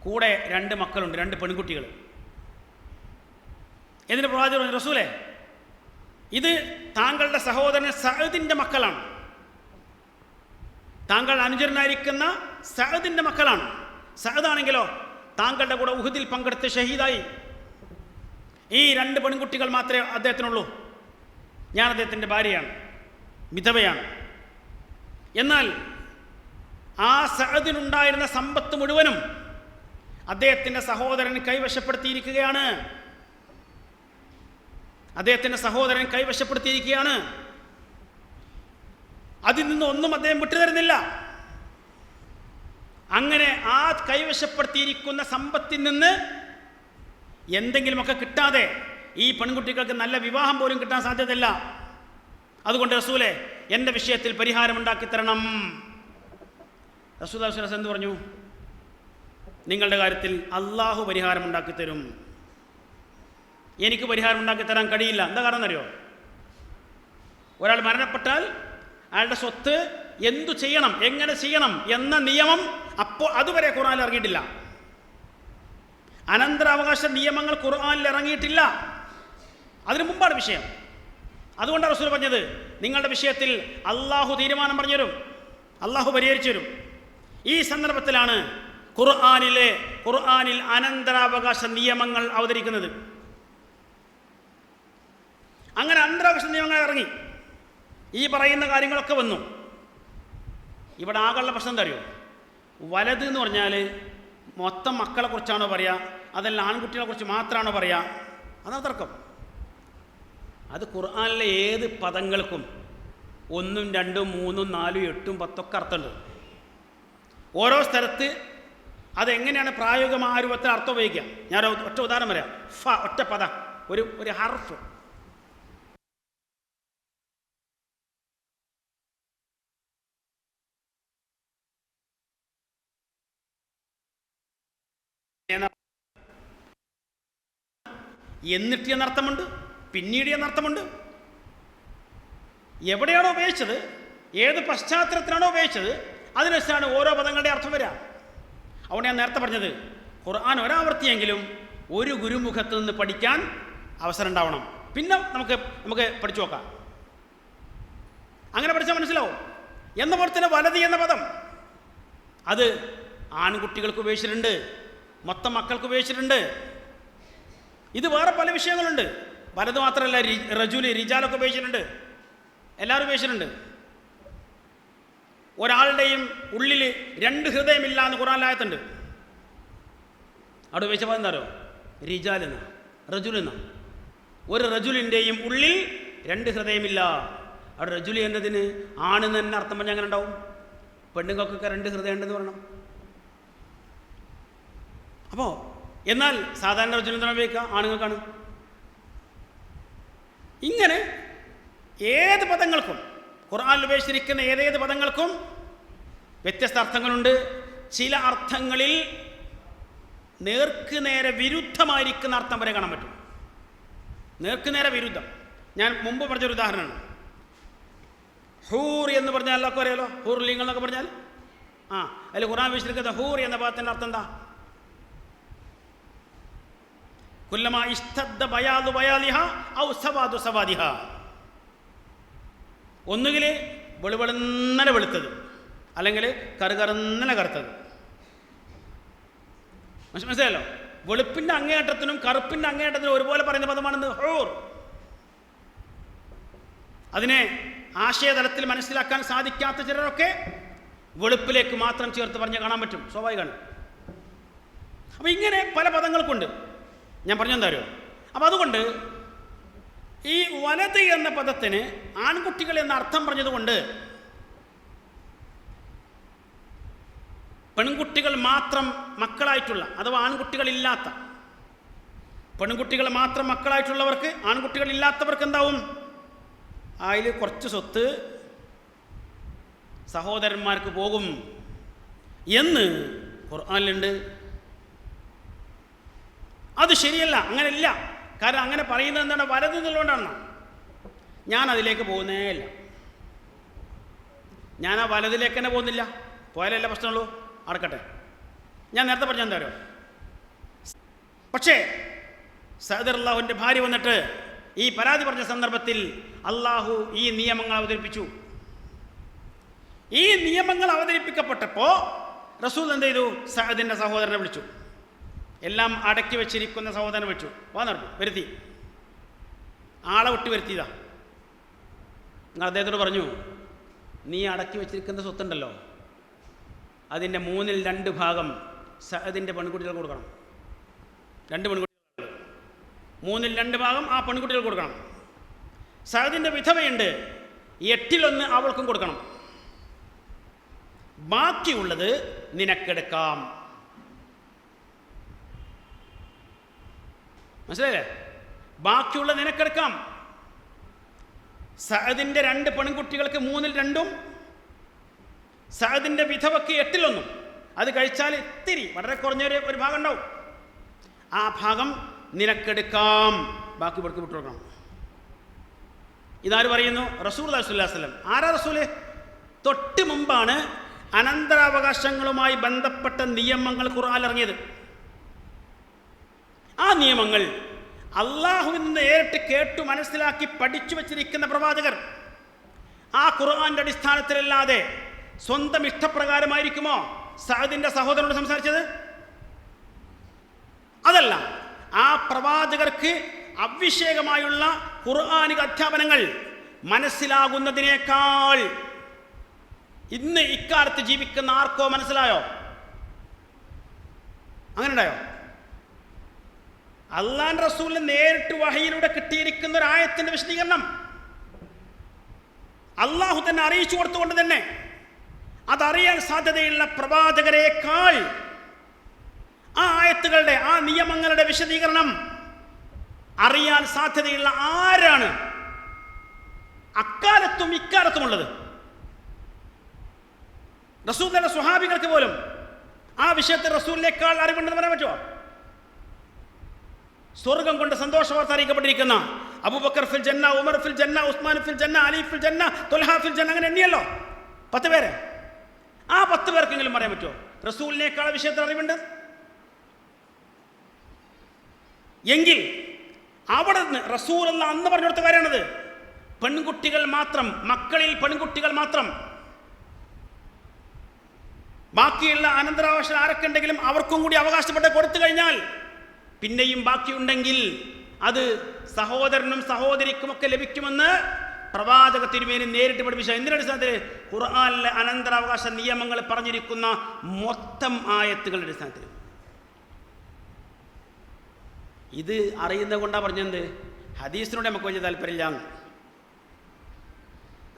കൂടെ രണ്ട് മക്കളുണ്ട്, രണ്ട് പെൺകുട്ടികൾ. എന്നിട്ട് പ്രവാചകർ പറഞ്ഞു, റസൂലേ, ഇത് താങ്കളുടെ സഹോദരൻ സഅദിൻ്റെ മക്കളാണ്, താങ്കൾ അനുചരനായിരിക്കുന്ന സഅദിൻ്റെ മക്കളാണ്. സഅദാണെങ്കിലോ താങ്കളുടെ കൂടെ ഉഹുദിൽ പങ്കെടുത്ത് ഷഹീദായി. ഈ രണ്ട് പെൺകുട്ടികൾ മാത്രമേ അദ്ദേഹത്തിനുള്ളൂ. ഞാൻ അദ്ദേഹത്തിൻ്റെ ഭാര്യയാണ്, വിധവയാണ്. എന്നാൽ ആ സഅദിനുണ്ടായിരുന്ന സമ്പത്ത് മുഴുവനും അദ്ദേഹത്തിൻ്റെ സഹോദരൻ കൈവശപ്പെടുത്തിയിരിക്കുകയാണ്. അതിൽ നിന്ന് ഒന്നും അദ്ദേഹം വിട്ടുതരുന്നില്ല. അങ്ങനെ ആ കൈവശപ്പെടുത്തിയിരിക്കുന്ന സമ്പത്തിൽ നിന്ന് എന്തെങ്കിലുമൊക്കെ കിട്ടാതെ ഈ പെൺകുട്ടികൾക്ക് നല്ല വിവാഹം പോലും കിട്ടാൻ സാധ്യതയില്ല. അതുകൊണ്ട് റസൂലെ, എൻ്റെ വിഷയത്തിൽ പരിഹാരമുണ്ടാക്കി തരണം. റസൂലുള്ളാഹി സ്വല്ലല്ലാഹു അലൈഹി വസല്ലം എന്ത് പറഞ്ഞു? നിങ്ങളുടെ കാര്യത്തിൽ അള്ളാഹു പരിഹാരമുണ്ടാക്കി തരും, എനിക്ക് പരിഹാരമുണ്ടാക്കി തരാൻ കഴിയില്ല. എന്താ കാരണം എന്നറിയോ? ഒരാൾ മരണപ്പെട്ടാൽ അയാളുടെ സ്വത്ത് എന്തു ചെയ്യണം, എങ്ങനെ ചെയ്യണം എന്ന നിയമം അപ്പോൾ അതുവരെ ഖുർആനിൽ ഇറങ്ങിയിട്ടില്ല. അനന്തരാവകാശ നിയമങ്ങൾ ഖുർആനിൽ ഇറങ്ങിയിട്ടില്ല. അതിനു മുമ്പാണ് വിഷയം. അതുകൊണ്ടാണ് റസൂൽ പറഞ്ഞത്, നിങ്ങളുടെ വിഷയത്തിൽ അള്ളാഹു തീരുമാനം പറഞ്ഞു തരും, അള്ളാഹു പരിഹരിച്ചു തരും. ഈ സന്ദർഭത്തിലാണ് ഖുർആനിൽ അനന്തരാവകാശ നിയമങ്ങൾ അവതരിക്കുന്നത്. അങ്ങനെ അനന്തരാവകാശ നിയമങ്ങൾ ഇറങ്ങി, ഈ പറയുന്ന കാര്യങ്ങളൊക്കെ വന്നു. ഇവിടെ ആകെയുള്ള പ്രശ്നം എന്താ അറിയോ? വലത് എന്ന് പറഞ്ഞാൽ മൊത്തം മക്കളെ കുറിച്ചാണോ പറയുക, അതല്ല ആൺകുട്ടികളെ കുറിച്ച് മാത്രമാണോ പറയുക? അതാണ് തർക്കം. അത് ഖുർആനിലെ ഏത് പദങ്ങൾക്കും 1, 2, 3, 4, 8, 10 അർത്ഥമുണ്ട്. ഓരോ സ്ഥലത്ത് അതെങ്ങനെയാണ് പ്രായോഗികമായ രൂപത്തിൽ അർത്ഥം ഉപയോഗിക്കുക. ഞാൻ ഒറ്റ ഉദാഹരണം പറയാം. ഒറ്റ പദം, ഒരു ഹർഫ്. എന്നിട്ട് എന്നർത്ഥമുണ്ട്, പിന്നീട് എന്നർത്ഥമുണ്ട്. എവിടെയാണോ ഉപയോഗിച്ചത്, ഏത് പശ്ചാത്തലത്തിലാണോ ഉപയോഗിച്ചത്, അതിനനുസരിച്ചാണ് ഓരോ പദങ്ങളുടെ അർത്ഥം വരിക. അതുകൊണ്ട് ഞാൻ നേരത്തെ പറഞ്ഞത്, ഖുർആൻ ഒരാവർത്തിയെങ്കിലും ഒരു ഗുരുമുഖത്ത് നിന്ന് പഠിക്കാൻ അവസരം ഉണ്ടാവണം. പിന്നെ നമുക്ക് പഠിച്ചു നോക്കാം. അങ്ങനെ പഠിച്ചാൽ മനസ്സിലാവും. എന്ന പോലെ തന്നെ വലതി എന്ന പദം അത് ആൺകുട്ടികൾക്ക് ഉപയോഗിച്ചിട്ടുണ്ട്, മൊത്തം മക്കൾക്ക് ഉപയോഗിച്ചിട്ടുണ്ട്. ഇത് വേറെ പല വിഷയങ്ങളുണ്ട്. വലത് മാത്രമല്ല, റജുല് റിജാലൊക്കെ ഉപയോഗിച്ചിട്ടുണ്ട്, എല്ലാവരും ഉപയോഗിച്ചിട്ടുണ്ട്. ഒരാളുടെയും ഉള്ളിൽ 2 ഹൃദയമില്ല എന്ന് ഖുർആനിലായത്തുണ്ട്. അവിടെ ഉപയോഗിച്ചപ്പോൾ എന്താണോ? റിജാലെന്ന റജുലെന്ന. ഒരു റജുലിൻ്റെയും ഉള്ളിൽ 2 ഹൃദയമില്ല. അവിടെ റജുലി എന്നതിന് ആണെന്ന് തന്നെ അർത്ഥം പറഞ്ഞാൽ അങ്ങനെ ഉണ്ടാവും. പെണ്ണുങ്ങൾക്കൊക്കെ 2 ഹൃദയം ഉണ്ടെന്ന് പറയണം. അപ്പോൾ എന്നാൽ സാധാരണ റജുൽ എന്താണ് ഉപയോഗിക്കുക? ആണുങ്ങൾക്കാണ്. ഇങ്ങനെ ഏത് പദങ്ങൾക്കും, ഖുർആനിൽ ഉപയോഗിച്ചിരിക്കുന്ന ഏതേത് പദങ്ങൾക്കും വ്യത്യസ്ത അർത്ഥങ്ങളുണ്ട്. ചില അർത്ഥങ്ങളിൽ നേർക്ക് നേരെ വിരുദ്ധമായിരിക്കുന്ന അർത്ഥം വരെ കാണാൻ പറ്റും. നേർക്ക് നേരെ വിരുദ്ധം. ഞാൻ മുമ്പ് പറഞ്ഞൊരു ഉദാഹരണമാണ്. ഹൂർ എന്ന് പറഞ്ഞാൽ എല്ലാവർക്കും അറിയാലോ, ഹൂർ ലിംഗം എന്നൊക്കെ പറഞ്ഞാൽ. അതിൽ ഖുർആൻ ഉപയോഗിച്ചിരിക്കുന്ന ഹൂർ എന്ന പദത്തിൻ്റെ അർത്ഥം എന്താ? കുല്ലമാ ഇസ്തദ്ദ ബയാദു ബയാദിഹ ഔ സവാദു സവാദിഹ. ഒന്നുകിൽ വെളുവെളുന്നനെ വെളുത്തത്, അല്ലെങ്കിൽ കറുകറുന്നനെ കറുത്തത്. മനസ്സിലായല്ലോ? വെളുപ്പിൻ്റെ അങ്ങേയറ്റത്തിനും കറുപ്പിൻ്റെ അങ്ങേയറ്റത്തിനും ഒരുപോലെ പറയുന്ന പദമാണെന്ന് ഹൂർ. അതിനെ ആശയതലത്തിൽ മനസ്സിലാക്കാൻ സാധിക്കാത്ത ചിലരൊക്കെ വെളുപ്പിലേക്ക് മാത്രം ചേർത്ത് പറഞ്ഞ് കാണാൻ പറ്റും, സ്വാഭാവികമാണ്. അപ്പം ഇങ്ങനെ പല പദങ്ങൾക്കുണ്ട്. ഞാൻ പറഞ്ഞെന്താ അറിയോ? അപ്പം അതുകൊണ്ട് ഈ വലത് എന്ന പദത്തിന് ആൺകുട്ടികൾ എന്ന അർത്ഥം പറഞ്ഞതുകൊണ്ട് പെൺകുട്ടികൾ മാത്രം മക്കളായിട്ടുള്ള, അഥവാ ആൺകുട്ടികളില്ലാത്ത, പെൺകുട്ടികൾ മാത്രം മക്കളായിട്ടുള്ളവർക്ക്, ആൺകുട്ടികളില്ലാത്തവർക്ക് എന്താവും? അതിൽ കുറച്ച് സ്വത്ത് സഹോദരന്മാർക്ക് പോകും എന്ന് ഖുർആനിലുണ്ട്. അത് ശരിയല്ല, അങ്ങനെയില്ല. കാരണം അങ്ങനെ പറയുന്നത് എന്താണ്? വലത് എന്നുള്ളതുകൊണ്ടാണ്. ഞാൻ അതിലേക്ക് പോകുന്നേ ഇല്ല. ഞാൻ ആ വലതിലേക്ക് തന്നെ പോകുന്നില്ല. പോയാലല്ല പ്രശ്നമുള്ളൂ, അടക്കട്ടെ. ഞാൻ നേരത്തെ പറഞ്ഞ എന്താ പറയുക? പക്ഷേ സഅദ് അള്ളാഹുവിൻ്റെ ഭാര്യ വന്നിട്ട് ഈ പരാതി പറഞ്ഞ സന്ദർഭത്തിൽ അള്ളാഹു ഈ നിയമങ്ങൾ അവതരിപ്പിച്ചു. ഈ നിയമങ്ങൾ അവതരിപ്പിക്കപ്പെട്ടപ്പോൾ റസൂൽ എന്ത് ചെയ്തു? സഅദിൻ്റെ സഹോദരനെ വിളിച്ചു. എല്ലാം അടക്കി വെച്ചിരിക്കുന്ന സഹോദരനെ വിളിച്ചു. നടന്നു വരുത്തി, ആളെ വിട്ട് വരുത്തിയതാ. നിങ്ങൾ അദ്ദേഹത്തോട് പറഞ്ഞു, നീ അടക്കി വെച്ചിരിക്കുന്ന സ്വത്തുണ്ടല്ലോ, അതിൻ്റെ 2/3 ഭാഗം സഅദിൻ്റെ പെൺകുട്ടികൾ കൊടുക്കണം. 2 പെൺകുട്ടികൾ, 2/3 ഭാഗം ആ പെൺകുട്ടികൾ കൊടുക്കണം. സഅദിൻ്റെ വിധവയുണ്ട്, 8/1 അവൾക്കും കൊടുക്കണം. ബാക്കിയുള്ളത് നിനക്കെടുക്കാം. മനസ്സിലായില്ലേ? ബാക്കിയുള്ള നിനക്കെടുക്കാം. സഅദിൻ്റെ 2 പെൺകുട്ടികൾക്ക് 2/3, സഅദിൻ്റെ വിധവയ്ക്ക് 8/1. അത് കഴിച്ചാൽ ഇത്തിരി വളരെ കുറഞ്ഞൊരു ഭാഗം ഉണ്ടാവും. ആ ഭാഗം നിനക്കെടുക്കാം, ബാക്കി ഇവർക്ക് വിട്ടുകൊടുക്കണം. ഇതാര് പറയുന്നു? റസൂൽ സല്ലല്ലാഹു അലൈഹി വസല്ലം. ആരാ റസൂല്? തൊട്ട് മുമ്പാണ് അനന്തരാവകാശങ്ങളുമായി ബന്ധപ്പെട്ട നിയമങ്ങൾ ഖുർആനിൽ ഇറങ്ങിയത്. ആ നിയമങ്ങൾ അള്ളാഹുവിൽ നിന്ന് നേരിട്ട് കേട്ടു മനസ്സിലാക്കി പഠിച്ചു വച്ചിരിക്കുന്ന പ്രവാചകർ ആ ഖുർആന്റെ അടിസ്ഥാനത്തിലല്ലാതെ സ്വന്തം ഇഷ്ടപ്രകാരമായിരിക്കുമോ സഅദിന്റെ സഹോദരനോട് സംസാരിച്ചത്? അതല്ല. ആ പ്രവാചകർക്ക് അവിഷേകമായുള്ള ഖുർആനിക അധ്യാപനങ്ങൾ മനസ്സിലാകുന്നതിനേക്കാൾ ഇന്ന് ഇക്കാലത്ത് ജീവിക്കുന്ന ആർക്കോ മനസ്സിലായോ? അങ്ങനെ ഉണ്ടായോ? അള്ളാഹുവിന്റെ റസൂലിന് നേരിട്ട് വഹയിലൂടെ കിട്ടിയിരിക്കുന്ന ഒരു ആയത്തിന്റെ വിശദീകരണം അള്ളാഹു തന്നെ അറിയിച്ചു കൊടുത്തുകൊണ്ട് തന്നെ അതറിയാൻ സാധ്യതയുള്ള പ്രവാചകരെക്കാൾ ആ ആയത്തുകളുടെ, ആ നിയമങ്ങളുടെ വിശദീകരണം അറിയാൻ സാധ്യതയുള്ള ആരാണ് അക്കാലത്തും ഇക്കാലത്തുമുള്ളത്? റസൂലിന്റെ സ്വഹാബികൾക്ക് പോലും ആ വിഷയത്തിൽ റസൂലിനേക്കാൾ അറിവുണ്ടെന്ന് പറയാൻ പറ്റുമോ? സ്വർഗം കൊണ്ട് സന്തോഷ വാർത്ത അറിയിക്കപ്പെട്ടിരിക്കുന്ന അബൂബക്കർ ഫിൽ ജന്ന, ഉമർ ഫിൽ ജന്ന, ഉസ്മാൻ ഫിൽ ജന്ന, അലി ഫിൽ ജന്ന, ത്വൽഹ ഫിൽ ജന്ന, അങ്ങനെ എണ്ണിയല്ലോ 10 പേരെ. ആ 10 പേർക്കെങ്കിലും പറയാൻ പറ്റുമോ റസൂലിനേക്കാൾ വിഷയത്തിൽ അറിവുണ്ട്? എങ്കിൽ അവിടെ നിന്ന് റസൂൽ അന്ന് പറഞ്ഞു കൊടുത്ത കാര്യമാണത്. പെൺകുട്ടികൾ മാത്രം, മക്കളിൽ പെൺകുട്ടികൾ മാത്രം, ബാക്കിയുള്ള അനന്തരാവകാശം ആരൊക്കെ ഉണ്ടെങ്കിലും അവർക്കും കൂടി അവകാശപ്പെട്ട് കൊടുത്തു കഴിഞ്ഞാൽ പിന്നെയും ബാക്കിയുണ്ടെങ്കിൽ അത് സഹോദരനും സഹോദരിക്കുമൊക്കെ ലഭിക്കുമെന്ന് പ്രവാചക തിരുമേനി നേരിട്ട് പഠിപ്പിച്ച എന്തിന്റെ അടിസ്ഥാനത്തിൽ? ഖുർആനിലെ അനന്തരാവകാശ നിയമങ്ങൾ പറഞ്ഞിരിക്കുന്ന മൊത്തം ആയത്തുകളുടെ അടിസ്ഥാനത്തിൽ. ഇത് അറിയുന്നത് കൊണ്ടാണ് പറഞ്ഞത് ഹദീസിനോട് നമുക്ക് വലിയ താല്പര്യമില്ല.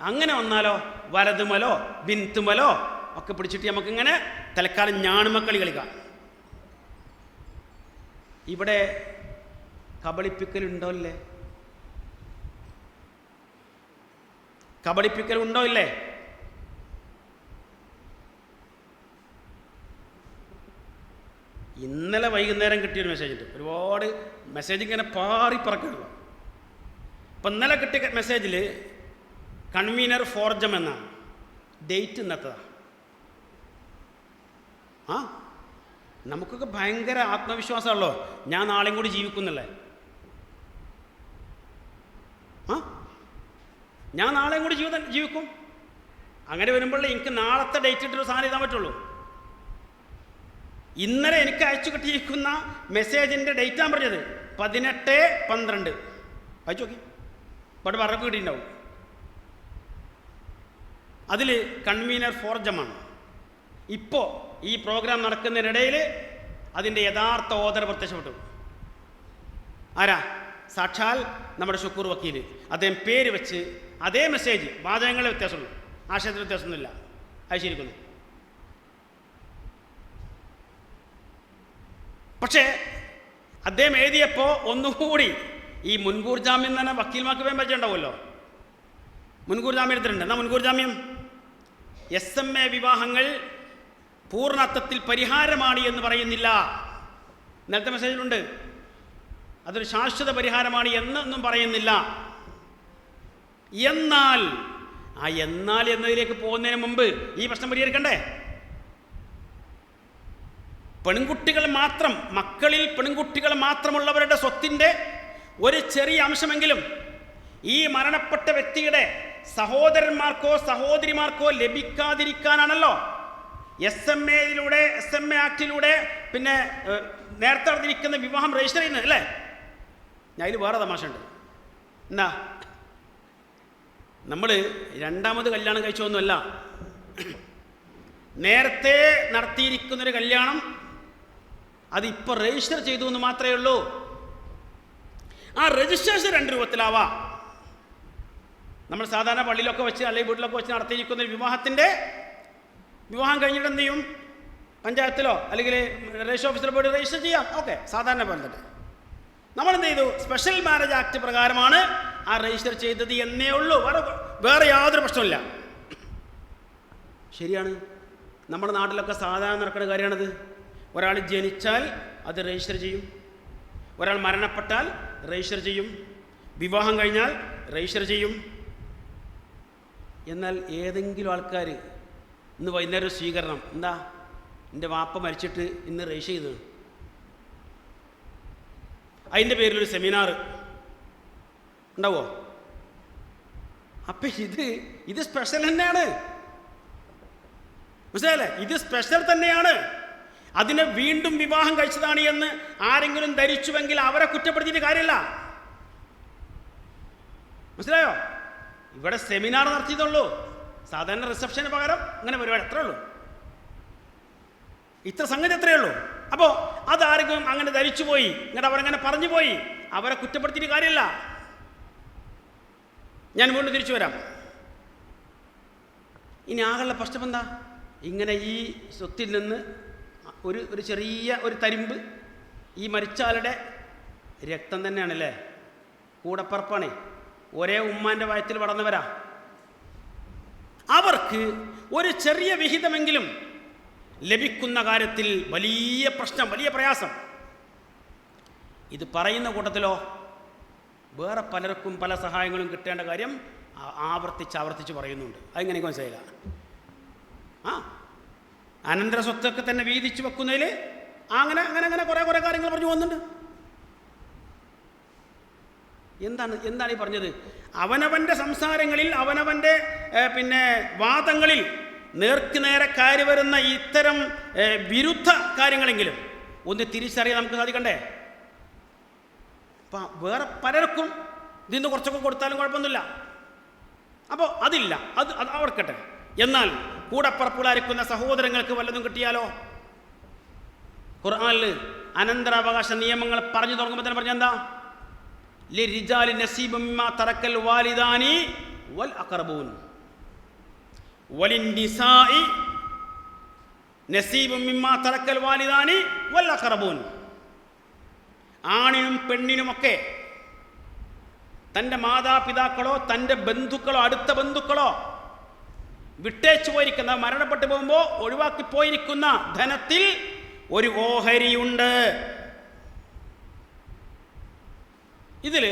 അങ്ങനെ വന്നാലോ വലതുമലോ ബിന്തുമലോ ഒക്കെ പിടിച്ചിട്ട് നമുക്കിങ്ങനെ തൽക്കാലം ഞാണുമക്കളി കളിക്കാം. ഇവിടെ കബളിപ്പിക്കലുണ്ടോ ഇല്ലേ? കബളിപ്പിക്കലുണ്ടോ ഇല്ലേ? ഇന്നലെ വൈകുന്നേരം കിട്ടിയൊരു മെസ്സേജ് ഉണ്ട്. ഒരുപാട് മെസ്സേജ് ഇങ്ങനെ പാറിപ്പറക്കുള്ളൂ. അപ്പം ഇന്നലെ കിട്ടിയ മെസ്സേജിൽ കൺവീനർ ഫോർജം എന്നാണ്. ഡേറ്റ് ഇന്നത്തതാണ്. ആ നമുക്കൊക്കെ ഭയങ്കര ആത്മവിശ്വാസമുള്ളോ ഞാൻ നാളെയും കൂടി ജീവിക്കുന്നുള്ളേ. ആ ഞാൻ നാളെയും കൂടി ജീവിക്കും. അങ്ങനെ വരുമ്പോഴേ എനിക്ക് നാളത്തെ ഡേറ്റ് ഇട്ടൊരു സാധനം എഴുതാൻ പറ്റുള്ളൂ. ഇന്നലെ എനിക്ക് അയച്ചു കിട്ടിയിരിക്കുന്ന മെസ്സേജിൻ്റെ ഡേറ്റാണ് പറഞ്ഞത് 18/12. അയച്ചു നോക്കി, ഇവിടെ വറവ് കിട്ടിയിട്ടുണ്ടാവും. അതിൽ കൺവീനർ ഫോർജമാണ്. ഇപ്പോൾ ഈ പ്രോഗ്രാം നടക്കുന്നതിനിടയിൽ അതിൻ്റെ യഥാർത്ഥ ഓദർ പ്രത്യക്ഷപ്പെട്ടു. ആരാ? സാക്ഷാൽ നമ്മുടെ ഷുക്കൂർ വക്കീൽ. അദ്ദേഹം പേര് വെച്ച് അതേ മെസ്സേജ്, വാചകങ്ങളെ വ്യത്യാസമുള്ളൂ, ആശയത്തിൽ വ്യത്യാസമൊന്നുമില്ല, അയച്ചിരിക്കുന്നു. പക്ഷേ അദ്ദേഹം എഴുതിയപ്പോൾ ഒന്നുകൂടി ഈ മുൻകൂർ ജാമ്യം തന്നെ വക്കീൽമാർക്ക് വേഗം പരിചയമുണ്ടാവുമല്ലോ. മുൻകൂർ ജാമ്യം എടുത്തിട്ടുണ്ട്. എന്നാൽ മുൻകൂർ ജാമ്യം SMA വിവാഹങ്ങൾ പൂർണ്ണത്വത്തിൽ പരിഹാരമാണ് എന്ന് പറയുന്നില്ല. നേരത്തെ മെസ്സേജിലുണ്ട്. അതൊരു ശാശ്വത പരിഹാരമാണ് എന്നൊന്നും പറയുന്നില്ല. എന്നാൽ എന്നാൽ എന്നതിലേക്ക് പോകുന്നതിന് മുമ്പ് ഈ പ്രശ്നം പരിഹരിക്കണ്ടേ? പെൺകുട്ടികൾ മാത്രം, മക്കളിൽ പെൺകുട്ടികൾ മാത്രമുള്ളവരുടെ സ്വത്തിൻ്റെ ഒരു ചെറിയ അംശമെങ്കിലും ഈ മരണപ്പെട്ട വ്യക്തിയുടെ സഹോദരന്മാർക്കോ സഹോദരിമാർക്കോ ലഭിക്കാതിരിക്കാനാണല്ലോ SMA ആക്ടിലൂടെ പിന്നെ നേരത്തെ നടന്നിരിക്കുന്ന വിവാഹം രജിസ്റ്റർ ചെയ്യുന്നത് അല്ലേ? ഞാൻ അതിൽ വേറെ തമാശ ഉണ്ട്. എന്താ, നമ്മൾ രണ്ടാമത് കല്യാണം കഴിച്ചൊന്നുമല്ല, നേരത്തെ നടത്തിയിരിക്കുന്നൊരു കല്യാണം അതിപ്പോൾ രജിസ്റ്റർ ചെയ്തു എന്ന് മാത്രമേ ഉള്ളൂ. ആ രജിസ്ട്രേഷൻ 2 രൂപത്തിലാവാം. നമ്മൾ സാധാരണ പള്ളിയിലൊക്കെ വെച്ച് അല്ലെങ്കിൽ വീട്ടിലൊക്കെ വെച്ച് നടത്തിയിരിക്കുന്ന വിവാഹം കഴിഞ്ഞിട്ട് എന്ത് ചെയ്യും? പഞ്ചായത്തിലോ അല്ലെങ്കിൽ രജിസ്റ്റർ ഓഫീസിലോ പോയിട്ട് രജിസ്റ്റർ ചെയ്യാം. ഓക്കെ, സാധാരണ പോലെ തന്നെ. നമ്മളെന്ത് ചെയ്തു? സ്പെഷ്യൽ മാരേജ് ആക്ട് പ്രകാരമാണ് ആ രജിസ്റ്റർ ചെയ്തത് എന്നേ ഉള്ളൂ. വേറെ യാതൊരു പ്രശ്നമില്ല. ശരിയാണ്, നമ്മുടെ നാട്ടിലൊക്കെ സാധാരണ നടക്കുന്ന കാര്യമാണത്. ഒരാൾ ജനിച്ചാൽ അത് രജിസ്റ്റർ ചെയ്യും, ഒരാൾ മരണപ്പെട്ടാൽ രജിസ്റ്റർ ചെയ്യും, വിവാഹം കഴിഞ്ഞാൽ രജിസ്റ്റർ ചെയ്യും. എന്നാൽ ഏതെങ്കിലും ആൾക്കാർ ഇന്ന് വൈകുന്നേരം സ്വീകരണം, എന്താ എൻ്റെ വാപ്പ മരിച്ചിട്ട് ഇന്ന് രജിസ്റ്റർ ചെയ്തത്, അതിൻ്റെ പേരിലൊരു സെമിനാർ ഉണ്ടാവോ? അപ്പം ഇത് സ്പെഷ്യൽ തന്നെയാണ്, മനസ്സിലായല്ലേ? ഇത് സ്പെഷ്യൽ തന്നെയാണ്. അതിനെ വീണ്ടും വിവാഹം കഴിച്ചതാണ് എന്ന് ആരെങ്കിലും ധരിച്ചുവെങ്കിൽ അവരെ കുറ്റപ്പെടുത്തിയിട്ട് കാര്യമില്ല. മനസ്സിലായോ? ഇവിടെ സെമിനാർ നടത്തിയതുള്ളൂ, സാധാരണ റിസപ്ഷന് പകരം അങ്ങനെ പരിപാടി, അത്രേ ഉള്ളൂ. ഇത്ര സംഗതി അത്രയേ ഉള്ളൂ. അപ്പോൾ അതാരെങ്കിലും അങ്ങനെ ധരിച്ചു പോയി, എന്നിട്ട് അവരങ്ങനെ പറഞ്ഞു പോയി, അവരെ കുറ്റപ്പെടുത്തിയിട്ട് കാര്യമില്ല. ഞാൻ വീണ്ടും തിരിച്ചു വരാം. ഇനി ആകെയുള്ള പ്രശ്നം എന്താ? ഇങ്ങനെ ഈ സ്വത്തിൽ നിന്ന് ഒരു ചെറിയ ഒരു തരിമ്പ് ഈ മരിച്ചാളുടെ രക്തം തന്നെയാണല്ലേ, കൂടപ്പറപ്പാണേ, ഒരേ ഉമ്മാൻ്റെ വയറ്റിൽ വളർന്നവരാ. അവർക്ക് ഒരു ചെറിയ വിഹിതമെങ്കിലും ലഭിക്കുന്ന കാര്യത്തിൽ വലിയ പ്രശ്നം, വലിയ പ്രയാസം. ഇത് പറയുന്ന കൂട്ടത്തിലോ വേറെ പലർക്കും പല സഹായങ്ങളും കിട്ടേണ്ട കാര്യം ആവർത്തിച്ച് പറയുന്നുണ്ട്. അതെങ്ങനെ മനസ്സിലായില്ല? അനന്തര സ്വത്തൊക്കെ തന്നെ വീതിച്ചു വെക്കുന്നതിൽ അങ്ങനെ കുറേ കാര്യങ്ങൾ പറഞ്ഞു പോകുന്നുണ്ട്. എന്താണ് ഈ പറഞ്ഞത്? അവനവൻ്റെ സംസാരങ്ങളിൽ, അവനവൻ്റെ പിന്നെ വാദങ്ങളിൽ നേർക്ക് നേരെ കയറി വരുന്ന ഇത്തരം വിരുദ്ധ കാര്യങ്ങളെങ്കിലും ഒന്ന് തിരിച്ചറിയാൻ നമുക്ക് സാധിക്കണ്ടേ? അപ്പം വേറെ പലർക്കും ഇതിന്ന് കുറച്ചൊക്കെ കൊടുത്താലും കുഴപ്പമൊന്നുമില്ല. അപ്പോൾ അതില്ല, അത് അവർക്കട്ടെ. എന്നാൽ കൂടപ്പറപ്പുകളായിരിക്കുന്ന സഹോദരങ്ങൾക്ക് വല്ലതും കിട്ടിയാലോ? ഖുർആനിൽ അനന്തരാവകാശ നിയമങ്ങൾ പറഞ്ഞു തുടങ്ങുമ്പോൾ തന്നെ പറഞ്ഞെന്താ? ലിരിജാലി നസീബും മിമ്മാ തറക്കൽ വാലിദാനി വൽ അഖറബൂൻ വലിന്നിസാഇ നസീബും മിമ്മാ തറക്കൽ വാലിദാനി വൽ അഖറബൂൻ. ആണിനും പെണ്ണിനുമൊക്കെ തൻ്റെ മാതാപിതാക്കളോ തൻ്റെ ബന്ധുക്കളോ അടുത്ത ബന്ധുക്കളോ വിട്ടേച്ചു പോയിരിക്കുന്ന, മരണപ്പെട്ടു പോകുമ്പോൾ ഒഴിവാക്കി പോയിരിക്കുന്ന ധനത്തിൽ ഒരു ഓഹരിയുണ്ട്. ഇതിൽ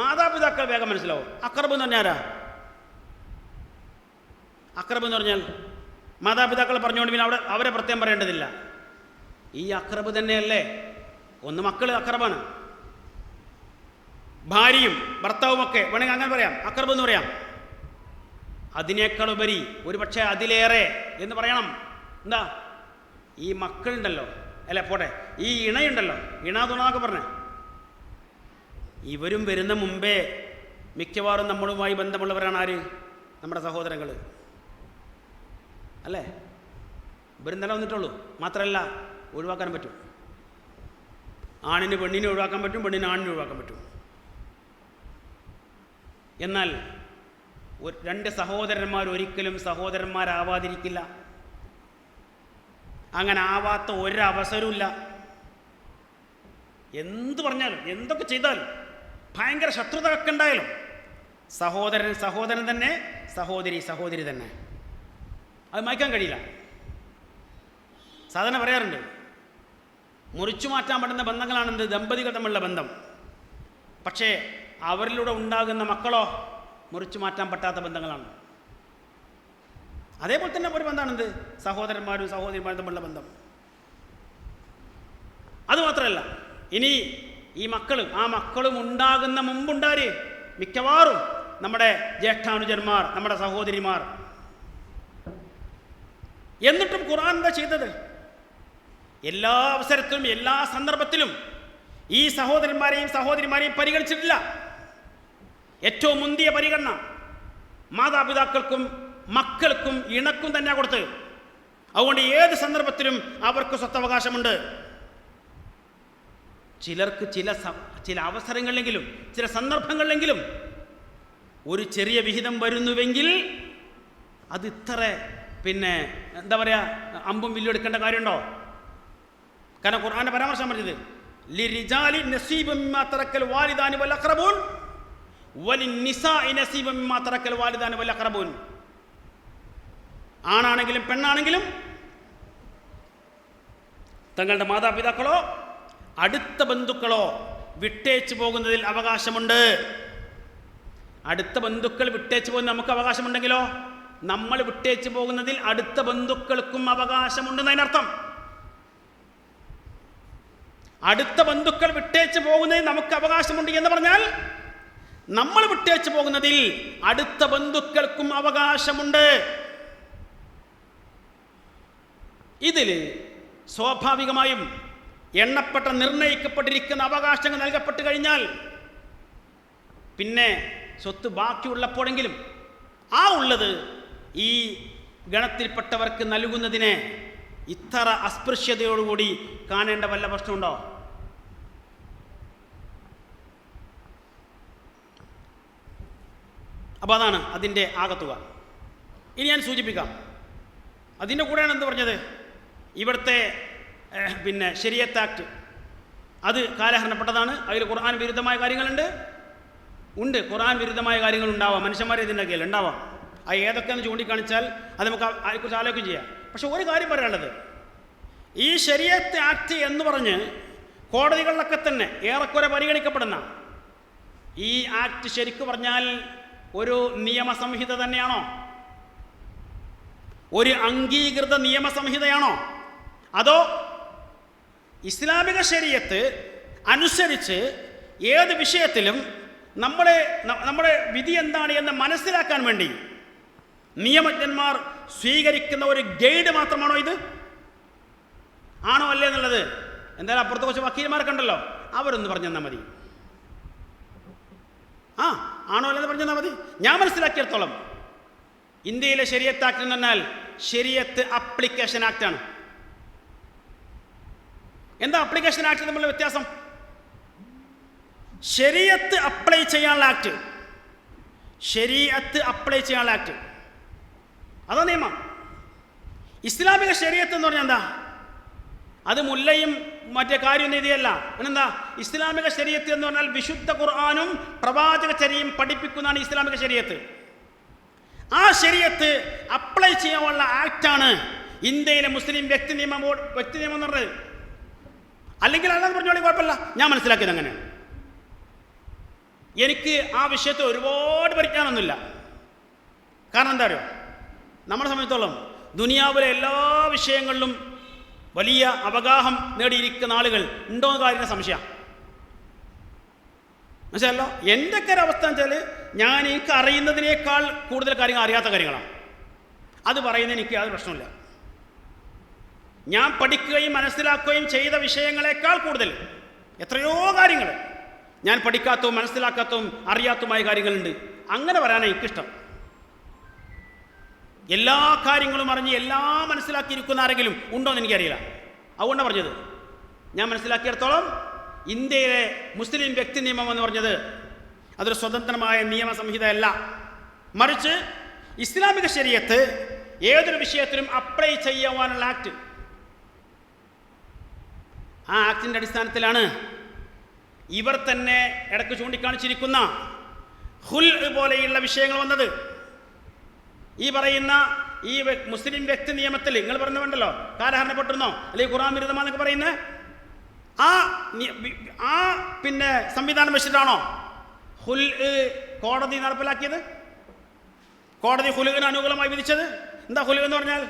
മാതാപിതാക്കൾ വേഗം മനസ്സിലാവും. അഖറബ് എന്ന് പറഞ്ഞാൽ ആരാ? അഖറബ് എന്ന് പറഞ്ഞാൽ മാതാപിതാക്കൾ പറഞ്ഞുകൊണ്ട് പിന്നെ അവരെ പ്രത്യേകം പറയേണ്ടതില്ല. ഈ അഖറബ് തന്നെയല്ലേ? ഒന്ന് മക്കൾ അഖറബാണ്, ഭാര്യയും ഭർത്താവുമൊക്കെ വേണമെങ്കിൽ അങ്ങനെ പറയാം, അഖറബ് എന്ന് പറയാം. അതിനേക്കാൾ ഉപരി ഒരു പക്ഷേ അതിലേറെ എന്ന് പറയണം. എന്താ? ഈ മക്കളുണ്ടല്ലോ, അല്ല പോട്ടെ, ഈ ഇണയുണ്ടല്ലോ, ഇണാതുണാന്നൊക്കെ പറഞ്ഞേ, ഇവരും വരുന്ന മുമ്പേ മിക്കവാറും നമ്മളുമായി ബന്ധമുള്ളവരാണ്. ആര്? നമ്മുടെ സഹോദരങ്ങൾ അല്ലേ? ഇവരും തന്നെ വന്നിട്ടുള്ളൂ. മാത്രമല്ല ഒഴിവാക്കാൻ പറ്റും. ആണിന് പെണ്ണിനെ ഒഴിവാക്കാൻ പറ്റും, പെണ്ണിന് ആണിനെ ഒഴിവാക്കാൻ പറ്റും. എന്നാൽ രണ്ട് സഹോദരന്മാർ ഒരിക്കലും സഹോദരന്മാരാവാതിരിക്കില്ല. അങ്ങനെ ആവാത്ത ഒരവസരമില്ല. എന്ത് പറഞ്ഞാലും എന്തൊക്കെ ചെയ്താലും ഭയങ്കര ശത്രുത ഒക്കെ ഉണ്ടായാലും സഹോദരൻ സഹോദരൻ തന്നെ, സഹോദരി സഹോദരി തന്നെ. അത് മായ്ക്കാൻ കഴിയില്ല. സാധാരണ പറയാറുണ്ട്, മുറിച്ചു മാറ്റാൻ പറ്റുന്ന ബന്ധങ്ങളാണെന്ത്? ദമ്പതികൾ തമ്മിലുള്ള ബന്ധം. പക്ഷേ അവരിലൂടെ ഉണ്ടാകുന്ന മക്കളോ മുറിച്ചു മാറ്റാൻ പറ്റാത്ത ബന്ധങ്ങളാണ്. അതേപോലെ തന്നെ ഒരു ബന്ധമാണെന്ത്? സഹോദരന്മാരും സഹോദരിമാരും തമ്മിലുള്ള ബന്ധം. അതുമാത്രമല്ല, ഇനി ഈ മക്കളും ആ മക്കളും ഉണ്ടാകുന്ന മുമ്പുണ്ടാര് മിക്കവാറും നമ്മുടെ ജ്യേഷ്ഠാനുജന്മാർ, നമ്മുടെ സഹോദരിമാർ. എന്നിട്ടും ഖുർആൻ എന്താ ചെയ്തത്? എല്ലാ അവസരത്തിലും എല്ലാ സന്ദർഭത്തിലും ഈ സഹോദരന്മാരെയും സഹോദരിമാരെയും പരിഗണിച്ചിട്ടില്ല. ഏറ്റവും മുന്തിയ പരിഗണന മാതാപിതാക്കൾക്കും മക്കൾക്കും ഇണക്കും തന്നെ കൊടുത്ത്. അതുകൊണ്ട് ഏത് സന്ദർഭത്തിലും അവർക്ക് സ്വത്തവകാശമുണ്ട്. ചിലർക്ക് ചില അവസരങ്ങളിലെങ്കിലും ചില സന്ദർഭങ്ങളിലെങ്കിലും ഒരു ചെറിയ വിഹിതം വരുന്നുവെങ്കിൽ അത് ഇത്ര എന്താ പറയുക, അമ്പും വില്ലും എടുക്കേണ്ട കാര്യമുണ്ടോ? കാരണം ഖുർആന്റെ പരാമർശം പറഞ്ഞത് ലിരിജാലി നസീബും മിമ്മാ തറക്കൽ വാലിദാനി വൽ അഖറബൂൻ വലിന്നിസാഇ നസീബും മിമ്മാ തറക്കൽ വാലിദാനി വൽ അഖറബൂൻ. ആണാണെങ്കിലും പെണ്ണാണെങ്കിലും തങ്ങളുടെ മാതാപിതാക്കളോ അടുത്ത ബന്ധുക്കളോ വിട്ടേച്ചു പോകുന്നതിൽ അവകാശമുണ്ട്. അടുത്ത ബന്ധുക്കൾ വിട്ടേച്ചു പോകുന്ന നമുക്ക് അവകാശമുണ്ടെങ്കിലോ നമ്മൾ വിട്ടേച്ചു പോകുന്നതിൽ അടുത്ത ബന്ധുക്കൾക്കും അവകാശമുണ്ടെന്നതിനർത്ഥം. അടുത്ത ബന്ധുക്കൾ വിട്ടേച്ചു പോകുന്നതിൽ നമുക്ക് അവകാശമുണ്ട് എന്ന് പറഞ്ഞാൽ നമ്മൾ വിട്ടേച്ചു പോകുന്നതിൽ അടുത്ത ബന്ധുക്കൾക്കും അവകാശമുണ്ട്. ഇതിൽ സ്വാഭാവികമായും എണ്ണപ്പെട്ട നിർണയിക്കപ്പെട്ടിരിക്കുന്ന അവകാശങ്ങൾ നൽകപ്പെട്ട് കഴിഞ്ഞാൽ പിന്നെ സ്വത്ത് ബാക്കിയുള്ളപ്പോഴെങ്കിലും ആ ഉള്ളത് ഈ ഗണത്തിൽപ്പെട്ടവർക്ക് നൽകുന്നതിനെ ഇത്ര അസ്പൃശ്യതയോടുകൂടി കാണേണ്ട വല്ല പ്രശ്നമുണ്ടോ? അപ്പോൾ അതാണ് അതിൻ്റെ ആകത്തുക. ഇനി ഞാൻ സൂചിപ്പിക്കാം. അതിൻ്റെ കൂടെയാണ് എന്ത് പറഞ്ഞത്? ഇവിടുത്തെ ശരീഅത്ത് ആക്ട് അത് കാലഹരണപ്പെട്ടതാണ്. അതിൽ ഖുർആൻ വിരുദ്ധമായ കാര്യങ്ങളുണ്ട്. ഖുർആൻ വിരുദ്ധമായ കാര്യങ്ങൾ ഉണ്ടാവാം, മനുഷ്യന്മാരെ ഇതിൻ്റെ കീഴിൽ ഉണ്ടാവാം. അത് ഏതൊക്കെയെന്ന് ചൂണ്ടിക്കാണിച്ചാൽ അത് നമുക്ക് അതിനെക്കുറിച്ച് ആലോചന ചെയ്യാം. പക്ഷെ ഒരു കാര്യം പറയാനുള്ളത്, ഈ ശരീഅത്ത് ആക്ട് എന്ന് പറഞ്ഞ് കോടതികളിലൊക്കെ തന്നെ ഏറെക്കുറെ പരിഗണിക്കപ്പെടുന്ന ഈ ആക്ട് ശരിക്കു പറഞ്ഞാൽ ഒരു നിയമസംഹിത തന്നെയാണോ? ഒരു അംഗീകൃത നിയമസംഹിതയാണോ? അതോ ഇസ്ലാമിക ശരീഅത്ത് അനുസരിച്ച് ഏത് വിഷയത്തിലും നമ്മുടെ വിധി എന്താണ് എന്ന് മനസ്സിലാക്കാൻ വേണ്ടി നിയമജ്ഞന്മാർ സ്വീകരിക്കുന്ന ഒരു ഗൈഡ് മാത്രമാണോ ഇത്? ആണോ അല്ലേ എന്നുള്ളത് എന്തായാലും അപ്പുറത്തെ കുറച്ച് വക്കീൽമാരൊക്കെ ഉണ്ടല്ലോ, അവരൊന്ന് പറഞ്ഞു തന്നാൽ മതി. ആണോ അല്ലെന്ന് പറഞ്ഞു തന്നാൽ മതി. ഞാൻ മനസ്സിലാക്കിയിടത്തോളം ഇന്ത്യയിലെ ശരീഅത്ത് ആക്ട് എന്ന് പറഞ്ഞാൽ ശരീഅത്ത് അപ്ലിക്കേഷൻ ആക്റ്റാണ്. എന്താ അപ്ലിക്കേഷൻ ആക്ട് തമ്മിലുള്ള വ്യത്യാസം? ശരീഅത്ത് അപ്ലൈ ചെയ്യാനുള്ള ആക്ട്, ശരീഅത്ത് അപ്ലൈ ചെയ്യാനുള്ള ആക്ട്, അതാ നിയമം. ഇസ്ലാമിക ശരീഅത്ത് എന്ന് പറഞ്ഞാൽ എന്താ? അത് മുല്ലയും മറ്റേ കാര്യം നീതിയല്ല. പിന്നെന്താ ഇസ്ലാമിക ശരീഅത്ത് എന്ന് പറഞ്ഞാൽ? വിശുദ്ധ ഖുർആനും പ്രവാചക ചര്യയും പഠിപ്പിക്കുന്നതാണ് ഇസ്ലാമിക ശരീഅത്ത്. ആ ശരീഅത്ത് അപ്ലൈ ചെയ്യാനുള്ള ആക്റ്റാണ് ഇന്ത്യയിലെ മുസ്ലിം വ്യക്തി നിയമം എന്ന് പറഞ്ഞത്. അല്ലെങ്കിൽ അല്ലാന്ന് പറഞ്ഞോളി, കുഴപ്പമില്ല, ഞാൻ മനസ്സിലാക്കിയത് അങ്ങനെയാണ്. എനിക്ക് ആ വിഷയത്തിൽ ഒരുപാട് പഠിക്കാനൊന്നുമില്ല. കാരണം എന്താ അറിയോ, നമ്മളെ സംബന്ധിച്ചോളം ദുനിയാവിലെ എല്ലാ വിഷയങ്ങളിലും വലിയ അവഗാഹം നേടിയിരിക്കുന്ന ആളുകൾ ഉണ്ടോ എന്ന കാര്യത്തിന് സംശയം. മനസ്സിലല്ലോ? എൻ്റെയൊക്കെ ഒരു അവസ്ഥ എന്ന് വെച്ചാൽ ഞാൻ എനിക്ക് അറിയുന്നതിനേക്കാൾ കൂടുതൽ കാര്യങ്ങൾ അറിയാത്ത കാര്യങ്ങളാണ്. അത് പറയുന്നതിന് എനിക്ക് യാതൊരു പ്രശ്നമില്ല. ഞാൻ പഠിക്കുകയും മനസ്സിലാക്കുകയും ചെയ്ത വിഷയങ്ങളെക്കാൾ കൂടുതൽ എത്രയോ കാര്യങ്ങൾ ഞാൻ പഠിക്കാത്തതും മനസ്സിലാക്കാത്തതും അറിയാത്തതുമായ കാര്യങ്ങളുണ്ട്. അങ്ങനെ പറയാനാണ് എനിക്കിഷ്ടം. എല്ലാ കാര്യങ്ങളും അറിഞ്ഞ് എല്ലാം മനസ്സിലാക്കിയിരിക്കുന്ന ആരെങ്കിലും ഉണ്ടോ എന്ന് എനിക്കറിയില്ല. അതുകൊണ്ടാണ് പറഞ്ഞത്, ഞാൻ മനസ്സിലാക്കിയിടത്തോളം ഇന്ത്യയിലെ മുസ്ലിം വ്യക്തി നിയമം എന്ന് പറഞ്ഞത് അതൊരു സ്വതന്ത്രമായ നിയമസംഹിതയല്ല. മറിച്ച് ഇസ്ലാമിക ശരീഅത്ത് ഏതൊരു വിഷയത്തിലും അപ്ലൈ ചെയ്യുവാനുള്ള ആക്ട്. ആ ആക്ടിൻ്റെ അടിസ്ഥാനത്തിലാണ് ഇവർ തന്നെ ഇടയ്ക്ക് ചൂണ്ടിക്കാണിച്ചിരിക്കുന്ന ഹുൽ പോലെയുള്ള വിഷയങ്ങൾ വന്നത്. ഈ പറയുന്ന ഈ മുസ്ലിം വ്യക്തി നിയമത്തിൽ നിങ്ങൾ പറഞ്ഞുണ്ടല്ലോ കാലഹരണപ്പെട്ടിരുന്നോ അല്ലെങ്കിൽ ഖുർആൻ വിരുദ്ധമാണെന്നൊക്കെ പറയുന്നത് ആ പിന്നെ സംവിധാനം വെച്ചിട്ടാണോ ഹുൽ കോടതി നടപ്പിലാക്കിയത്? കോടതി ഹുലുവിന് അനുകൂലമായി വിധിച്ചത് എന്താ? ഹുലു എന്ന് പറഞ്ഞാൽ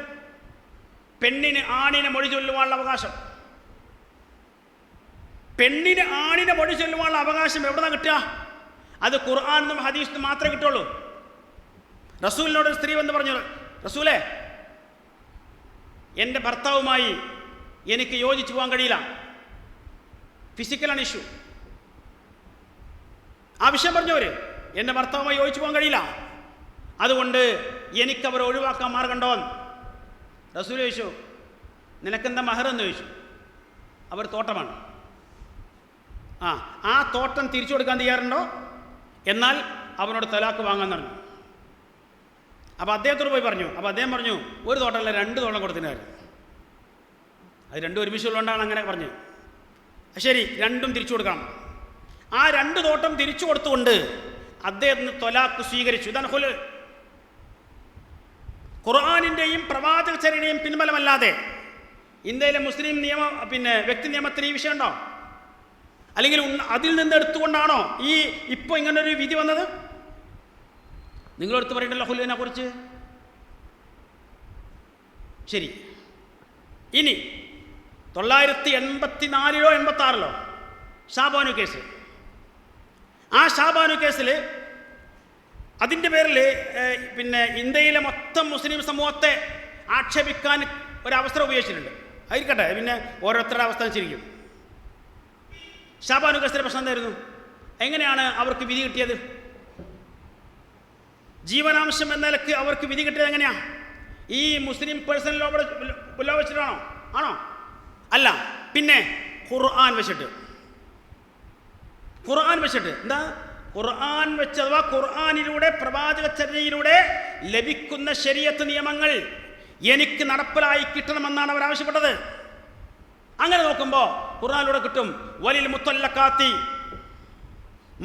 പെണ്ണിന് ആണിനെ മൊഴി ചൊല്ലുവാനുള്ള അവകാശം. പെണ്ണിന് ആണിനെ മൊഴി ചൊല്ലുവാനുള്ള അവകാശം എവിടെന്നാ കിട്ടുക? അത് ഖുർആനിലും ഹദീസിലും മാത്രമേ കിട്ടുള്ളൂ. റസൂലിനോട് സ്ത്രീ എന്ന് പറഞ്ഞു, റസൂലേ, എൻ്റെ ഭർത്താവുമായി എനിക്ക് യോജിച്ചു പോകാൻ കഴിയില്ല, ഫിസിക്കലാണ് ഇഷ്യൂ. ആ വിഷയം പറഞ്ഞവർ എൻ്റെ ഭർത്താവുമായി യോജിച്ചു പോകാൻ കഴിയില്ല, അതുകൊണ്ട് എനിക്കവരെ ഒഴിവാക്കാൻ മാർഗമുണ്ടോ? റസൂൽ ചോദിച്ചു, നിനക്കെന്താ മഹർ എന്ന് ചോദിച്ചു. അവർ തോട്ടമാണ്. ആ തോട്ടം തിരിച്ചു കൊടുക്കാൻ തയ്യാറുണ്ടോ? എന്നാൽ അവനോട് തലാക്ക് വാങ്ങാൻ പറഞ്ഞു. അപ്പോൾ അദ്ദേഹത്തോട് പോയി പറഞ്ഞു. അപ്പോൾ അദ്ദേഹം പറഞ്ഞു, ഒരു തോട്ടമല്ല 2 തോട്ടം കൊടുത്തിനായിരുന്നു. അത് 2 ഒരുമിച്ചുള്ളതുകൊണ്ടാണ് അങ്ങനെ പറഞ്ഞു. ശരി, 2ഉം തിരിച്ചു കൊടുക്കണം. ആ 2 തോട്ടം തിരിച്ചു കൊടുത്തുകൊണ്ട് അദ്ദേഹത്തിന് തൊലാക്ക് സ്വീകരിച്ചു. ഇതാണ് ഹുൽ. ഖുർആനിൻ്റെയും പ്രവാചകചര്യയുടെയും പിൻബലമല്ലാതെ ഇന്ത്യയിലെ മുസ്ലിം നിയമ വ്യക്തി നിയമത്തിന് ഈ വിഷയം ഉണ്ടോ? അല്ലെങ്കിൽ അതിൽ നിന്ന് എടുത്തുകൊണ്ടാണോ ഈ ഇപ്പോൾ ഇങ്ങനൊരു വിധി വന്നത്? നിങ്ങളെടുത്ത് പറയണ്ടല്ലോ ഹുലുവിനെ കുറിച്ച്. ശരി, ഇനി 984 86 ഷാബാനു കേസ്. ആ ഷാബാനു കേസിൽ അതിൻ്റെ പേരിൽ ഇന്ത്യയിലെ മൊത്തം മുസ്ലിം സമൂഹത്തെ ആക്ഷേപിക്കാൻ ഒരവസരം ഉപയോഗിച്ചിട്ടുണ്ട്. ആയിരിക്കട്ടെ, പിന്നെ ഓരോരുത്തരുടെ അവസ്ഥ അനുസരിക്കും. ഷാബാനു കേസിലെ പ്രശ്നം എന്തായിരുന്നു? എങ്ങനെയാണ് അവർക്ക് വിധി കിട്ടിയത്? ജീവനാംശം എന്ന നിലക്ക് അവർക്ക് വിധി കിട്ടിയത് എങ്ങനെയാണ്? ഈ മുസ്ലിം പേഴ്സണൽ ലോ വെച്ചിട്ടാണോ? ആണോ? അല്ല, പിന്നെ ഖുർആൻ വെച്ചിട്ട്. ഖുർആൻ വെച്ചിട്ട് എന്താ? ഖുർആൻ വെച്ച് അഥവാ ഖുർആനിലൂടെ പ്രവാചകചര്യയിലൂടെ ലഭിക്കുന്ന ശരീഅത്ത് നിയമങ്ങൾ എനിക്ക് നടപ്പിലായി കിട്ടണമെന്നാണ് അവർ ആവശ്യപ്പെട്ടത്. അങ്ങനെ നോക്കുമ്പോൾ ഖുർആനിലൂടെ കിട്ടും, വലിൽ മുത്തല്ലഖാത്തി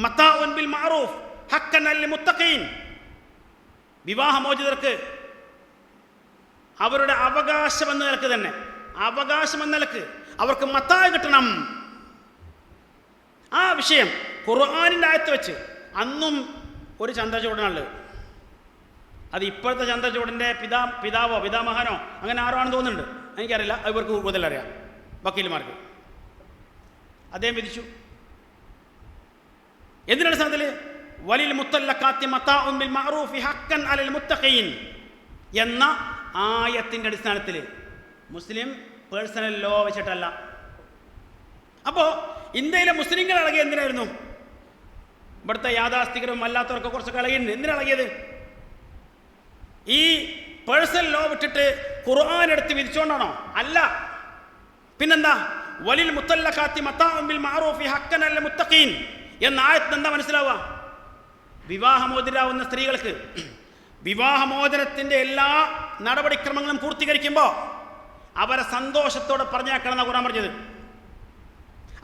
മതാഉൻ ബിൽ മഅറൂഫ് ഹഖ്ഖൻ അൽ മുത്തഖീൻ. വിവാഹമോചിതർക്ക് അവരുടെ അവകാശം എന്ന നിലക്ക് തന്നെ, അവകാശം എന്ന നിലക്ക് അവർക്ക് മത്താ കിട്ടണം. ആ വിഷയം ഖുർആനിൻ്റെ ആയത്ത് വെച്ച് അന്നും ഒരു ചന്ദ്രചൂടനുള്ളത്. അത് ഇപ്പോഴത്തെ ചന്ദ്രചൂടൻ്റെ പിതാവോ പിതാമഹനോ അങ്ങനെ ആരോ ആണെന്ന് തോന്നുന്നുണ്ട്, എനിക്കറിയില്ല. ഇവർക്ക് കൂടുതലറിയാം, വക്കീൽമാർക്ക്. അദ്ദേഹം വിധിച്ചു. എന്തിനാണ് സാധത്തിൽ? വലിൽ മുത്തല്ലഖാത്തി മതാഉൻ ബിൽ മഅറൂഫി ഹഖ്ഖൻ അലൽ മുത്തഖീൻ എന്ന ആയത്തിൻ്റെ അടിസ്ഥാനത്തിൽ, മുസ്ലിം പേഴ്സണൽ ലോ വെച്ചിട്ടല്ല. അപ്പോൾ ഇന്ത്യയിലെ മുസ്ലിങ്ങൾ അടങ്ങിയ എന്തിനായിരുന്നു? ഇവിടുത്തെ യാഥാസ്ഥികരും അല്ലാത്തവർക്ക് കുറച്ച് ഇളകിയിട്ടുണ്ട്. എന്തിനിളകിയത്? ഈ പേഴ്സണൽ ലോ വിട്ടിട്ട് ഖുർആൻ എടുത്ത് വിധിച്ചുകൊണ്ടാണോ? അല്ല. പിന്നെന്താ? വലിൽ മുത്തല്ലഖാത്തി മതാഉൻ ബിൽ മഅറൂഫി ഹഖ്ഖൻ അലൽ മുത്തഖീൻ എന്ന ആയത്ത് എന്താ മനസ്സിലാവുക? വിവാഹമോചിതരാവുന്ന സ്ത്രീകൾക്ക് വിവാഹമോചനത്തിൻ്റെ എല്ലാ നടപടിക്രമങ്ങളും പൂർത്തീകരിക്കുമ്പോൾ അവരെ സന്തോഷത്തോടെ പറഞ്ഞേക്കണം എന്നാണ് ഖുർആൻ പറഞ്ഞത്.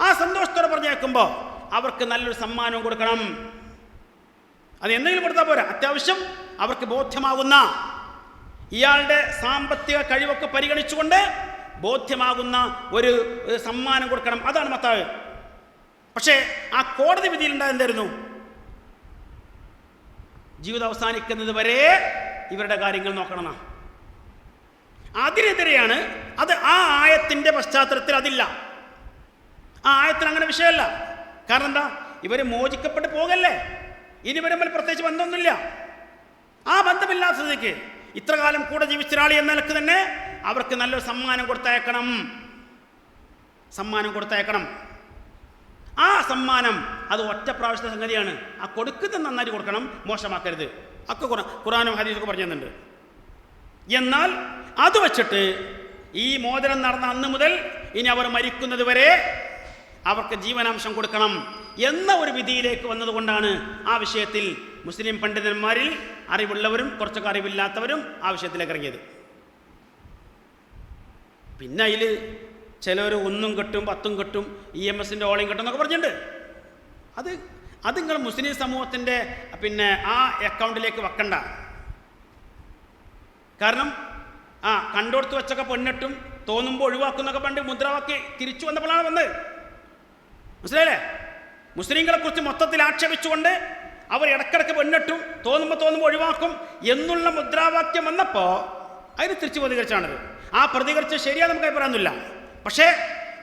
ആ സന്തോഷത്തോടെ പറഞ്ഞേക്കുമ്പോൾ അവർക്ക് നല്ലൊരു സമ്മാനവും കൊടുക്കണം. അത് എന്തെങ്കിലും കൊടുത്താൽ പോരാ, അത്യാവശ്യം അവർക്ക് ബോധ്യമാകുന്ന, ഇയാളുടെ സാമ്പത്തിക കഴിവൊക്കെ പരിഗണിച്ചുകൊണ്ട് ബോധ്യമാകുന്ന ഒരു സമ്മാനം കൊടുക്കണം. അതാണ് മത്താവ്. പക്ഷേ ആ കോടതി വിധിയിലുണ്ടായ എന്തായിരുന്നു? ജീവിതം അവസാനിക്കുന്നത് വരെ ഇവരുടെ കാര്യങ്ങൾ നോക്കണം. അതിനെതിരെയാണ്. അത് ആ ആയത്തിൻ്റെ പശ്ചാത്തലത്തിൽ അതില്ല. ആ ആയത്തിന് അങ്ങനെ വിഷയമല്ല. കാരണം എന്താ? ഇവർ മോചിക്കപ്പെട്ട് പോകല്ലേ, ഇനി വരുമ്പോൾ പ്രത്യേകിച്ച് ബന്ധമൊന്നുമില്ല. ആ ബന്ധമില്ലാത്ത സ്ഥിതിക്ക് ഇത്ര കാലം കൂടെ ജീവിച്ച ഒരാൾ എന്ന നിലക്ക് തന്നെ അവർക്ക് നല്ലൊരു സമ്മാനം കൊടുത്തയക്കണം. സമ്മാനം കൊടുത്തയക്കണം. ആ സമ്മാനം അത് ഒറ്റ പ്രാവശ്യത്തെ സംഗതിയാണ്. ആ കൊടുക്കുന്നത് നന്നായിട്ട് കൊടുക്കണം, മോശമാക്കരുത്. ഒക്കെ ഖുർആനും ഹദീസൊക്കെ പറഞ്ഞു തന്നിട്ടുണ്ട്. എന്നാൽ അത് വച്ചിട്ട് ഈ മോചനം നടന്ന അന്ന് മുതൽ ഇനി അവർ മരിക്കുന്നത് വരെ അവർക്ക് ജീവനാംശം കൊടുക്കണം എന്ന ഒരു വിധിയിലേക്ക് വന്നതുകൊണ്ടാണ് ആ വിഷയത്തിൽ മുസ്ലിം പണ്ഡിതന്മാരിൽ അറിവുള്ളവരും കുറച്ചൊക്കെ അറിവില്ലാത്തവരും ആ വിഷയത്തിലേക്ക് ഇറങ്ങിയത്. പിന്നെ അതിൽ ചിലർ 1 കെട്ടും 10 കെട്ടും EMSൻ്റെ ഓളയും കെട്ടും എന്നൊക്കെ പറഞ്ഞിട്ടുണ്ട്. അത് നിങ്ങൾ മുസ്ലിം സമൂഹത്തിൻ്റെ പിന്നെ ആ അക്കൗണ്ടിലേക്ക് വെക്കണ്ട. കാരണം കണ്ടോടുത്ത് വെച്ചൊക്കെ പെണ്ണിട്ടും തോന്നുമ്പോൾ ഒഴിവാക്കുന്നൊക്കെ പണ്ട് മുദ്രാവാക്യം തിരിച്ചു വന്നപ്പോഴാണ് വന്നത്. മനസ്സിലായില്ലേ? മുസ്ലിങ്ങളെ കുറിച്ച് മൊത്തത്തിൽ ആക്ഷേപിച്ചുകൊണ്ട് അവർ ഇടക്കിടക്ക് പെണ്ണിട്ടും തോന്നുമ്പോൾ ഒഴിവാക്കും എന്നുള്ള മുദ്രാവാക്യം വന്നപ്പോൾ അതിന് തിരിച്ചു പ്രതികരിച്ചാണത്. ആ പ്രതികരിച്ച് ശരിയാ നമുക്ക് പറയാനൊന്നുമില്ല. പക്ഷേ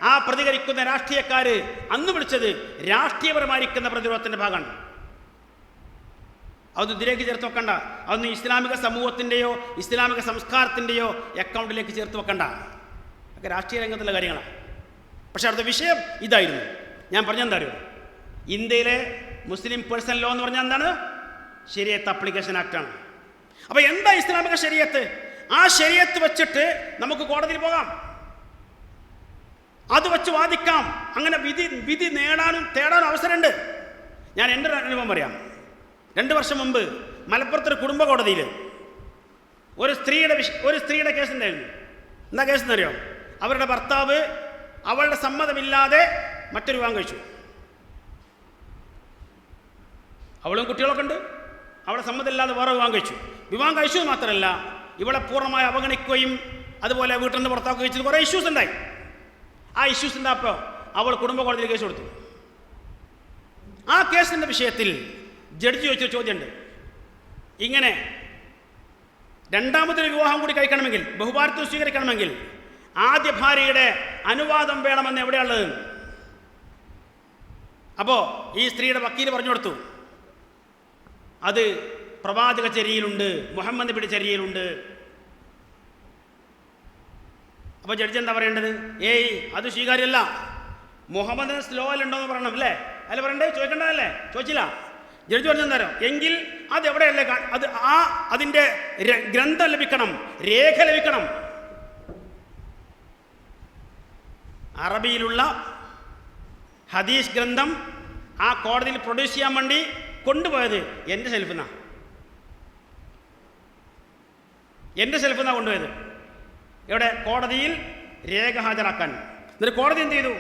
ആ പ്രതികരിക്കുന്ന രാഷ്ട്രീയക്കാർ അന്ന് വിളിച്ചത് രാഷ്ട്രീയപരമായിരിക്കുന്ന പ്രതിരോധത്തിൻ്റെ ഭാഗമാണ്. അത് ഇതിലേക്ക് ചേർത്ത് വെക്കണ്ട. അതൊന്നും ഇസ്ലാമിക സമൂഹത്തിൻ്റെയോ ഇസ്ലാമിക സംസ്കാരത്തിൻ്റെയോ അക്കൗണ്ടിലേക്ക് ചേർത്ത് വെക്കണ്ട. ഒക്കെ രാഷ്ട്രീയ രംഗത്തുള്ള കാര്യങ്ങളാണ്. പക്ഷേ അടുത്ത വിഷയം ഇതായിരുന്നു. ഞാൻ പറഞ്ഞെന്താ അറിയോ? ഇന്ത്യയിലെ മുസ്ലിം പേഴ്സണൽ ലോ എന്ന് പറഞ്ഞാൽ എന്താണ്? ശരീഅത്ത് ആപ്ലിക്കേഷൻ ആക്റ്റാണ്. അപ്പോൾ എന്താ ഇസ്ലാമിക ശരീഅത്ത്? ആ ശരീഅത്ത് വെച്ചിട്ട് നമുക്ക് കോടതിയിൽ പോകാം, അത് വെച്ച് വാദിക്കാം. അങ്ങനെ വിധി നേടാനും തേടാനും അവസരമുണ്ട്. ഞാൻ എൻ്റെ ഒരു അനുഭവം പറയാം. 2 വർഷം മുമ്പ് മലപ്പുറത്തൊരു കുടുംബ കോടതിയിൽ ഒരു സ്ത്രീയുടെ കേസുണ്ടായിരുന്നു. എന്താ കേസ് എന്നറിയോ? അവരുടെ ഭർത്താവ് അവളുടെ സമ്മതമില്ലാതെ മറ്റൊരു വിവാഹം കഴിച്ചു. അവളും കുട്ടികളൊക്കെ ഉണ്ട്. അവളുടെ സമ്മതമില്ലാതെ വേറെ വിവാഹം കഴിച്ചു മാത്രമല്ല, ഇവളെ പൂർണ്ണമായി അവഗണിക്കുകയും അതുപോലെ വീട്ടിൽ നിന്ന് പുറത്താക്കുകയും ചെയ്ത് കുറേ ഇഷ്യൂസ് ഉണ്ടായി. ആ ഇഷ്യൂസ് ഉണ്ടായപ്പോൾ അവൾ കുടുംബ കോടതിയിൽ കേസ് കൊടുത്തു. ആ കേസിൻ്റെ വിഷയത്തിൽ ജഡ്ജി ചോദിച്ചൊരു ചോദ്യമുണ്ട്. ഇങ്ങനെ രണ്ടാമതൊരു വിവാഹം കൂടി കഴിക്കണമെങ്കിൽ, ബഹുഭാര്യത്വം സ്വീകരിക്കണമെങ്കിൽ ആദ്യ ഭാര്യയുടെ അനുവാദം വേണമെന്ന് എവിടെയുള്ളത്? അപ്പോൾ ഈ സ്ത്രീയുടെ വക്കീൽ പറഞ്ഞു കൊടുത്തു, അത് പ്രവാചക ചര്യയിലുണ്ട്, മുഹമ്മദ് നബിയുടെ ചര്യയിലുണ്ട്. അപ്പോൾ ജഡ്ജി എന്താ പറയേണ്ടത്? അത് സ്വീകാര്യമല്ല, മുഹമ്മദ് സ്ലോയിലുണ്ടോയെന്ന് പറയണം അല്ലേ? അല്ല പറയണ്ടേ? ചോദിക്കേണ്ടതല്ലേ? ചോദിച്ചില്ല. ജഡ്ജി പറഞ്ഞെന്താരോ, എങ്കിൽ അതെവിടെയല്ലേ? അതിൻ്റെ ഗ്രന്ഥം ലഭിക്കണം, രേഖ ലഭിക്കണം. അറബിയിലുള്ള ഹദീസ് ഗ്രന്ഥം ആ കോടതിയിൽ പ്രൊഡ്യൂസ് ചെയ്യാൻ വേണ്ടി കൊണ്ടുപോയത് എൻ്റെ സെൽഫിൽ നിന്നാണ് കൊണ്ടുപോയത്. ഇവിടെ കോടതിയിൽ രേഖ ഹാജരാക്കാൻ. എന്നിട്ട് കോടതി എന്ത് ചെയ്തു?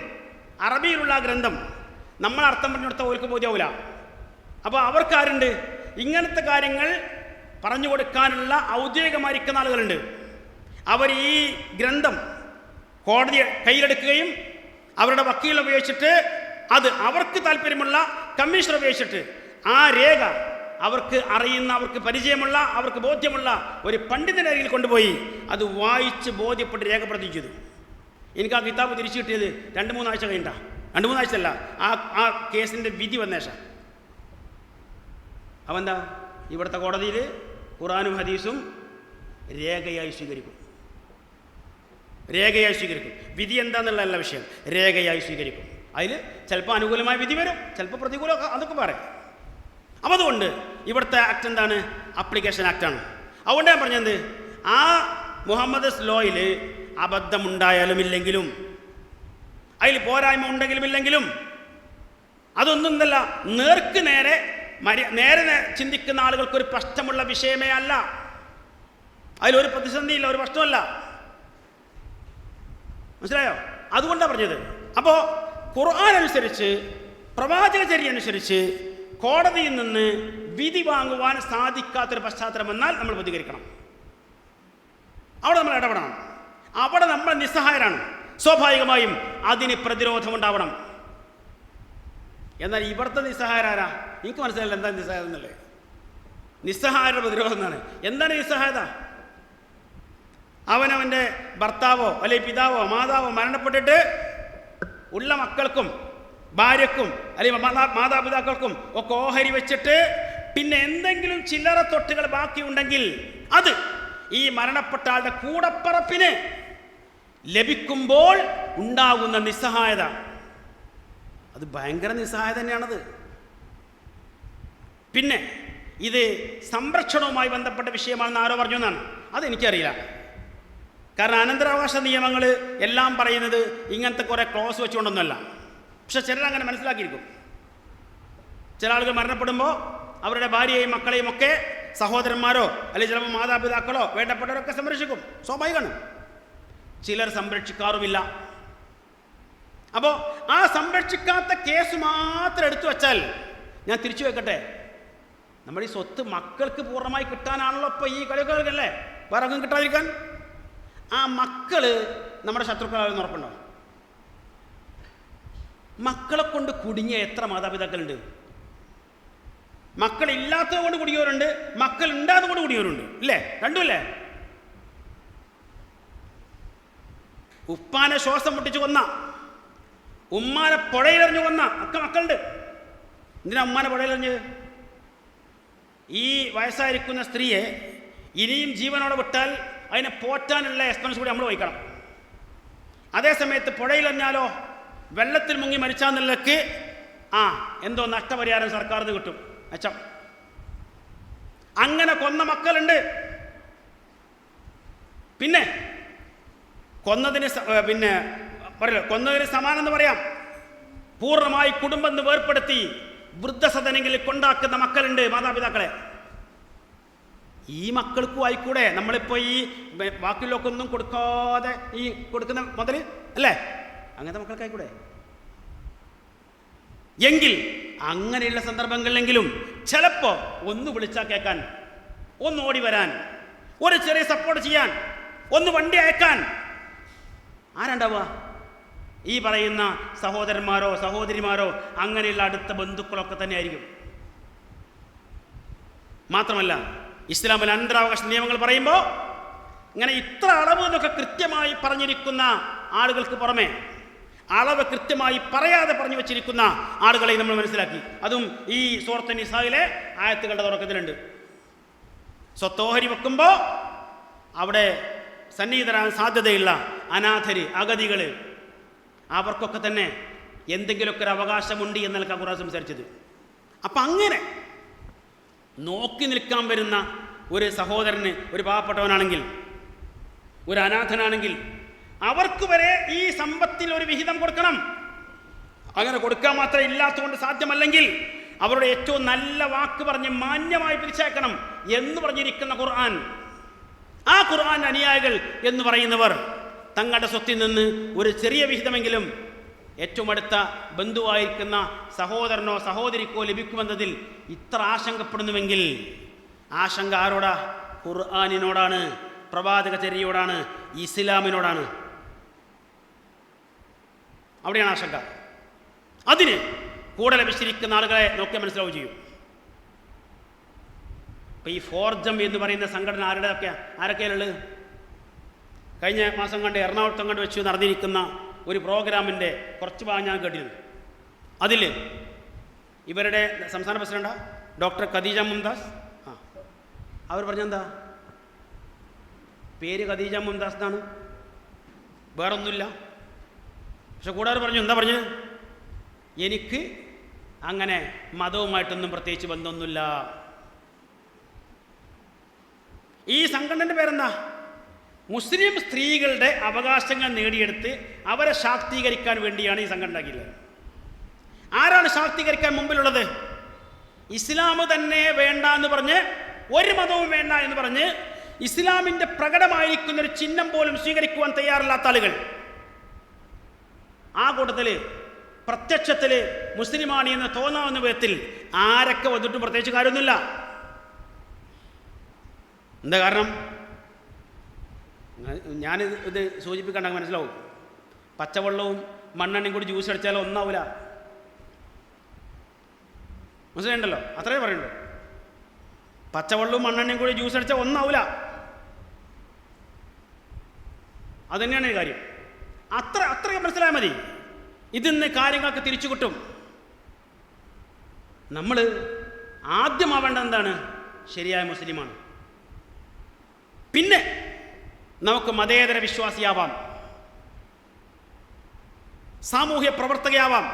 അറബിയിലുള്ള ആ ഗ്രന്ഥം നമ്മൾ അർത്ഥം പറഞ്ഞു കൊടുത്താൽ ഓർക്ക് ബോധ്യമാവില്ല. അപ്പോൾ അവർക്കാരുണ്ട്? ഇങ്ങനത്തെ കാര്യങ്ങൾ പറഞ്ഞു കൊടുക്കാനുള്ള ഔദ്യോഗികമായിരിക്കുന്ന ആളുകളുണ്ട്. അവർ ഈ ഗ്രന്ഥം കോടതി കയ്യിലെടുക്കുകയും അവരുടെ വക്കീൽ ഉപയോഗിച്ചിട്ട് അത് അവർക്ക് താല്പര്യമുള്ള കമ്മീഷണർ ഉപയോഗിച്ചിട്ട് ആ രേഖ അവർക്ക് അറിയുന്ന, അവർക്ക് പരിചയമുള്ള, അവർക്ക് ബോധ്യമുള്ള ഒരു പണ്ഡിതൻ്റെ അരികിൽ കൊണ്ടുപോയി അത് വായിച്ച് ബോധ്യപ്പെട്ട് രേഖപ്പെടുത്തി ചെയ്തു. എനിക്ക് ആ കിതാബ് തിരിച്ചു കിട്ടിയത് 2-3 ആഴ്ച കഴിഞ്ഞിട്ടാണ്. 2-3 ആഴ്ചയല്ല, ആ കേസിൻ്റെ വിധി വന്നേശം. അവന്താ ഇവിടുത്തെ കോടതിയിൽ ഖുർആനും ഹദീസും രേഖയായി സ്വീകരിക്കും. വിധി എന്താണെന്നുള്ളതല്ല വിഷയം, രേഖയായി സ്വീകരിക്കും. അതിൽ ചിലപ്പോൾ അനുകൂലമായ വിധി വരും, ചിലപ്പോൾ പ്രതികൂലം, അതൊക്കെ പറയും. അപ്പം അതുകൊണ്ട് ഇവിടുത്തെ ആക്ട് എന്താണ്? അപ്ലിക്കേഷൻ ആക്റ്റാണ്. അതുകൊണ്ട് ഞാൻ പറഞ്ഞത് ആ മുഹമ്മദ് ലോയിൽ അബദ്ധമുണ്ടായാലും ഇല്ലെങ്കിലും, അതിൽ പോരായ്മ ഉണ്ടെങ്കിലും ഇല്ലെങ്കിലും, അതൊന്നും എന്തല്ല, നേർക്ക് നേരെ നേരെ ചിന്തിക്കുന്ന ആളുകൾക്കൊരു പ്രശ്നമുള്ള വിഷയമേ അല്ല. അതിലൊരു പ്രതിസന്ധിയില്ല, ഒരു പ്രശ്നമല്ല. മനസ്സിലായോ? അതുകൊണ്ടാണ് പറഞ്ഞത്. അപ്പോൾ ഖുർആൻ അനുസരിച്ച്, പ്രവാചകചര്യ അനുസരിച്ച് കോടതിയിൽ നിന്ന് വിധി വാങ്ങുവാൻ സാധിക്കാത്തൊരു പശ്ചാത്തലം വന്നാൽ നമ്മൾ പ്രതികരിക്കണം. അവിടെ നമ്മൾ ഇടപെടണം. അവിടെ നമ്മൾ നിസ്സഹായരാണ്. സ്വാഭാവികമായും അതിന് പ്രതിരോധമുണ്ടാവണം. എന്നാൽ ഇവിടുത്തെ നിസ്സഹായരാരാ? എനിക്ക് മനസ്സിലായില്ല എന്താ നിസ്സഹായത എന്നല്ലേ. നിസ്സഹായരുടെ പ്രതിരോധം എന്നാണ്. എന്താണ് നിസ്സഹായത? അവനവൻ്റെ ഭർത്താവോ അല്ലെങ്കിൽ പിതാവോ മാതാവോ മരണപ്പെട്ടിട്ട് ഉള്ള മക്കൾക്കും ഭാര്യക്കും അല്ലെങ്കിൽ മാതാപിതാക്കൾക്കും ഒക്കെ ഓഹരി വെച്ചിട്ട് പിന്നെ എന്തെങ്കിലും ചില്ലറ തൊട്ടുകൾ ബാക്കിയുണ്ടെങ്കിൽ അത് ഈ മരണപ്പെട്ട ആളുടെ കൂടപ്പറപ്പിന് ലഭിക്കുമ്പോൾ ഉണ്ടാകുന്ന നിസ്സഹായത, അത് ഭയങ്കര നിസ്സഹായത തന്നെയാണത്. പിന്നെ ഇത് സംരക്ഷണവുമായി ബന്ധപ്പെട്ട വിഷയമാണെന്ന് ആരോ പറഞ്ഞു എന്നാണ്. അതെനിക്കറിയില്ല. കാരണം അനന്തരാവകാശ നിയമങ്ങൾ എല്ലാം പറയുന്നത് ഇങ്ങനത്തെ കുറേ ക്ലോസ് വെച്ചുകൊണ്ടൊന്നുമല്ല. പക്ഷെ ചിലരങ്ങനെ മനസ്സിലാക്കിയിരിക്കും. ചില ആളുകൾ മരണപ്പെടുമ്പോൾ അവരുടെ ഭാര്യയെയും മക്കളെയും ഒക്കെ സഹോദരന്മാരോ അല്ലെങ്കിൽ ചിലപ്പോൾ മാതാപിതാക്കളോ വേണ്ടപ്പെട്ടവരൊക്കെ സംരക്ഷിക്കും. സ്വാഭാവികമാണ്. ചിലർ സംരക്ഷിക്കാറുമില്ല. അപ്പോൾ ആ സംരക്ഷിക്കാത്ത കേസ് മാത്രം എടുത്തു വച്ചാൽ, ഞാൻ തിരിച്ചു വെക്കട്ടെ, നമ്മുടെ ഈ സ്വത്ത് മക്കൾക്ക് പൂർണ്ണമായി കിട്ടാനാണല്ലോ ഇപ്പോൾ ഈ കളികളല്ലേ, വേറെ ഒന്നും കിട്ടാതിരിക്കാൻ. ആ മക്കള് നമ്മുടെ ശത്രുക്കളാണെന്ന് ഉറപ്പുണ്ടോ? മക്കളെ കൊണ്ട് കുടുങ്ങിയ എത്ര മാതാപിതാക്കളുണ്ട്? മക്കളില്ലാത്തത് കൊണ്ട് കുടുങ്ങിയവരുണ്ട്, മക്കൾ ഉണ്ടായത് കൊണ്ട് കുടുങ്ങിയവരുണ്ട്. ഇല്ലേ? രണ്ടുമല്ലേ? ഉപ്പാനെ ശ്വാസം മുട്ടിച്ച് കൊന്ന, ഉമ്മാനെ പുഴയിലെറിഞ്ഞു കൊന്ന ഒക്കെ മക്കളുണ്ട്. എന്തിനാ ഉമ്മാനെ പുഴയിലെറിഞ്ഞ്? ഈ വയസ്സായിരിക്കുന്ന സ്ത്രീയെ ഇനിയും ജീവനോടെ വിട്ടാൽ അതിനെ പോറ്റാനുള്ള എക്സ്പെൻസ് കൂടി നമ്മൾ വഹിക്കണം. അതേസമയത്ത് പുഴയിലെറിഞ്ഞാലോ വെള്ളത്തിൽ മുങ്ങി മരിച്ചാന്നുള്ളക്ക് എന്തോ നഷ്ടപരിഹാരം സർക്കാരിന് കിട്ടും, മെച്ചം. അങ്ങനെ കൊന്ന മക്കളുണ്ട്. പിന്നെ കൊന്നതിന് കൊന്നതിന് സമാനം എന്ന് പറയാം. പൂർണ്ണമായി കുടുംബം എന്ന് വേർപ്പെടുത്തി വൃദ്ധസദനങ്ങളിൽ കൊണ്ടാക്കുന്ന മക്കളുണ്ട്, മാതാപിതാക്കളെ. ഈ മക്കൾക്കും ആയിക്കൂടെ നമ്മളിപ്പോൾ ഈ ബാക്കിയുള്ളൊക്കെ ഒന്നും കൊടുക്കാതെ ഈ കൊടുക്കുന്ന മുതൽ അല്ലേ, അങ്ങനത്തെ മക്കൾക്കായിക്കൂടെ? എങ്കിൽ അങ്ങനെയുള്ള സന്ദർഭങ്ങളിലെങ്കിലും ചിലപ്പോൾ ഒന്ന് വിളിച്ചാൽ കേൾക്കാൻ, ഒന്ന് ഓടി വരാൻ, ഒരു ചെറിയ സപ്പോർട്ട് ചെയ്യാൻ, ഒന്ന് വണ്ടി അയക്കാൻ ആരുണ്ടാവുക? ഈ പറയുന്ന സഹോദരന്മാരോ സഹോദരിമാരോ അങ്ങനെയുള്ള അടുത്ത ബന്ധുക്കളൊക്കെ തന്നെ ആയിരിക്കും. മാത്രമല്ല ഇസ്ലാമിൽ അനന്തരാവകാശ നിയമങ്ങൾ പറയുമ്പോൾ ഇങ്ങനെ ഇത്ര അളവ് എന്നൊക്കെ കൃത്യമായി പറഞ്ഞിരിക്കുന്ന ആളുകൾക്ക് പുറമെ അളവ് കൃത്യമായി പറയാതെ പറഞ്ഞു വെച്ചിരിക്കുന്ന ആളുകളെ നമ്മൾ മനസ്സിലാക്കി. അതും ഈ സൂറത്ത് നിസായിലെ ആയത്തുകളുടെ തുടക്കത്തിലുണ്ട്. സ്വത്തോഹരി വെക്കുമ്പോൾ അവിടെ സന്നിഹിതരാൻ സാധ്യതയുള്ള അനാഥര്, അഗതികൾ, അവർക്കൊക്കെ തന്നെ എന്തെങ്കിലുമൊക്കെ ഒരു അവകാശമുണ്ട് എന്നൊക്കെ ഖുർആൻ സംസാരിച്ചത്. അപ്പം അങ്ങനെ നോക്കി നിൽക്കാൻ വരുന്ന ഒരു സഹോദരന്, ഒരു പാവപ്പെട്ടവനാണെങ്കിൽ, ഒരു അനാഥനാണെങ്കിൽ അവർക്ക് വരെ ഈ സമ്പത്തിൽ ഒരു വിഹിതം കൊടുക്കണം. അങ്ങനെ കൊടുക്കാൻ മാത്രം ഇല്ലാത്തതുകൊണ്ട് സാധ്യമല്ലെങ്കിൽ അവരുടെ ഏറ്റവും നല്ല വാക്ക് പറഞ്ഞ് മാന്യമായി പിരിച്ചേക്കണം എന്ന് പറഞ്ഞിരിക്കുന്ന ഖുർആൻ. ആ ഖുർആൻ അനുയായികൾ എന്ന് പറയുന്നവർ തങ്ങളുടെ സ്വത്തിൽ നിന്ന് ഒരു ചെറിയ വിഹിതമെങ്കിലും ഏറ്റവും അടുത്ത ബന്ധുവായിരിക്കുന്ന സഹോദരനോ സഹോദരിക്കോ ലഭിക്കുമെന്നതിൽ ഇത്ര ആശങ്കപ്പെടുന്നുവെങ്കിൽ ആശങ്ക ആരോടാ? ഖുർആനിനോടാണ്, പ്രവാചകചര്യയോടാണ്, ഇസ്ലാമിനോടാണ്. അവിടെയാണ് ആശങ്ക. അതിന് കൂടെ ലഭിച്ചിരിക്കുന്ന ആളുകളെ നോക്കിയാൽ മനസ്സിലാവുകയും ചെയ്യും. ഇപ്പം ഈ ഫോർജം എന്ന് പറയുന്ന സംഘടന ആരൊക്കെയാണുള്ളത്? കഴിഞ്ഞ മാസം കണ്ട് എറണാകുളത്തും കണ്ട് വെച്ച് നടന്നിരിക്കുന്ന ഒരു പ്രോഗ്രാമിൻ്റെ കുറച്ച് ഭാഗം ഞാൻ കേട്ടിരുന്നു. അതിൽ ഇവരുടെ സംസ്ഥാന പ്രസിഡന്റാ ഡോക്ടർ ഖദീജ മുംതാസ്. അവർ പറഞ്ഞെന്താ? പേര് ഖദീജ മുംതാസ് എന്നാണ്, വേറൊന്നുമില്ല. പക്ഷെ കൂടാതെ പറഞ്ഞു, എന്താ പറഞ്ഞത്? എനിക്ക് അങ്ങനെ മതവുമായിട്ടൊന്നും പ്രത്യേകിച്ച് ബന്ധമൊന്നുമില്ല. ഈ സംഘടനയുടെ പേരെന്താ? മുസ്ലിം സ്ത്രീകളുടെ അവകാശങ്ങൾ നേടിയെടുത്ത് അവരെ ശാക്തീകരിക്കാൻ വേണ്ടിയാണ് ഈ സംഘടന ഉണ്ടാക്കിയത്. ആരാണ് ശാക്തീകരിക്കാൻ മുമ്പിലുള്ളത്? ഇസ്ലാം തന്നെ വേണ്ട എന്ന് പറഞ്ഞ്, ഒരു മതവും വേണ്ട എന്ന് പറഞ്ഞ്, ഇസ്ലാമിൻ്റെ പ്രകടമായിരിക്കുന്നൊരു ചിഹ്നം പോലും സ്വീകരിക്കുവാൻ തയ്യാറില്ലാത്ത ആളുകൾ. ആ കൂട്ടത്തിൽ പ്രത്യക്ഷത്തിൽ മുസ്ലിമാണ് എന്ന് തോന്നാവുന്ന വിധത്തിൽ ആരൊക്കെ വന്നിട്ടും പ്രത്യേകിച്ച് കാര്യമൊന്നുമില്ല. എന്താ കാരണം? ഞാനിത് സൂചിപ്പിക്കണ്ട, മനസ്സിലാവും. പച്ചവെള്ളവും മണ്ണെണ്ണയും കൂടി ജ്യൂസ് അടിച്ചാലും ഒന്നാവില്ല. മനസ്സിലായിട്ടുണ്ടല്ലോ? അത്രേ പറയുള്ളൂ. പച്ചവെള്ളവും മണ്ണെണ്ണയും കൂടി ജ്യൂസ് അടിച്ചാൽ ഒന്നാവില്ല. അതുതന്നെയാണ് ഈ കാര്യം. അത്രയും മനസ്സിലായാൽ മതി. ഇതിന്ന് കാര്യങ്ങൾക്ക് തിരിച്ചു കിട്ടും. നമ്മൾ ആദ്യമാവേണ്ടത് എന്താണ്? ശരിയായ മുസ്ലിമാണ്. പിന്നെ നമുക്ക് മതേതര വിശ്വാസിയാവാം, സാമൂഹ്യ പ്രവർത്തകയാവാം,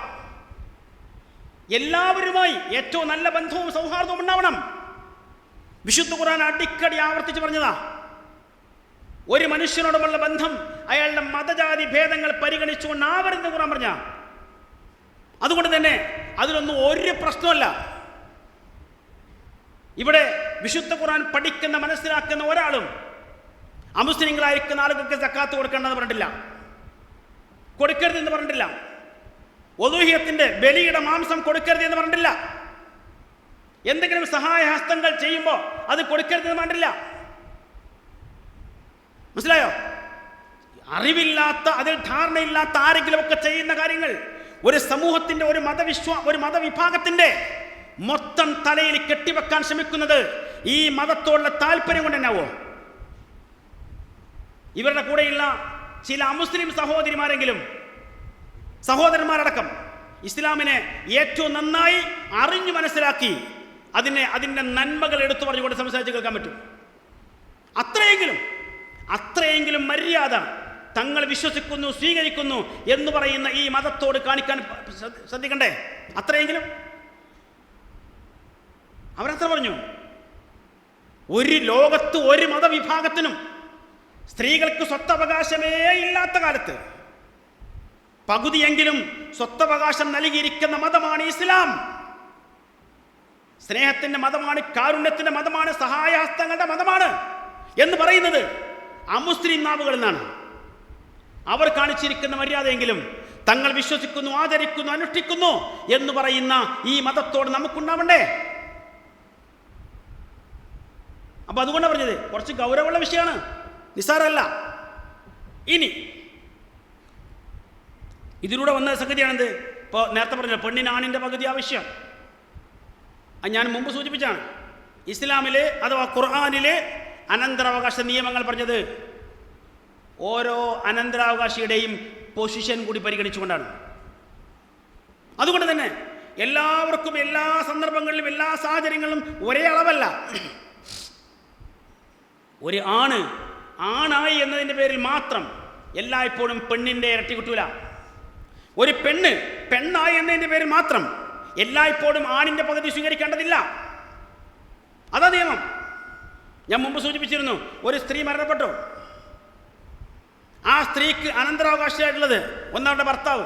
എല്ലാവരുമായി ഏറ്റവും നല്ല ബന്ധവും സൗഹാർദ്ദവും ഉണ്ടാവണം. വിശുദ്ധ ഖുർആൻ അടിക്കടി ആവർത്തിച്ച് പറഞ്ഞതാ, ഒരു മനുഷ്യനോടുമുള്ള ബന്ധം അയാളുടെ മതജാതി ഭേദങ്ങൾ പരിഗണിച്ചുകൊണ്ടാവരുതെന്ന് ഖുർആൻ പറഞ്ഞ. അതുകൊണ്ട് തന്നെ അതിലൊന്നും ഒരു പ്രശ്നമല്ല. ഇവിടെ വിശുദ്ധ ഖുർആൻ പഠിക്കുന്ന മനസ്സിലാക്കുന്ന ഒരാളും അമുസ്ലിങ്ങളായിരിക്കുന്ന ആളുകൾക്ക് സക്കാത്ത് കൊടുക്കേണ്ടെന്ന് പറഞ്ഞിട്ടില്ല, കൊടുക്കരുതെന്ന് പറഞ്ഞിട്ടില്ല. ഉളൂഹിയത്തിന്റെ ബലിയുടെ മാംസം കൊടുക്കരുത് എന്ന് പറഞ്ഞിട്ടില്ല. എന്തെങ്കിലും സഹായഹസ്തങ്ങൾ ചെയ്യുമ്പോൾ അത് കൊടുക്കരുതെന്ന് പറഞ്ഞിട്ടില്ല. മനസ്സിലായോ? അറിവില്ലാത്ത, അതിൽ ധാരണയില്ലാത്ത ആരെങ്കിലും ഒക്കെ ചെയ്യുന്ന കാര്യങ്ങൾ ഒരു സമൂഹത്തിന്റെ, ഒരു മതവിഭാഗത്തിന്റെ മൊത്തം തലയിൽ കെട്ടിവെക്കാൻ ശ്രമിക്കുന്നത് ഈ മതത്തോടുള്ള താല്പര്യം കൊണ്ട് തന്നെയാവോ? ഇവരുടെ കൂടെയുള്ള ചില അമുസ്ലിം സഹോദരന്മാരടക്കം ഇസ്ലാമിനെ ഏറ്റവും നന്നായി അറിഞ്ഞു മനസ്സിലാക്കി അതിൻ്റെ നന്മകൾ എടുത്തു പറഞ്ഞുകൊണ്ട് സംസാരിച്ച് കേൾക്കാൻ പറ്റും. അത്രയെങ്കിലും മര്യാദ തങ്ങൾ വിശ്വസിക്കുന്നു, സ്വീകരിക്കുന്നു എന്ന് പറയുന്ന ഈ മതത്തോട് കാണിക്കാൻ ശ്രദ്ധിക്കണ്ടേ? അത്രയെങ്കിലും അവരത്ര പറഞ്ഞു. ഒരു ലോകത്ത് ഒരു മതവിഭാഗത്തിനും സ്ത്രീകൾക്ക് സ്വത്തവകാശമേ ഇല്ലാത്ത കാലത്ത് പകുതിയെങ്കിലും സ്വത്തവകാശം നൽകിയിരിക്കുന്ന മതമാണ് ഇസ്ലാം. സ്നേഹത്തിന്റെ മതമാണ്, കാരുണ്യത്തിന്റെ മതമാണ്, സഹായഹസ്തങ്ങളുടെ മതമാണ് എന്ന് പറയുന്നത് അമുസ്ലിം നാവുകളിൽ നിന്നാണ്. അവർ കാണിച്ചിരിക്കുന്ന മര്യാദയെങ്കിലും തങ്ങൾ വിശ്വസിക്കുന്നു, ആദരിക്കുന്നു, അനുഷ്ഠിക്കുന്നു എന്ന് പറയുന്ന ഈ മതത്തോട് നമുക്കുണ്ടാവണ്ടേ? അപ്പൊ അതുകൊണ്ടാണ് പറഞ്ഞത്, കുറച്ച് ഗൗരവമുള്ള വിഷയമാണ്, നിസ്സാരമല്ല. ഇനി ഇതിലൂടെ വന്ന സംഗതിയാണെന്ത്? ഇപ്പോൾ നേരത്തെ പറഞ്ഞത് പെണ്ണിന് ആണിൻ്റെ പകുതി ആവശ്യം. അത് ഞാൻ മുമ്പ് സൂചിപ്പിച്ചാണ്. ഇസ്ലാമിലെ അഥവാ ഖുർആനിലെ അനന്തരാവകാശ നിയമങ്ങൾ പറഞ്ഞത് ഓരോ അനന്തരാവകാശിയുടെയും പൊസിഷൻ കൂടി പരിഗണിച്ചുകൊണ്ടാണ്. അതുകൊണ്ട് തന്നെ എല്ലാവർക്കും എല്ലാ സന്ദർഭങ്ങളിലും എല്ലാ സാഹചര്യങ്ങളിലും ഒരേ അളവല്ല. ഒരു ആണായി എന്നതിൻ്റെ പേരിൽ മാത്രം എല്ലായ്പ്പോഴും പെണ്ണിൻ്റെ ഇരട്ടി കിട്ടൂല. ഒരു പെണ്ണായി എന്നതിൻ്റെ പേരിൽ മാത്രം എല്ലായ്പ്പോഴും ആണിൻ്റെ പകുതി സ്വീകരിക്കേണ്ടതില്ല. അതാ നിയമം. ഞാൻ മുമ്പ് സൂചിപ്പിച്ചിരുന്നു, ഒരു സ്ത്രീ മരണപ്പെട്ടു. ആ സ്ത്രീക്ക് അനന്തരാവകാശിയായിട്ടുള്ളത് 1 അവരുടെ ഭർത്താവ്,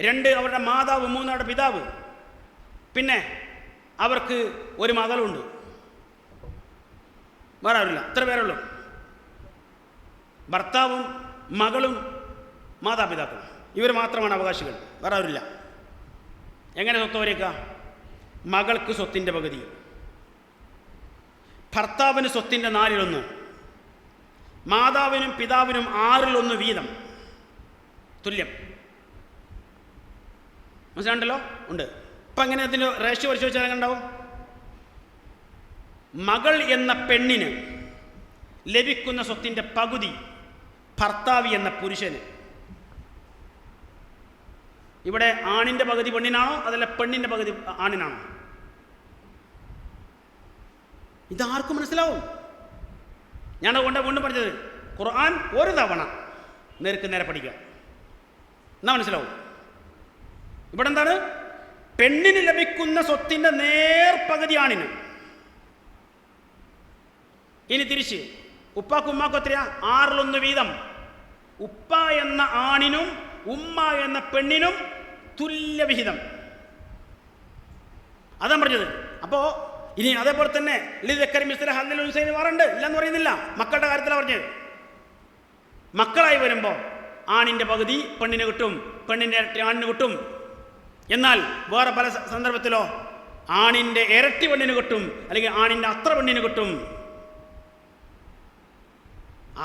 2 അവരുടെ മാതാവ്, 3 അവരുടെ പിതാവ്, പിന്നെ അവർക്ക് ഒരു മകളുണ്ട്. വേറെ ആരില്ല. ഇത്ര പേരുള്ളൂ. ഭർത്താവും മകളും മാതാപിതാക്കളും, ഇവർ മാത്രമാണ് അവകാശികൾ, വേറെ ആരില്ല. എങ്ങനെ സ്വത്ത് വരേക്കുക? മകൾക്ക് സ്വത്തിൻ്റെ പകുതി, ഭർത്താവിന് സ്വത്തിൻ്റെ 4/1, മാതാവിനും പിതാവിനും 6/1 വീതം തുല്യം. മനസ്സിലാണ്ടല്ലോ? ഉണ്ട്. അപ്പം എങ്ങനെ അതിന് റേഷ്യോ പരിശോധിച്ചാൽ എങ്ങനെ ഉണ്ടാവും? മകൾ എന്ന പെണ്ണിന് ലഭിക്കുന്ന സ്വത്തിൻ്റെ പകുതി ഭർത്താവ് എന്ന പുരുഷന്. ഇവിടെ ആണിൻ്റെ പകുതി പെണ്ണിനാണോ അതല്ല പെണ്ണിൻ്റെ പകുതി ആണിനാണോ? ഇതാർക്കും മനസ്സിലാവും. ഞാനതുകൊണ്ട് വീണ്ടും പറഞ്ഞത്, ഖുർആൻ ഒരു തവണ നേർക്ക് നേരെ പഠിക്കുക, എന്നാ മനസ്സിലാവും. ഇവിടെ എന്താണ്? പെണ്ണിന് ലഭിക്കുന്ന സ്വത്തിൻ്റെ നേർപകുതി ആണിന്. ഇനി തിരിച്ച് ഉപ്പാക്കും ഉമ്മാക്കും എത്രയാ? 6/1 വീതം. ഉപ്പ എന്ന ആണിനും ഉമ്മ എന്ന പെണ്ണിനും തുല്യ വിഹിതം. അതാണ് പറഞ്ഞത്. അപ്പോൾ ഇനി അതേപോലെ തന്നെ വാറുണ്ട് ഇല്ലെന്ന് പറയുന്നില്ല. മക്കളുടെ കാര്യത്തിലാണ് പറഞ്ഞത്. മക്കളായി വരുമ്പോൾ ആണിൻ്റെ പകുതി പെണ്ണിന് കിട്ടും, പെണ്ണിൻ്റെ ഇരട്ടി ആണിന് കിട്ടും. എന്നാൽ വേറെ പല സന്ദർഭത്തിലോ ആണിൻ്റെ ഇരട്ടി പെണ്ണിന് കിട്ടും, അല്ലെങ്കിൽ ആണിൻ്റെ അത്ര പെണ്ണിന് കിട്ടും.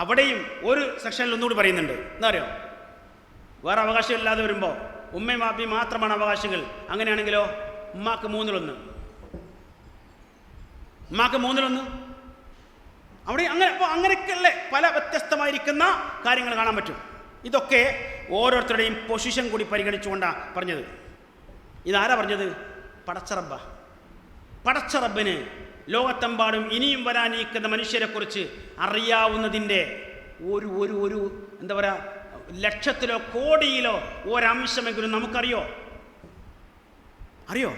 അവിടെയും ഒരു സെക്ഷനിൽ ഒന്നുകൂടി പറയുന്നുണ്ട്. എന്താ അറിയോ? വേറെ അവകാശമില്ലാതെ വരുമ്പോൾ ഉമ്മയും വാപ്പയും മാത്രമാണ് അവകാശികൾ. അങ്ങനെയാണെങ്കിലോ ഉമ്മാക്ക് 3/1. ഉമ്മാക്ക് 3/1. അവിടെ അങ്ങനെ. അപ്പോൾ അങ്ങനെയൊക്കെയല്ലേ പല വ്യത്യസ്തമായിരിക്കുന്ന കാര്യങ്ങൾ കാണാൻ പറ്റും. ഇതൊക്കെ ഓരോരുത്തരുടെയും പൊസിഷൻ കൂടി പരിഗണിച്ചുകൊണ്ടാണ് പറഞ്ഞത്. ഇതാരാ പറഞ്ഞത്? പടച്ചറബ്ബ. പടച്ചറബ്ബിന് ലോകത്തെമ്പാടും ഇനിയും വരാനിരിക്കുന്ന മനുഷ്യരെക്കുറിച്ച് അറിയാവുന്നതിൻ്റെ ഒരു ഒരു ഒരു എന്താ പറയുക, ലക്ഷത്തിലോ കോടിയിലോ ഒരംശമെങ്കിലും നമുക്കറിയോ? അറിയോ?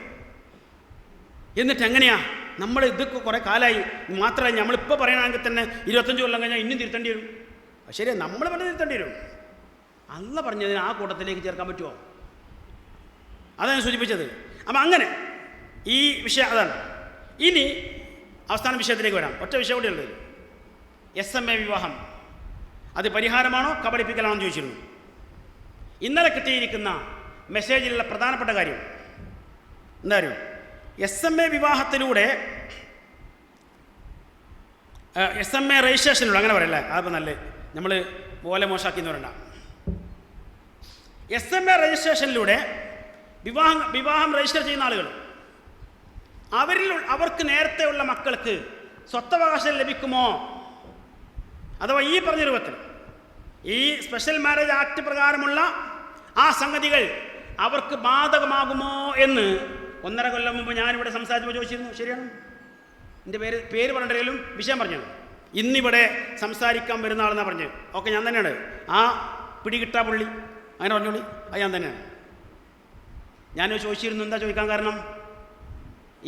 എന്നിട്ട് എങ്ങനെയാ നമ്മൾ ഇതൊക്കെ കുറേ കാലമായി. മാത്രമല്ല നമ്മളിപ്പോൾ പറയണമെങ്കിൽ തന്നെ 25 കൊല്ലം കഴിഞ്ഞാൽ ഇന്നും തിരുത്തേണ്ടി വരും. ശരിയാ, നമ്മൾ പറഞ്ഞ് തിരുത്തേണ്ടി വരും. അല്ല പറഞ്ഞതിന് ആ കൂട്ടത്തിലേക്ക് ചേർക്കാൻ പറ്റുമോ? അതാണ് സൂചിപ്പിച്ചത്. അപ്പം അങ്ങനെ ഈ വിഷയം അതാണ്. ഇനി അവസാന വിഷയത്തിലേക്ക് വരാം. ഒറ്റ വിഷയം കൂടി ഉള്ളത്, SMA വിവാഹം. അത് പരിഹാരമാണോ കബളിപ്പിക്കലാണോ എന്ന് ചോദിച്ചിരുന്നു. ഇന്നലെ കിട്ടിയിരിക്കുന്ന മെസ്സേജിലുള്ള പ്രധാനപ്പെട്ട കാര്യം എന്താ അറിയോ? SMA വിവാഹത്തിലൂടെ SMA രജിസ്ട്രേഷനിലൂടെ, അങ്ങനെ പറയല്ലേ, അതിപ്പോൾ നല്ല നമ്മൾ പോലെ മോശമാക്കി എന്ന് പറയണ്ട. SMA രജിസ്ട്രേഷനിലൂടെ വിവാഹം രജിസ്റ്റർ ചെയ്യുന്ന ആളുകൾ, അവർക്ക് നേരത്തെയുള്ള മക്കൾക്ക് സ്വത്തവകാശം ലഭിക്കുമോ? അഥവാ ഈ പറഞ്ഞ രൂപത്തിൽ ഈ സ്പെഷ്യൽ മാരേജ് ആക്ട് പ്രകാരമുള്ള ആ സംഗതികൾ അവർക്ക് ബാധകമാകുമോ എന്ന് 1.5 കൊല്ലം മുമ്പ് ഞാനിവിടെ സംസാരിച്ചപ്പോൾ ചോദിച്ചിരുന്നു. ശരിയാണ്, എൻ്റെ പേര് പറഞ്ഞിട്ടെങ്കിലും വിഷയം പറഞ്ഞത്. ഇന്നിവിടെ സംസാരിക്കാൻ വരുന്ന ആളെന്നാണ് പറഞ്ഞത്. ഓക്കെ, ഞാൻ തന്നെയാണ്. ആ പിടികിട്ടാ പുള്ളി അങ്ങനെ പറഞ്ഞോളി, അത് ഞാൻ തന്നെയാണ്. ഞാൻ ചോദിച്ചിരുന്നു, എന്താ ചോദിക്കാൻ കാരണം?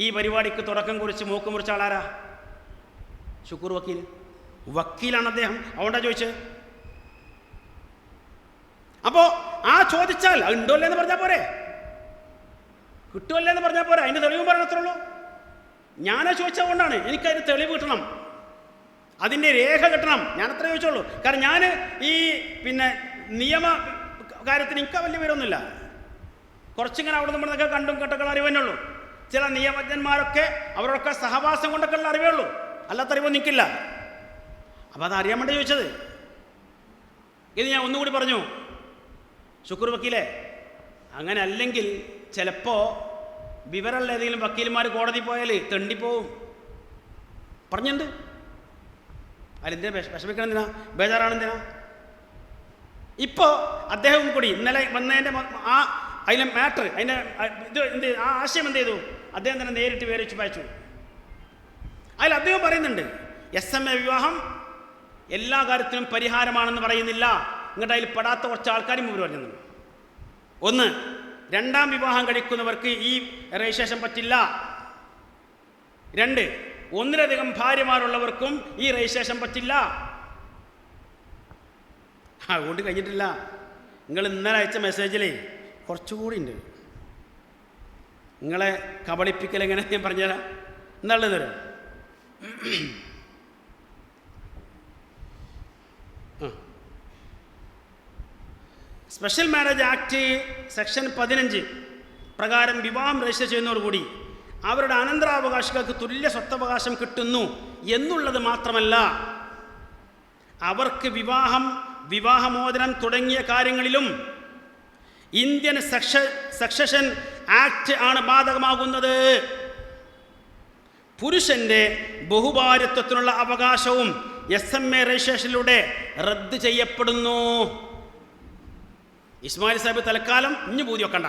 ഈ പരിപാടിക്ക് തുടക്കം കുറിച്ച് മൂക്ക് മുറിച്ച ആളാരാ? ഷുക്കൂർ വക്കീലാണ് അദ്ദേഹം. അതുകൊണ്ടാണ് ചോദിച്ചത്. അപ്പോൾ ആ ചോദിച്ചാൽ അത് ഉണ്ടോ അല്ലേന്ന് പറഞ്ഞാൽ പോരെ, കിട്ടുമല്ലേന്ന് പറഞ്ഞാൽ പോരെ, അതിൻ്റെ തെളിവും പറയണത്രേ ഉള്ളൂ. ഞാനാ ചോദിച്ചത് കൊണ്ടാണ്. എനിക്കതിന് തെളിവ് കിട്ടണം, അതിൻ്റെ രേഖ കിട്ടണം. ഞാനത്ര ചോദിച്ചോളൂ. കാരണം ഞാൻ ഈ നിയമ കാര്യത്തിന് എനിക്ക് വലിയ പേരൊന്നുമില്ല. കുറച്ചിങ്ങനെ അവിടെ നമ്മളൊക്കെ കണ്ടും കേട്ടൊക്കെ അറിവ് തന്നെ ഉള്ളൂ. ചില നിയമജ്ഞന്മാരൊക്കെ അവരൊക്കെ സഹവാസം കൊണ്ടൊക്കെ ഉള്ള അറിവേ ഉള്ളൂ, അല്ലാത്ത അറിവൊന്നും നിൽക്കില്ല. അപ്പോൾ അതറിയാൻ വേണ്ടി ചോദിച്ചത്. ഇത് ഞാൻ ഒന്നുകൂടി പറഞ്ഞു, ഷുക്കൂർ വക്കീലേ, അങ്ങനെ അല്ലെങ്കിൽ ചിലപ്പോൾ വിവരമുള്ള ഏതെങ്കിലും വക്കീലന്മാർ കോടതി പോയാൽ തെണ്ടിപ്പോവും. പറഞ്ഞിട്ടുണ്ട്. അതിലെന്തിനാ വിഷമിക്കണം? എന്തിനാ ബേജാറാണെന്തിനാ? ഇപ്പോൾ അദ്ദേഹം കൂടി ഇന്നലെ വന്നതിൻ്റെ ആ അതിലെ മാറ്റർ, അതിൻ്റെ ഇത് ആ ആശയം എന്ത് ചെയ്തു? അദ്ദേഹം തന്നെ നേരിട്ട് വിവരിച്ച് വായിച്ചു. അതിൽ അദ്ദേഹം പറയുന്നുണ്ട്, SMA വിവാഹം എല്ലാ കാര്യത്തിലും പരിഹാരമാണെന്ന് പറയുന്നില്ല. ഇങ്ങോട്ട് അതിൽ പെടാത്ത കുറച്ച് ആൾക്കാരും ഇവർ പറഞ്ഞിട്ടുണ്ട്. ഒന്ന്, 2ാം വിവാഹം കഴിക്കുന്നവർക്ക് ഈ രജിസ്ട്രേഷൻ പറ്റില്ല. 2, 1-ലധികം ഭാര്യമാരുള്ളവർക്കും ഈ രജിസ്ട്രേഷൻ പറ്റില്ല. അതുകൊണ്ട് കഴിഞ്ഞിട്ടില്ല. നിങ്ങൾ ഇന്നലെ അയച്ച മെസ്സേജിലേ കുറച്ചുകൂടി ഉണ്ട്. നിങ്ങളെ കബളിപ്പിക്കൽ എങ്ങനെ ഞാൻ പറഞ്ഞുതരാം. എന്താണുള്ളത് തരാം. സ്പെഷ്യൽ മാരേജ് ആക്ട് സെക്ഷൻ 15 പ്രകാരം വിവാഹം രജിസ്റ്റർ ചെയ്യുന്നതോടുകൂടി അവരുടെ അനന്തരാവകാശികൾക്ക് തുല്യ സ്വത്തവകാശം കിട്ടുന്നു എന്നുള്ളത് മാത്രമല്ല, അവർക്ക് വിവാഹമോചനം തുടങ്ങിയ കാര്യങ്ങളിലും ഇന്ത്യൻ സക്സഷൻ ആക്ട് ആണ് ബാധകമാകുന്നത്. പുരുഷന്റെ ബഹുഭാര്യത്വത്തിനുള്ള അവകാശവും SMA രജിസ്ട്രേഷനിലൂടെ റദ്ദ് ചെയ്യപ്പെടുന്നു. ഇസ്മായിൽ സാഹിബ് തൽക്കാലം ഇഞ്ഞു പൂതി വെക്കണ്ട,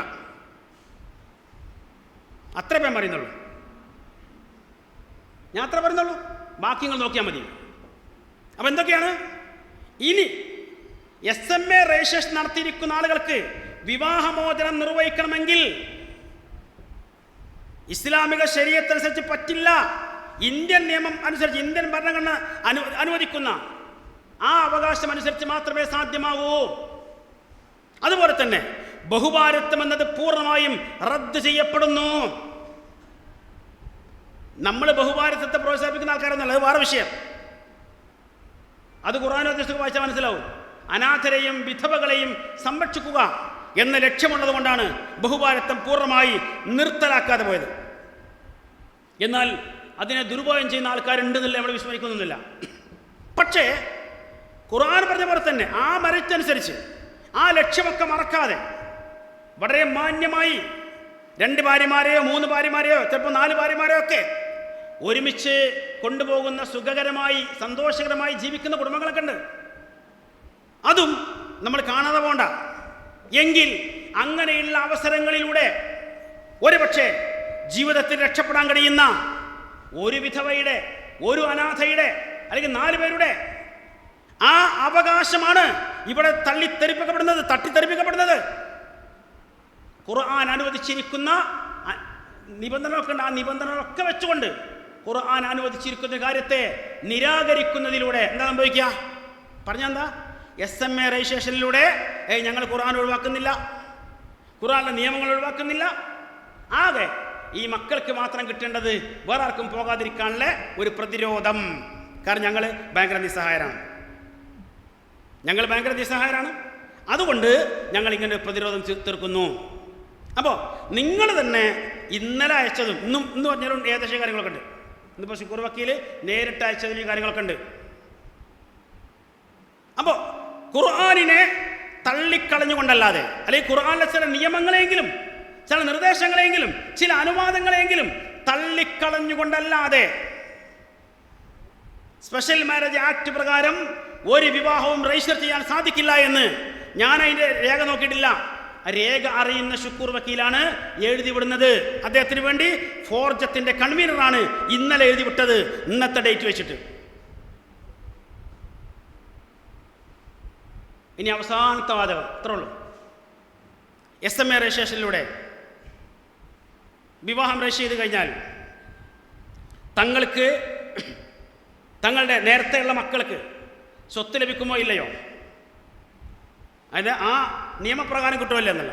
അത്ര പേൻ പറയുന്നുള്ളൂ. ഞാൻ അത്ര പറയുന്നുള്ളൂ, ബാക്കി നിങ്ങൾ നോക്കിയാൽ മതി. അപ്പം എന്തൊക്കെയാണ് ഇനി SMA രജിസ്ട്രേഷൻ നടത്തിയിരിക്കുന്ന ആളുകൾക്ക് വിവാഹമോചനം നിർവഹിക്കണമെങ്കിൽ ഇസ്ലാമിക ശരീഅത്ത് അനുസരിച്ച് പറ്റില്ല. ഇന്ത്യൻ നിയമം അനുസരിച്ച്, ഇന്ത്യൻ ഭരണഘടന അനുവദിക്കുന്ന ആ അവകാശം അനുസരിച്ച് മാത്രമേ സാധ്യമാകൂ. അതുപോലെ തന്നെ ബഹുഭാര്യത്വം എന്നത് പൂർണ്ണമായും റദ്ദ് ചെയ്യപ്പെടുന്നു. നമ്മൾ ബഹുഭാര്യത്വത്തെ പ്രോത്സാഹിപ്പിക്കുന്ന ആൾക്കാരൊന്നല്ല, അത് വേറെ വിഷയം. അത് ഖുർആൻ ഉദ്ദേശിച്ച് വായിച്ചാൽ മനസ്സിലാവും. അനാഥരെയും വിധവകളെയും സംരക്ഷിക്കുക എന്ന ലക്ഷ്യമുള്ളത് കൊണ്ടാണ് ബഹുഭാര്യത്വം പൂർണ്ണമായി നിർത്തലാക്കാതെ പോയത്. എന്നാൽ അതിനെ ദുരുപയോഗം ചെയ്യുന്ന ആൾക്കാരുണ്ടെന്നില്ല, നമ്മൾ വിസ്മരിക്കുന്നില്ല. പക്ഷേ ഖുർആൻ പറഞ്ഞ പോലെ തന്നെ ആ മെറിറ്റനുസരിച്ച് ആ ലക്ഷ്യമൊക്കെ മറക്കാതെ വളരെ മാന്യമായി 2 ഭാര്യമാരെയോ 3 ഭാര്യമാരെയോ ചിലപ്പോൾ 4 ഭാര്യമാരെയോ ഒക്കെ ഒരുമിച്ച് കൊണ്ടുപോകുന്ന സുഖകരമായി സന്തോഷകരമായി ജീവിക്കുന്ന കുടുംബങ്ങളൊക്കെ ഉണ്ട്. അതും നമ്മൾ കാണാതെ പോണ്ട. എങ്കിൽ അങ്ങനെയുള്ള അവസരങ്ങളിലൂടെ ഒരുപക്ഷെ ജീവിതത്തിൽ രക്ഷപ്പെടാൻ കഴിയുന്ന ഒരു വിധവയുടെ, ഒരു അനാഥയുടെ, അല്ലെങ്കിൽ 4 പേരുടെ ആ അവകാശമാണ് ഇവിടെ തട്ടിത്തെറിപ്പിക്കപ്പെടുന്നത്. ഖുർആൻ അനുവദിച്ചിരിക്കുന്ന നിബന്ധനകളൊക്കെ ഉണ്ട്. ആ നിബന്ധനകളൊക്കെ വെച്ചുകൊണ്ട് ഖുർആൻ അനുവദിച്ചിരിക്കുന്ന കാര്യത്തെ നിരാകരിക്കുന്നതിലൂടെ എന്താ സംഭവിക്കുക? പറഞ്ഞെന്താ? SMA രജിസ്ട്രേഷനിലൂടെ ഞങ്ങൾ ഖുർആൻ ഒഴിവാക്കുന്നില്ല, ഖുർആനിലെ നിയമങ്ങൾ ഒഴിവാക്കുന്നില്ല. ആകെ ഈ മക്കൾക്ക് മാത്രം കിട്ടേണ്ടത് വേറെ ആർക്കും പോകാതിരിക്കാനുള്ള ഒരു പ്രതിരോധം. കാരണം ഞങ്ങൾ ഭയങ്കര നിസ്സഹായരാണ്, അതുകൊണ്ട് ഞങ്ങൾ ഇങ്ങനെ പ്രതിരോധം തീർക്കുന്നു. അപ്പോൾ നിങ്ങൾ തന്നെ ഇന്നലെ അയച്ചതും ഇന്ന് പറഞ്ഞാലും ഏകദേശം കാര്യങ്ങളൊക്കെ ഉണ്ട്. ഇന്നിപ്പോൾ ശുക്കൂർ വക്കീൽ നേരിട്ട് അയച്ചതിൽ ഈ കാര്യങ്ങളൊക്കെ ഉണ്ട്. അപ്പോൾ ഖുർആനിനെ തള്ളിക്കളഞ്ഞുകൊണ്ടല്ലാതെ, അല്ലെങ്കിൽ ഖുർആനിലെ ചില നിയമങ്ങളെങ്കിലും, ചില നിർദ്ദേശങ്ങളെങ്കിലും, ചില അനുവാദങ്ങളെങ്കിലും തള്ളിക്കളഞ്ഞുകൊണ്ടല്ലാതെ സ്പെഷ്യൽ മാരേജ് ആക്ട് പ്രകാരം ഒരു വിവാഹവും രജിസ്റ്റർ ചെയ്യാൻ സാധിക്കില്ല എന്ന് ഞാൻ അതിൻ്റെ രേഖ നോക്കിയിട്ടില്ല. രേഖ അറിയുന്ന ശുക്കൂർ വക്കീലാണ് എഴുതി വിടുന്നത്. അദ്ദേഹത്തിന് വേണ്ടി ഫോർജത്തിന്റെ കൺവീനറാണ് ഇന്നലെ എഴുതി വിട്ടത്, ഇന്നത്തെ ഡേറ്റ് വെച്ചിട്ട്. ഇനി അവസാനത്തെ വാചകം ഇത്രേ ഉള്ളൂ. SMA രജിസ്ട്രേഷനിലൂടെ വിവാഹം രജിസ്റ്റർ ചെയ്ത് കഴിഞ്ഞാൽ തങ്ങൾക്ക് തങ്ങളുടെ നേരത്തെയുള്ള മക്കൾക്ക് സ്വത്ത് ലഭിക്കുമോ ഇല്ലയോ, അത് ആ നിയമപ്രകാരം കിട്ടുമല്ലോ എന്നല്ല,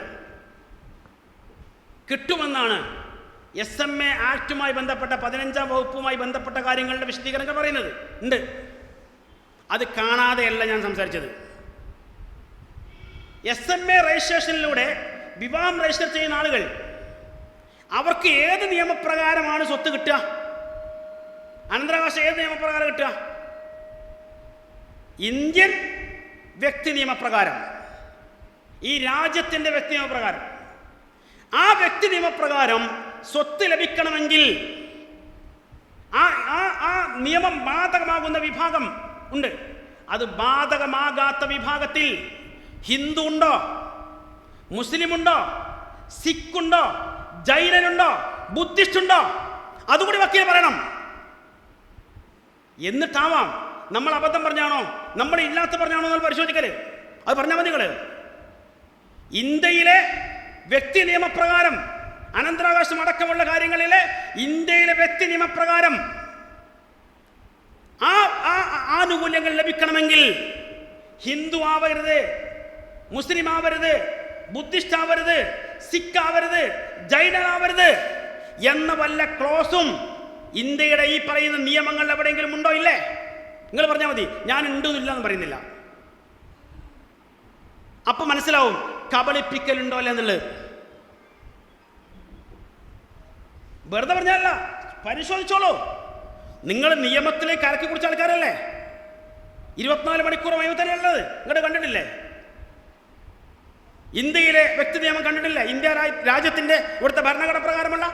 കിട്ടുമെന്നാണ് SMA ആക്ടുമായി ബന്ധപ്പെട്ട 15-ാം വകുപ്പുമായി ബന്ധപ്പെട്ട കാര്യങ്ങളുടെ വിശദീകരണങ്ങൾ പറയുന്നത് ഉണ്ട്. അത് കാണാതെയല്ല ഞാൻ സംസാരിച്ചത്. SMA രജിസ്ട്രേഷനിലൂടെ വിവാഹം രജിസ്റ്റർ ചെയ്യുന്ന ആളുകൾ അവർക്ക് ഏത് നിയമപ്രകാരമാണ് സ്വത്ത് കിട്ടുക? അനന്തരാവകാശം ഏത് നിയമപ്രകാരം കിട്ടുക? ഇന്ത്യൻ വ്യക്തി നിയമപ്രകാരം, ഈ രാജ്യത്തിൻ്റെ വ്യക്തി നിയമപ്രകാരം. ആ വ്യക്തി നിയമപ്രകാരം സ്വത്ത് ലഭിക്കണമെങ്കിൽ ആ നിയമം ബാധകമാകുന്ന വിഭാഗം ഉണ്ട്. അത് ബാധകമാകാത്ത വിഭാഗത്തിൽ ഹിന്ദു ഉണ്ടോ, മുസ്ലിം ഉണ്ടോ, സിഖ് ഉണ്ടോ, ജൈനനുണ്ടോ, ബുദ്ധിസ്റ്റ് ഉണ്ടോ, അതുകൂടി വക്കീൽ പറയണം. എന്നിട്ടാവാം നമ്മൾ അബദ്ധം പറഞ്ഞാണോ, നമ്മൾ ഇല്ലാത്ത പറഞ്ഞാണോ എന്ന് പരിശോധിക്കല്. അത് പറഞ്ഞാൽ മതി. ഇന്ത്യയിലെ വ്യക്തി നിയമപ്രകാരം, അനന്തരാവകാശം അടക്കമുള്ള കാര്യങ്ങളിലെ ഇന്ത്യയിലെ വ്യക്തി നിയമപ്രകാരം ആ ആനുകൂല്യങ്ങൾ ലഭിക്കണമെങ്കിൽ ഹിന്ദു ആവരുത്, മുസ്ലിം ആവരുത്, ബുദ്ധിസ്റ്റ് ആവരുത്, സിഖ് ആവരുത്, ജൈനനാവരുത് എന്ന വല്ല ക്ലോസും ഇന്ത്യയുടെ ഈ പറയുന്ന നിയമങ്ങൾ എവിടെയെങ്കിലും ഉണ്ടോ? ഇല്ലേ? നിങ്ങൾ പറഞ്ഞാൽ മതി. ഞാൻ ഉണ്ടെന്നില്ല എന്ന് പറയുന്നില്ല. അപ്പൊ മനസ്സിലാവും കബളിപ്പിക്കലുണ്ടോ അല്ല എന്നുള്ളത്. വെറുതെ പറഞ്ഞല്ല, പരിശോധിച്ചോളൂ. നിങ്ങൾ നിയമത്തിലേക്ക് കലക്കി കുടിച്ച ആൾക്കാരല്ലേ? 24 മണിക്കൂർ വൈകുന്നേരം ഉള്ളത് ഇങ്ങോട്ട് കണ്ടിട്ടില്ലേ? ഇന്ത്യയിലെ വ്യക്തി നിയമം കണ്ടിട്ടില്ലേ? ഇന്ത്യ രാജ്യത്തിന്റെ ഇവിടുത്തെ ഭരണഘടന പ്രകാരമുള്ള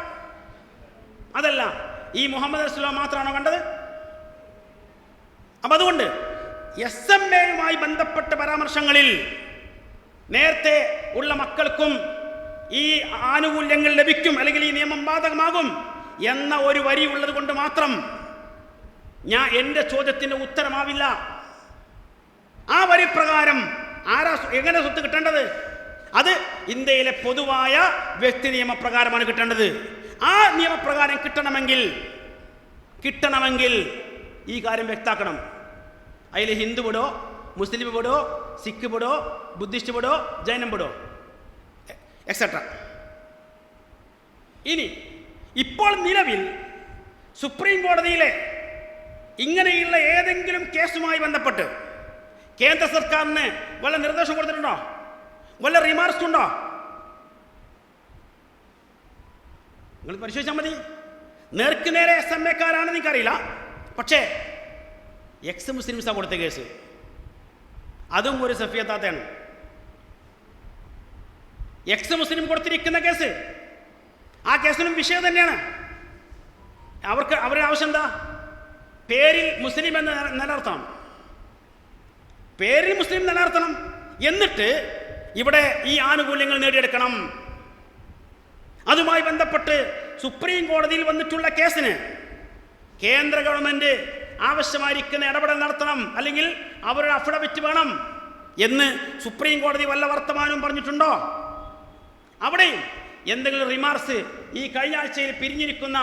അതല്ല, ഈ മുഹമ്മദ് റസൂലുള്ളാഹി മാത്രമാണോ കണ്ടത്? അപ്പം അതുകൊണ്ട് SMA ബന്ധപ്പെട്ട പരാമർശങ്ങളിൽ നേരത്തെ ഉള്ള മക്കൾക്കും ഈ ആനുകൂല്യങ്ങൾ ലഭിക്കും, അല്ലെങ്കിൽ ഈ നിയമം ബാധകമാകും എന്ന ഒരു വരി ഉള്ളത് കൊണ്ട് മാത്രം എൻ്റെ ചോദ്യത്തിന് ഉത്തരമാവില്ല. ആ വരി പ്രകാരം എങ്ങനെ സ്വത്ത് കിട്ടേണ്ടത്? അത് ഇന്ത്യയിലെ പൊതുവായ വ്യക്തി നിയമപ്രകാരമാണ് കിട്ടേണ്ടത്. ആ നിയമപ്രകാരം കിട്ടണമെങ്കിൽ ഈ കാര്യം വ്യക്താക്കണം. അതിൽ ഹിന്ദു പെടോ, മുസ്ലിം പെടോ, സിഖ് പെടോ, ബുദ്ധിസ്റ്റ് പെടോ, ജൈനം പെടോ, എക്സെട്ര. ഇനി ഇപ്പോൾ നിലവിൽ സുപ്രീം കോടതിയിലെ ഇങ്ങനെയുള്ള ഏതെങ്കിലും കേസുമായി ബന്ധപ്പെട്ട് കേന്ദ്ര സർക്കാരിന് വല്ല നിർദ്ദേശം കൊടുത്തിട്ടുണ്ടോ? വല്ല റിമാർക്സ് ഉണ്ടോ? നിങ്ങൾ പരിശോധിച്ചാൽ മതി. നേർക്ക് നേരെ SMA ക്കാരാണെന്ന് നിങ്ങൾക്കറിയില്ല. പക്ഷേ എക്സ് മുസ്ലിംസാണ് കൊടുത്ത കേസ്. അതും ഒരു സഫിയ താത്തയാണ്. എക്സ് മുസ്ലിം കൊടുത്തിരിക്കുന്ന കേസ്, ആ കേസിനും വിഷയം തന്നെയാണ്. അവരുടെ ആവശ്യം എന്താ? പേരിൽ മുസ്ലിം എന്ന് നിലനിർത്തണം, പേരിൽ മുസ്ലിം നിലനിർത്തണം. എന്നിട്ട് ഇവിടെ ഈ ആനുകൂല്യങ്ങൾ നേടിയെടുക്കണം. അതുമായി ബന്ധപ്പെട്ട് സുപ്രീം കോടതിയിൽ വന്നിട്ടുള്ള കേസിന് കേന്ദ്ര ഗവൺമെന്റ് ആവശ്യമായിരിക്കുന്ന ഇടപെടൽ നടത്തണം, അല്ലെങ്കിൽ അവരുടെ അഫിഡവിറ്റ് വേണം എന്ന് സുപ്രീം കോടതി വല്ല വർത്തമാനവും പറഞ്ഞിട്ടുണ്ടോ? അവിടെയും എന്തെങ്കിലും റിമാർക്സ് ഈ കഴിഞ്ഞ ആഴ്ചയിൽ പിരിഞ്ഞിരിക്കുന്ന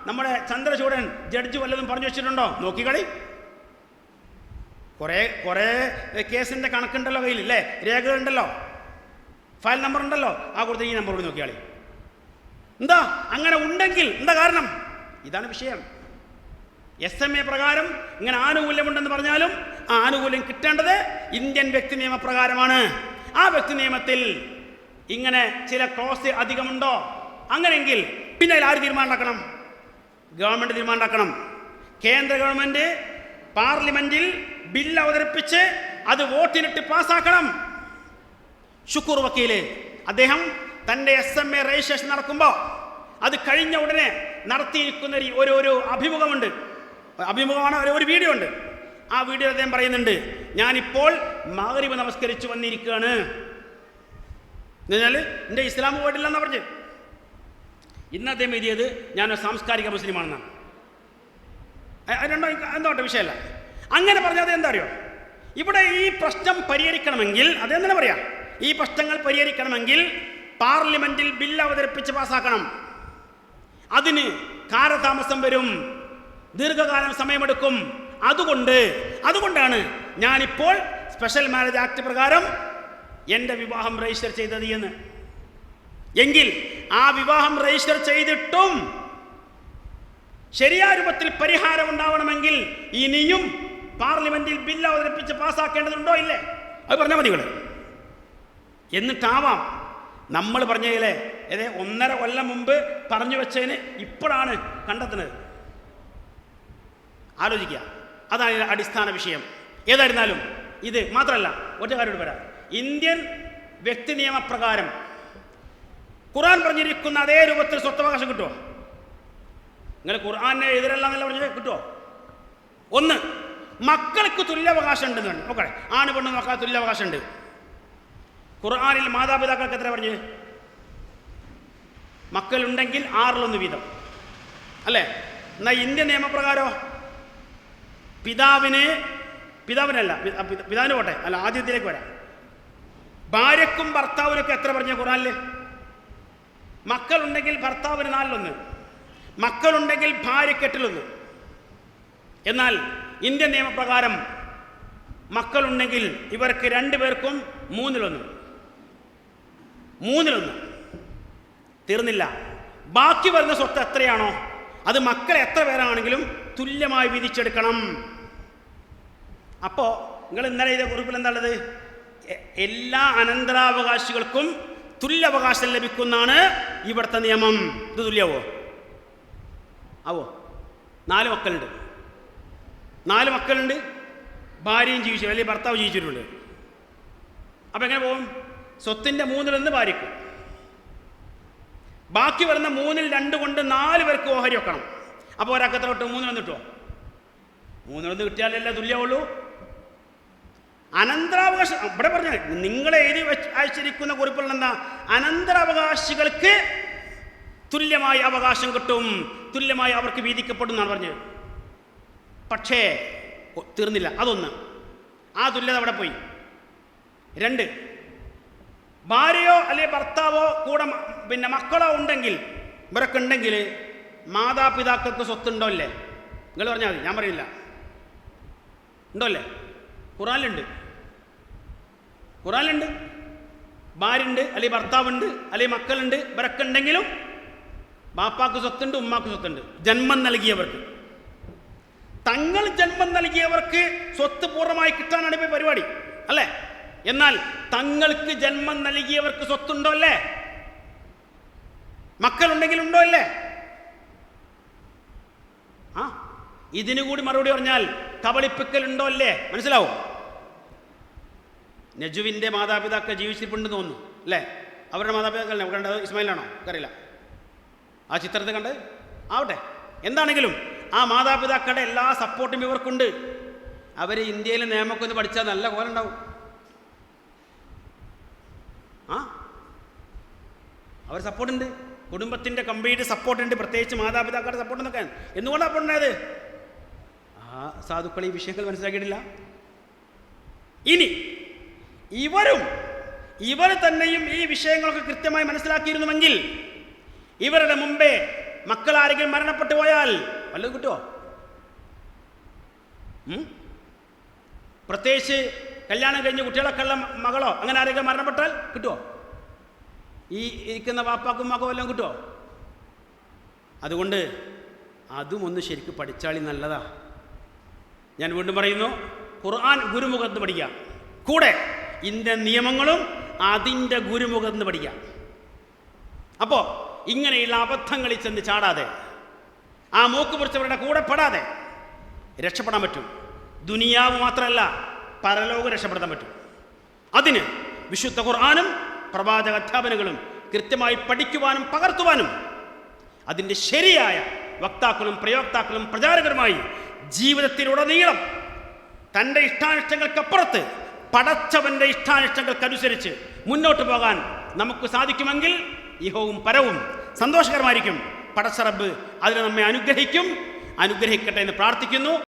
നമ്മുടെ ചന്ദ്രചൂഡൻ ജഡ്ജി വല്ലതും പറഞ്ഞു വെച്ചിട്ടുണ്ടോ? നോക്കിക്കളി. കുറേ കേസിൻ്റെ കണക്കുണ്ടല്ലോ കയ്യിൽ, അല്ലേ? രേഖകളുണ്ടല്ലോ, ഫയൽ നമ്പർ ഉണ്ടല്ലോ. ആ കൊടുത്ത ഈ നമ്പർ കൂടി നോക്കിയാളി. എന്താ അങ്ങനെ ഉണ്ടെങ്കിൽ എന്താ കാരണം? ഇതാണ് വിഷയം. SMA പ്രകാരം ഇങ്ങനെ ആനുകൂല്യമുണ്ടെന്ന് പറഞ്ഞാലും ആ ആനുകൂല്യം കിട്ടേണ്ടത് ഇന്ത്യൻ വ്യക്തി നിയമപ്രകാരമാണ്. ആ വ്യക്തി നിയമത്തിൽ ഇങ്ങനെ ചില ക്ലോസ് അധികമുണ്ടോ? അങ്ങനെയെങ്കിൽ പിന്നെ ആര് തീരുമാനമാക്കണം? ഗവൺമെൻറ് തീരുമാനമാക്കണം. കേന്ദ്ര ഗവൺമെൻറ് പാർലമെൻറ്റിൽ ബില്ല് അവതരിപ്പിച്ച് അത് വോട്ടിനിട്ട് പാസ്സാക്കണം. ഷുക്കൂർ വക്കീല് അദ്ദേഹം തൻ്റെ SMA രജിസ്ട്രേഷൻ നടക്കുമ്പോൾ അത് കഴിഞ്ഞ ഉടനെ നടത്തിയിരിക്കുന്ന ഒരു അഭിമുഖമാണ്, ഒരു വീഡിയോ ഉണ്ട്. ആ വീഡിയോ അദ്ദേഹം പറയുന്നുണ്ട്, ഞാനിപ്പോൾ മഗ്‌രിബ് നമസ്കരിച്ച് വന്നിരിക്കുകയാണ്. എന്നാൽ എൻ്റെ ഇസ്ലാം പോയിട്ടില്ലെന്നാണ് പറഞ്ഞ്. ഇന്ന് അദ്ദേഹം എഴുതിയത് ഞാനൊരു സാംസ്കാരിക മുസ്ലിമാണെന്നാണ്. രണ്ടോ എന്തോട്ടെ വിഷയമല്ല. അങ്ങനെ പറഞ്ഞത് എന്താ അറിയോ? ഇവിടെ ഈ പ്രശ്നം പരിഹരിക്കണമെങ്കിൽ അതെന്തിനാ പറയാ, ഈ പ്രശ്നങ്ങൾ പരിഹരിക്കണമെങ്കിൽ പാർലമെന്റിൽ ബില്ല് അവതരിപ്പിച്ച് പാസ്സാക്കണം. അതിന് കാലതാമസം വരും, ദീർഘകാലം സമയമെടുക്കും. അതുകൊണ്ടാണ് ഞാനിപ്പോൾ സ്പെഷ്യൽ മാരേജ് ആക്ട് പ്രകാരം എൻ്റെ വിവാഹം രജിസ്റ്റർ ചെയ്തത് എന്ന്. എങ്കിൽ ആ വിവാഹം രജിസ്റ്റർ ചെയ്തിട്ടും ശരിയായ രൂപത്തിൽ പരിഹാരം ഉണ്ടാവണമെങ്കിൽ ഇനിയും പാർലമെന്റിൽ ബില്ല് അവതരിപ്പിച്ച് പാസ്സാക്കേണ്ടതുണ്ടോ ഇല്ലേ? അത് പറഞ്ഞാൽ മതി. എന്നിട്ടാവാം നമ്മൾ പറഞ്ഞതിലെ 1.5 കൊല്ലം മുമ്പ് പറഞ്ഞു വെച്ചതിന് ഇപ്പോഴാണ് കണ്ടെത്തുന്നത്. ആലോചിക്കുക. അതാണ് അടിസ്ഥാന വിഷയം. ഏതായിരുന്നാലും ഇത് മാത്രമല്ല, ഒറ്റ കാര്യം വരാം. ഇന്ത്യൻ വ്യക്തി നിയമപ്രകാരം ഖുർആൻ പറഞ്ഞിരിക്കുന്ന അതേ രൂപത്തിൽ സ്വത്തവകാശം കിട്ടുമോ? നിങ്ങൾ ഖുർആനെ എതിരല്ല എന്നല്ല പറഞ്ഞത്, കിട്ടുമോ? ഒന്ന്, മക്കൾക്ക് തുല്യാവകാശം ഉണ്ടെന്ന് നോക്കേ. ആണ് പെണ്ണ് നോക്കാൻ തുല്യാവകാശം ഉണ്ട്. ഖുർആനിൽ മാതാപിതാക്കൾക്ക് എത്ര പറഞ്ഞ്? മക്കളുണ്ടെങ്കിൽ 6/1 വീതം, അല്ലേ? എന്നാൽ ഇന്ത്യൻ നിയമപ്രകാരമോ പിതാവിന് പോട്ടെ, അല്ല ആദ്യത്തിലേക്ക് വരാം. ഭാര്യക്കും ഭർത്താവിനൊക്കെ എത്ര പറഞ്ഞ ഖുർആനിൽ? മക്കളുണ്ടെങ്കിൽ ഭർത്താവിന് 4/1, മക്കളുണ്ടെങ്കിൽ ഭാര്യയ്ക്ക് 8/1. എന്നാൽ ഇന്ത്യൻ നിയമപ്രകാരം മക്കളുണ്ടെങ്കിൽ ഇവർക്ക് 2 പേർക്കും 3/1. തീർന്നില്ല. ബാക്കി വരുന്ന സ്വത്ത് എത്രയാണോ അത് മക്കൾ എത്ര പേരാണെങ്കിലും തുല്യമായി വിധിച്ചെടുക്കണം. അപ്പോൾ നിങ്ങൾ ഇന്നലെ ചെയ്ത കുറിപ്പിൽ എന്താണുള്ളത്? എല്ലാ അനന്തരാവകാശികൾക്കും തുല്യാവകാശം ലഭിക്കുന്നതാണ് ഇവിടുത്തെ നിയമം. ഇത് തുല്യാവോ? ആവോ? 4 മക്കളുണ്ട്, ഭാര്യയും ജീവിച്ചു, അല്ലെങ്കിൽ ഭർത്താവ് ജീവിച്ചിട്ടുണ്ട്. അപ്പം എങ്ങനെ പോകും? സ്വത്തിൻ്റെ 3/1 ഭാര്യയ്ക്ക്, ബാക്കി വരുന്ന 3/2 കൊണ്ട് 4 പേർക്ക് ഓഹരി വെക്കണം. അപ്പോൾ ഒരാൾക്ക് എത്ര കിട്ടും? 3/1 കിട്ടുമോ? 3/1 കിട്ടിയാലല്ലേ തുല്യമുള്ളൂ. അനന്തരാവകാശം ഇവിടെ പറഞ്ഞ നിങ്ങളെ എഴുതി അയച്ചിരിക്കുന്ന കുറിപ്പുകൾ എന്താ? അനന്തരാവകാശികൾക്ക് തുല്യമായ അവകാശം കിട്ടും, തുല്യമായി അവർക്ക് വീതിക്കപ്പെടും എന്നാണ് പറഞ്ഞത്. പക്ഷേ തീർന്നില്ല. അതൊന്ന്, ആ തുല്യത അവിടെ പോയി. 2, ഭാര്യയോ അല്ലെങ്കിൽ ഭർത്താവോ കൂടെ മക്കളോ ഉണ്ടെങ്കിൽ ഇവരൊക്കെ ഉണ്ടെങ്കിൽ മാതാപിതാക്കൾക്ക് സ്വത്തുണ്ടോ അല്ലേ? നിങ്ങൾ പറഞ്ഞാൽ മതി, ഞാൻ പറയില്ല. ഉണ്ടോ അല്ലേ? ഖുറാനിലുണ്ട്. ഭാര്യയുണ്ട്, അല്ലെങ്കിൽ ഭർത്താവുണ്ട്, അല്ലെങ്കിൽ മക്കളുണ്ട്. ഇവരൊക്കെ ഉണ്ടെങ്കിലും ബാപ്പാക്ക് സ്വത്തുണ്ട്, ഉമ്മാക്ക് സ്വത്തുണ്ട്. ജന്മം നൽകിയവർക്ക്, തങ്ങൾ ജന്മം നൽകിയവർക്ക് സ്വത്ത് പൂർണ്ണമായി കിട്ടാനാണ് ഇപ്പോൾ പരിപാടി അല്ലേ? എന്നാൽ തങ്ങൾക്ക് ജന്മം നൽകിയവർക്ക് സ്വത്തുണ്ടോ അല്ലേ? മക്കളുണ്ടെങ്കിലുണ്ടോ അല്ലേ? ഇതിനു കൂടി മറുപടി പറഞ്ഞാൽ കബളിപ്പിക്കലുണ്ടോ അല്ലേ? മനസ്സിലാവും. നജുവിൻ്റെ മാതാപിതാക്കൾ ജീവിച്ചിട്ടുണ്ടെന്ന് തോന്നുന്നു അല്ലേ? അവരുടെ മാതാപിതാക്കളെ കണ്ടത് ഇസ്മായിലാണോ? അറിയില്ല. ആ ചിത്രത്തിൽ കണ്ട് ആവട്ടെ. എന്താണെങ്കിലും ആ മാതാപിതാക്കളുടെ എല്ലാ സപ്പോർട്ടും ഇവർക്കുണ്ട്. അവർ ഇന്ത്യയിലെ നിയമമൊക്കെ ഒന്ന് പഠിച്ചാൽ നല്ല കോലം ഉണ്ടാവും. അവർ സപ്പോർട്ടുണ്ട്, കുടുംബത്തിൻ്റെ കംപ്ലീറ്റ് സപ്പോർട്ടുണ്ട്, പ്രത്യേകിച്ച് മാതാപിതാക്കളുടെ സപ്പോർട്ട് എന്നൊക്കെ. എന്തുകൊണ്ടാണ് സപ്പോർട്ടുണ്ടായത്? സാധുക്കൾ ഈ വിഷയങ്ങൾ മനസ്സിലാക്കിയിട്ടില്ല. ഇനി ഇവർ തന്നെയും ഈ വിഷയങ്ങളൊക്കെ കൃത്യമായി മനസ്സിലാക്കിയിരുന്നുവെങ്കിൽ ഇവരുടെ മുമ്പേ മക്കൾ ആരെങ്കിലും മരണപ്പെട്ടു പോയാൽ വല്ലതും കിട്ടുമോ? പ്രത്യേകിച്ച് കല്യാണം കഴിഞ്ഞ് കുട്ടികളൊക്കെ ഉള്ള മകളോ അങ്ങനെ ആരെങ്കിലും മരണപ്പെട്ടാൽ കിട്ടുമോ? ഈ ഇരിക്കുന്ന വാപ്പാക്കും മകോ എല്ലാം കിട്ടുമോ? അതുകൊണ്ട് അതും ഒന്ന് ശരിക്കും പഠിച്ചാളി നല്ലതാ. ഞാൻ വീണ്ടും പറയുന്നു, ഖുർആൻ ഗുരുമുഖത്ത് പഠിക്കാം, കൂടെ ഇന്ത്യൻ നിയമങ്ങളും അതിൻ്റെ ഗുരുമുഖത്ത് പഠിക്കാം. അപ്പോൾ ഇങ്ങനെയുള്ള അബദ്ധങ്ങളിൽ ചെന്ന് ചാടാതെ, ആ മൂക്ക് മുറിച്ചവരുടെ കൂടെ പെടാതെ രക്ഷപ്പെടാൻ പറ്റും. ദുനിയാവ് മാത്രമല്ല, പരലോകം രക്ഷപ്പെടുത്താൻ പറ്റും. അതിന് വിശുദ്ധ ഖുർആനും പ്രവാചക അധ്യാപനങ്ങളും കൃത്യമായി പഠിക്കുവാനും പകർത്തുവാനും അതിൻ്റെ ശരിയായ വക്താക്കളും പ്രയോക്താക്കളും പ്രചാരകരുമായി ജീവിതത്തിലുടനീളം തൻ്റെ ഇഷ്ടാനിഷ്ടങ്ങൾക്കപ്പുറത്ത് പടച്ചവൻ്റെ ഇഷ്ടാനിഷ്ടങ്ങൾക്കനുസരിച്ച് മുന്നോട്ട് പോകാൻ നമുക്ക് സാധിക്കുമെങ്കിൽ ഇഹവും പരവും സന്തോഷകരമായിരിക്കും. പടച്ച റബ്ബ് അതിനെ നമ്മെ അനുഗ്രഹിക്കട്ടെ എന്ന് പ്രാർത്ഥിക്കുന്നു.